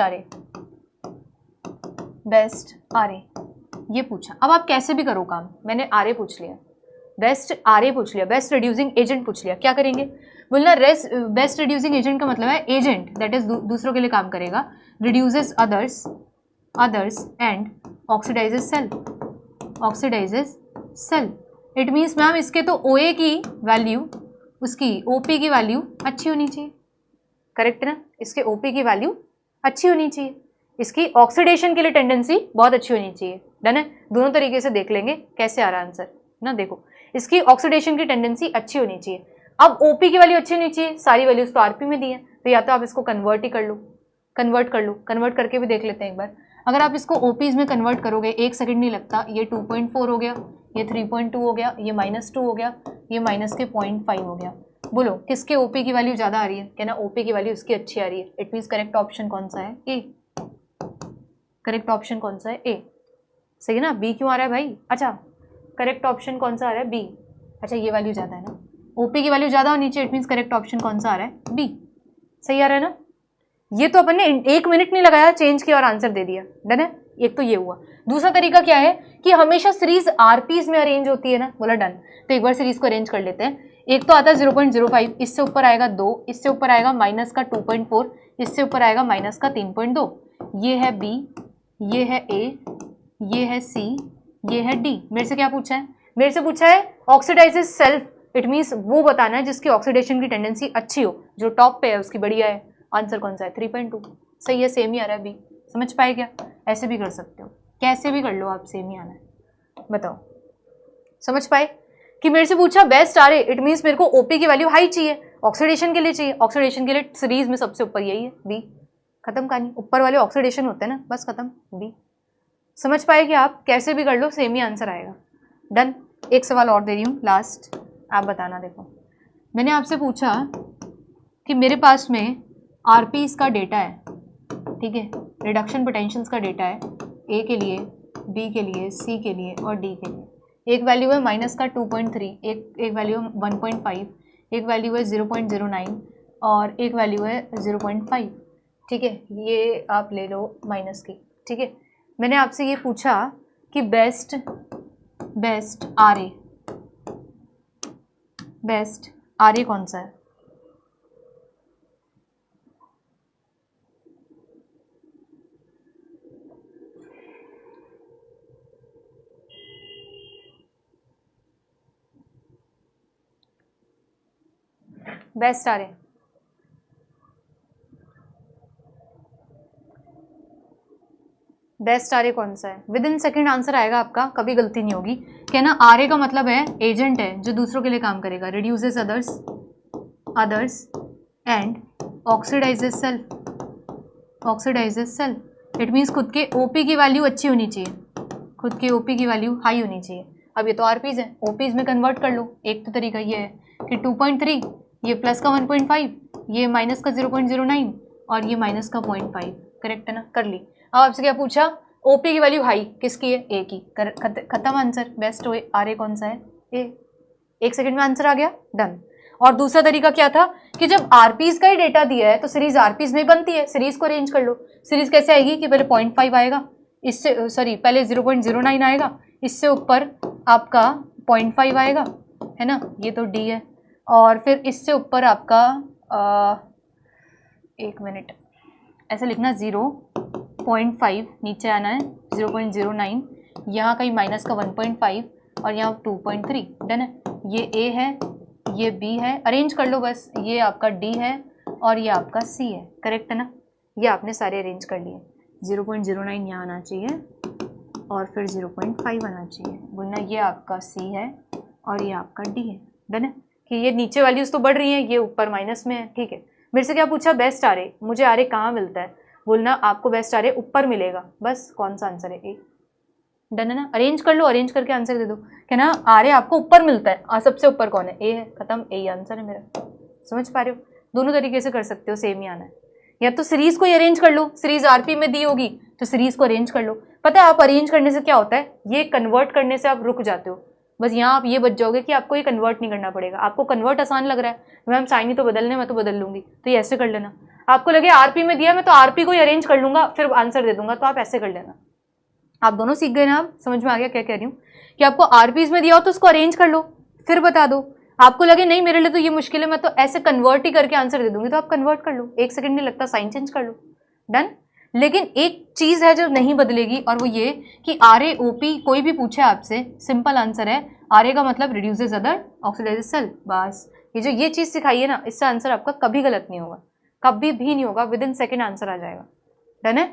RA ये पूछा। अब आप कैसे भी करो काम, मैंने RA पूछ लिया, बेस्ट RA पूछ लिया, बेस्ट रिड्यूसिंग एजेंट पूछ लिया, क्या करेंगे? बोलना बेस्ट रिड्यूसिंग एजेंट का मतलब है एजेंट दैट इज दूसरों के लिए काम करेगा, reduces others and oxidises self. It means ma'am इसके तो OA की वैल्यू उसकी OP की वैल्यू अच्छी होनी चाहिए, करेक्ट ना। इसके OP की वैल्यू अच्छी होनी चाहिए, इसकी ऑक्सीडेशन के लिए टेंडेंसी बहुत अच्छी होनी चाहिए। डन है, दोनों तरीके से देख लेंगे कैसे आ रहा है आंसर ना। देखो इसकी ऑक्सीडेशन की टेंडेंसी अच्छी होनी चाहिए। अब ओपी की वैल्यू अच्छी होनी चाहिए, सारी वैल्यूज तो आरपी में दी है, तो या तो आप इसको कन्वर्ट ही कर लो, कन्वर्ट कर लो, कन्वर्ट करके भी देख लेते हैं एक बार। अगर आप इसको ओपीज में कन्वर्ट करोगे 1 सेकंड नहीं लगता। ये 2.4 हो गया, ये 3.2 हो गया, ये -2 हो गया, ये माइनस के 0.5 हो गया। बोलो किसके ओपी की वैल्यू ज़्यादा आ रही है? कहना ओपी की वैल्यू इसकी अच्छी आ रही है। इट मीन्स करेक्ट ऑप्शन कौन सा है? ए। करेक्ट ऑप्शन कौन सा है? ए। सही है ना? बी क्यों आ रहा है भाई? अच्छा करेक्ट ऑप्शन कौन सा आ रहा है? बी। अच्छा ये वैल्यू ज़्यादा है ना, ओपी की वैल्यू ज़्यादा होनी चाहिए। इट मीन्स करेक्ट ऑप्शन कौन सा आ रहा है? बी। सही आ रहा है ना? ये तो अपन ने 1 मिनट नहीं लगाया, चेंज किया और आंसर दे दिया। डन है, एक तो ये हुआ। दूसरा तरीका क्या है कि हमेशा सीरीज आरपीज में अरेंज होती है ना। बोला डन, तो एक बार सीरीज को अरेंज कर लेते हैं। एक तो आता है 0.05, इससे ऊपर आएगा 2, इससे ऊपर आएगा माइनस का 2.4, इससे ऊपर आएगा माइनस का 3.2। ये है बी, ये है ए, ये है सी, ये है डी। मेरे से क्या पूछा है? मेरे से पूछा है ऑक्सीडाइजेस सेल्फ। इट मीन्स वो बताना है जिसकी ऑक्सीडेशन की टेंडेंसी अच्छी हो, जो टॉप पे है उसकी बढ़िया है। आंसर कौन सा है? 3.2। सही है, सेम ही आ रहा है बी। समझ पाए क्या? ऐसे भी कर सकते हो, कैसे भी कर लो आप, सेम ही आना है। बताओ समझ पाए कि मेरे से पूछा बेस्ट आ रहे, इट मीन्स मेरे को ओपी की वैल्यू हाई चाहिए, ऑक्सीडेशन के लिए चाहिए। ऑक्सीडेशन के लिए सीरीज में सबसे ऊपर यही है, बी। खत्म कहानी, ऊपर वाले ऑक्सीडेशन होते हैं ना, बस खत्म, बी। समझ पाए कि आप कैसे भी कर लो सेम ही आंसर आएगा। डन। एक सवाल और दे रही हूँ लास्ट, आप बताना। देखो मैंने आपसे पूछा कि मेरे पास में आरपीस का डेटा है, ठीक है, रिडक्शन पोटेंशियल्स का डेटा है, ए के लिए, बी के लिए, सी के लिए और डी के लिए। एक वैल्यू है माइनस का 2.3, एक वैल्यू है 1.5, एक वैल्यू है 0.09 और एक वैल्यू है 0.5। ठीक है, ये आप ले लो माइनस की। ठीक है, मैंने आपसे ये पूछा कि बेस्ट आर ए कौन सा है? बेस्ट आ रहे, बेस्ट आर ए कौन सा है? विद इन सेकेंड आंसर आएगा आपका, कभी गलती नहीं होगी। कहना आर ए का मतलब है एजेंट है जो दूसरों के लिए काम करेगा, reduces others and oxidises self. It means खुद के ओपी की वैल्यू अच्छी होनी चाहिए, खुद के ओपी की वैल्यू हाई होनी चाहिए। अब ये तो आरपीज है, ओपीज में कन्वर्ट कर लो। एक तो तरीका ये है कि 2.3, ये प्लस का 1.5, ये माइनस का 0.09 और ये माइनस का 0.5। करेक्ट है ना? कर ली। अब आपसे क्या पूछा? ओपी की वैल्यू हाई किसकी है? ए की। खत्म आंसर। बेस्ट आर ए कौन सा है? ए। 1 सेकंड में आंसर आ गया, डन। और दूसरा तरीका क्या था कि जब आरपीज का ही डेटा दिया है तो सीरीज आरपीज में बनती है, सीरीज को अरेंज कर लो। सीरीज कैसे आएगी कि पहले 0.5 आएगा, इससे सॉरी पहले 0.09 आएगा, इससे ऊपर आपका 0.5 आएगा, है ना, ये तो डी है, और फिर इससे ऊपर आपका 1 मिनट ऐसे लिखना 0.5, नीचे आना है 0.09, यहाँ कहीं माइनस का 1.5 और यहाँ 2.3। डन है। ये ए है, ये बी है, अरेंज कर लो बस। ये आपका डी है और ये आपका सी है। करेक्ट है ना? ये आपने सारे अरेंज कर लिए। 0.09 यहाँ आना चाहिए और फिर 0.5 आना चाहिए। बोलना ये आपका सी है और ये आपका डी है। डन है कि ये नीचे वैल्यूज तो बढ़ रही हैं, ये ऊपर माइनस में है। ठीक है, मेरे से क्या पूछा? बेस्ट आ रहे। मुझे आ रहे कहाँ मिलता है? बोलना आपको बेस्ट आ रहे ऊपर मिलेगा। बस कौन सा आंसर है? ए। डन है ना? अरेंज कर लो, अरेंज करके आंसर दे दो। क्या ना आ रहे आपको ऊपर मिलता है, सबसे ऊपर कौन है? ए है। खत्म, ए ही आंसर है मेरा। समझ पा रहे हो? दोनों तरीके से कर सकते हो, सेम ही आना है। या तो सीरीज को ही अरेंज कर लो, सीरीज आरपी में दी होगी तो सीरीज को अरेंज कर लो। पता है आप अरेंज करने से क्या होता है? ये कन्वर्ट करने से आप रुक जाते हो। बस यहाँ आप ये बच जाओगे कि आपको ये कन्वर्ट नहीं करना पड़ेगा। आपको कन्वर्ट आसान लग रहा है, मैम साइन ही तो बदलने, मैं तो बदल लूंगी, तो ये ऐसे कर लेना। आपको लगे आरपी में दिया, मैं तो आरपी को ही अरेंज कर लूंगा फिर आंसर दे दूंगा, तो आप ऐसे कर लेना। आप दोनों सीख गए ना? आप समझ में आ गया क्या कह रही हूँ? कि आपको आरपीज में दिया हो तो उसको अरेंज कर लो, फिर बता दो। आपको लगे नहीं मेरे लिए तो ये मुश्किल है, मैं तो ऐसे कन्वर्ट ही करके आंसर दे दूंगी, तो आप कन्वर्ट कर लो। 1 सेकंड नहीं लगता, साइन चेंज कर लो। डन। लेकिन एक चीज है जो नहीं बदलेगी, और वो ये कि आर ए ओ पी कोई भी पूछे आपसे, सिंपल आंसर है आर ए का मतलब रिड्यूसेस अदर ऑक्सीडाइजेस सेल्फ। बस ये चीज सिखाई है ना, इससे आंसर आपका कभी गलत नहीं होगा, कभी भी नहीं होगा, विद इन सेकेंड आंसर आ जाएगा। डन है?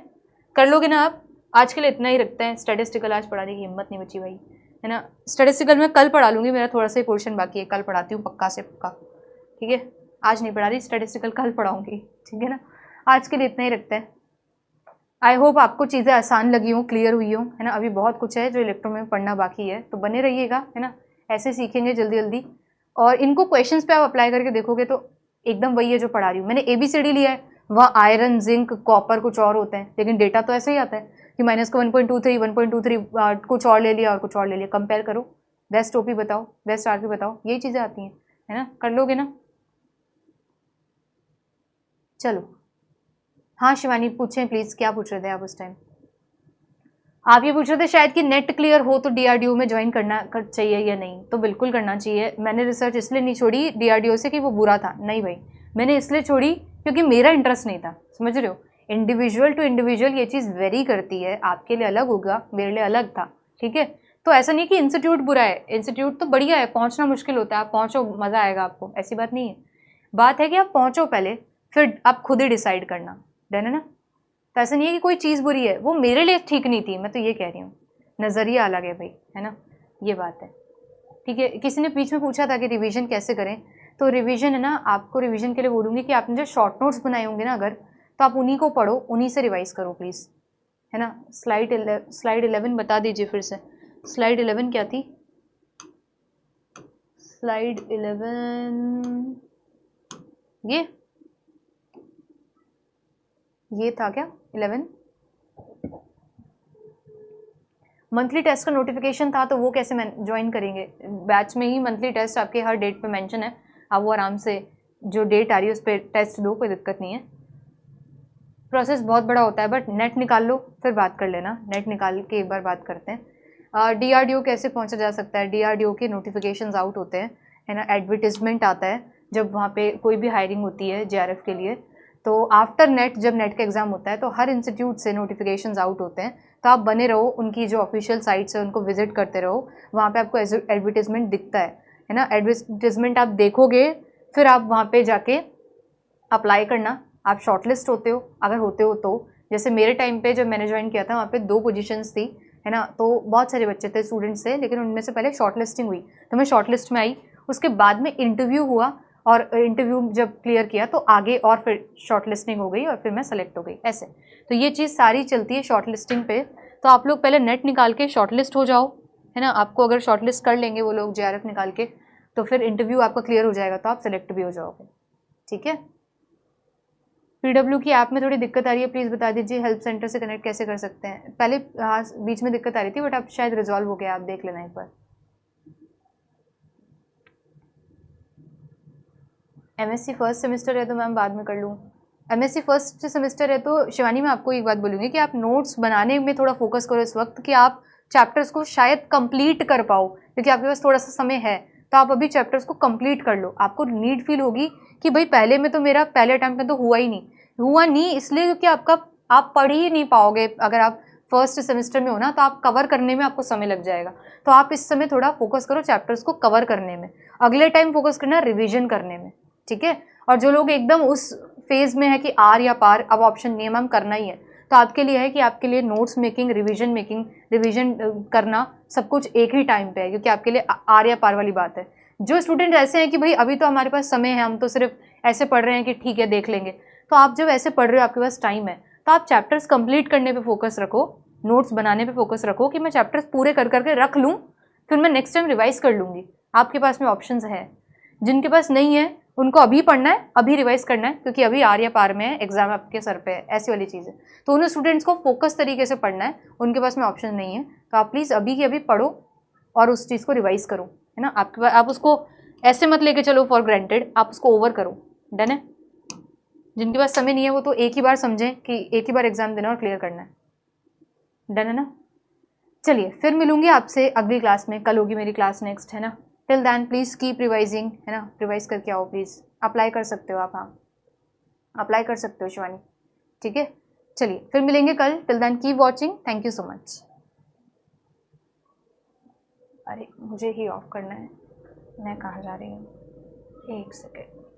कर लोगे ना आप? आज के लिए इतना ही रखते हैं, स्टैटिस्टिकल आज पढ़ाने की हिम्मत नहीं बची भाई, है ना। स्टैटिस्टिकल मैं कल पढ़ा लूँगी, मेरा थोड़ा सा ही पोर्शन बाकी है, कल पढ़ाती हूँ पक्का से पक्का, ठीक है। आज नहीं पढ़ा रही स्टैटिस्टिकल, कल पढ़ाऊँगी, ठीक है ना। आज के लिए इतना ही रखते हैं। आई होप आपको चीज़ें आसान लगी हों, क्लियर हुई हों, है ना। अभी बहुत कुछ है जो इलेक्ट्रो में पढ़ना बाकी है, तो बने रहिएगा, है ना। ऐसे सीखेंगे जल्दी जल्दी, और इनको क्वेश्चंस पे आप अप्लाई करके देखोगे तो एकदम वही है जो पढ़ा रही हूँ। मैंने ABCD लिया है, वहाँ आयरन, जिंक, कॉपर कुछ और होते हैं, लेकिन डेटा तो ऐसे ही आता है कि माइनस का 1.23 1.23 कुछ और ले लिया और कुछ और ले लिया। कंपेयर करो, बेस्ट OP बताओ, बेस्ट RP बताओ, यही चीज़ें आती हैं, है ना। कर लोगे ना? चलो, हाँ शिवानी पूछें प्लीज़, क्या पूछ रहे थे आप उस टाइम? आप ये पूछ रहे थे शायद कि नेट क्लियर हो तो DRDO में ज्वाइन करना चाहिए या नहीं। तो बिल्कुल करना चाहिए। मैंने रिसर्च इसलिए नहीं छोड़ी DRDO से कि वो बुरा था, नहीं भाई, मैंने इसलिए छोड़ी क्योंकि मेरा इंटरेस्ट नहीं था, समझ रहे हो। इंडिविजुअल टू इंडिविजुअल ये चीज़ वेरी करती है, आपके लिए अलग होगा, मेरे लिए अलग था, ठीक है। तो ऐसा नहीं कि इंस्टीट्यूट बुरा है, इंस्टीट्यूट तो बढ़िया है, पहुँचना मुश्किल होता है, आप पहुँचो, मज़ा आएगा आपको, ऐसी बात नहीं है। बात है कि आप पहुँचो पहले, फिर आप खुद ही डिसाइड करना, डन है ना। तो ऐसा नहीं है कि कोई चीज़ बुरी है, वो मेरे लिए ठीक नहीं थी, मैं तो ये कह रही हूँ, नज़रिया अलग है भाई, है ना, ये बात है, ठीक है। किसी ने बीच में पूछा था कि रिवीजन कैसे करें, तो रिवीजन है ना, आपको रिवीजन के लिए बोलूँगी कि आपने जो शॉर्ट नोट्स बनाए होंगे ना अगर, तो आप उन्हीं को पढ़ो, उन्हीं से रिवाइज करो प्लीज़, है ना। स्लाइड 11 बता दीजिए फिर से, स्लाइड 11 क्या थी? स्लाइड 11 ये था क्या 11? मंथली टेस्ट का नोटिफिकेशन था, तो वो कैसे ज्वाइन करेंगे? बैच में ही मंथली टेस्ट आपके हर डेट पे मेंशन है, आप वो आराम से जो डेट आ रही है उस पर टेस्ट दो, कोई दिक्कत नहीं है। प्रोसेस बहुत बड़ा होता है, बट नेट निकाल लो फिर बात कर लेना, नेट निकाल के एक बार बात करते हैं। DRDO कैसे पहुंचा जा सकता है? DRDO के नोटिफिकेशंस आउट होते हैं, है ना, एडवर्टिजमेंट आता है जब वहाँ पे कोई भी हायरिंग होती है JRF के लिए, तो आफ्टर नेट जब नेट का एग्ज़ाम होता है तो हर इंस्टीट्यूट से नोटिफिकेशंस आउट होते हैं, तो आप बने रहो, उनकी जो ऑफिशियल साइट्स है उनको विजिट करते रहो, वहाँ पे आपको एडवर्टिजमेंट दिखता है ना। एडवर्टिजमेंट आप देखोगे, फिर आप वहाँ पे जाके अप्लाई करना, आप शॉर्टलिस्ट होते हो, अगर होते हो तो। जैसे मेरे टाइम पे जब मैंने ज्वाइन किया था, वहाँ पे 2 पोजीशंस थी, है ना, तो बहुत सारे बच्चे थे स्टूडेंट्स थे, लेकिन उनमें से पहले शॉर्टलिस्टिंग हुई, तो मैं शॉर्टलिस्ट में आई, उसके बाद में इंटरव्यू हुआ, और इंटरव्यू जब क्लियर किया तो आगे और फिर शॉर्टलिस्टिंग हो गई और फिर मैं सेलेक्ट हो गई, ऐसे। तो ये चीज़ सारी चलती है शॉर्टलिस्टिंग पे। तो आप लोग पहले नेट निकाल के शॉर्टलिस्ट हो जाओ, है ना। आपको अगर शॉर्टलिस्ट कर लेंगे वो लोग JRF निकाल के, तो फिर इंटरव्यू आपका क्लियर हो जाएगा, तो आप सेलेक्ट भी हो जाओगे, ठीक है। PW की ऐप में थोड़ी दिक्कत आ रही है, प्लीज़ बता दीजिए, हेल्प सेंटर से कनेक्ट कैसे कर सकते हैं? पहले हाँ बीच में दिक्कत आ रही थी, बट अब शायद रिजॉल्व हो गया, आप देख लेना एक बार। MSc फर्स्ट सेमेस्टर है तो मैम बाद में कर लूँ। MSc फर्स्ट सेमेस्टर है तो शिवानी, मैं आपको एक बात बोलूँगी कि आप नोट्स बनाने में थोड़ा फोकस करो इस वक्त, कि आप चैप्टर्स को शायद कंप्लीट कर पाओ, क्योंकि आपके पास थोड़ा सा समय है, तो आप अभी चैप्टर्स को कंप्लीट कर लो। आपको नीड फील होगी कि भाई पहले में तो मेरा पहले अटैम्प्ट में तो हुआ नहीं इसलिए क्योंकि आप पढ़ ही नहीं पाओगे। अगर आप फर्स्ट सेमेस्टर में हो ना, तो आप कवर करने में आपको समय लग जाएगा, तो आप इस समय थोड़ा फोकस करो चैप्टर्स को कवर करने में, अगले टाइम फोकस करना रिविजन करने में, ठीक है। और जो लोग एकदम उस फेज में है कि आर या पार, अब ऑप्शन नहीं है मैम, करना ही है, तो आपके लिए है कि आपके लिए नोट्स मेकिंग, रिविजन करना सब कुछ एक ही टाइम पे है, क्योंकि आपके लिए आर या पार वाली बात है। जो स्टूडेंट ऐसे हैं कि भाई अभी तो हमारे पास समय है, हम तो सिर्फ ऐसे पढ़ रहे हैं कि ठीक है देख लेंगे, तो आप जब ऐसे पढ़ रहे हो, आपके पास टाइम है, तो आप चैप्टर्स कंप्लीट करने पे फोकस रखो, नोट्स बनाने पे फोकस रखो, कि मैं चैप्टर्स पूरे कर करके रख लूँ, फिर मैं नेक्स्ट टाइम रिवाइज कर लूँगी। आपके पास में ऑप्शंस है, जिनके पास नहीं है उनको अभी पढ़ना है, अभी रिवाइज करना है, क्योंकि अभी आर या पार में है, एग्जाम आपके सर पे है, ऐसी वाली चीज़ है। तो उन स्टूडेंट्स को फोकस तरीके से पढ़ना है, उनके पास में ऑप्शन नहीं है, तो आप प्लीज़ अभी की अभी पढ़ो और उस चीज़ को रिवाइज करो, है ना। आपके पास, आप उसको ऐसे मत लेके चलो फॉर ग्रांटेड, आप उसको ओवर करो, डन है। जिनके पास समय नहीं है वो तो एक ही बार समझें कि एक ही बार एग्जाम देना और क्लियर करना है, डन है ना। चलिए फिर मिलूंगी आपसे अगली क्लास में, कल होगी मेरी क्लास नेक्स्ट, है ना। Till then please keep revising, है ना, रिवाइज करके आओ प्लीज़। अप्लाई कर सकते हो आप, हाँ अप्लाई कर सकते हो शिवानी, ठीक है। चलिए फिर मिलेंगे कल, till then keep watching, thank you so much. अरे मुझे ही ऑफ करना है, मैं कहाँ जा रही हूँ, एक सेकेंड।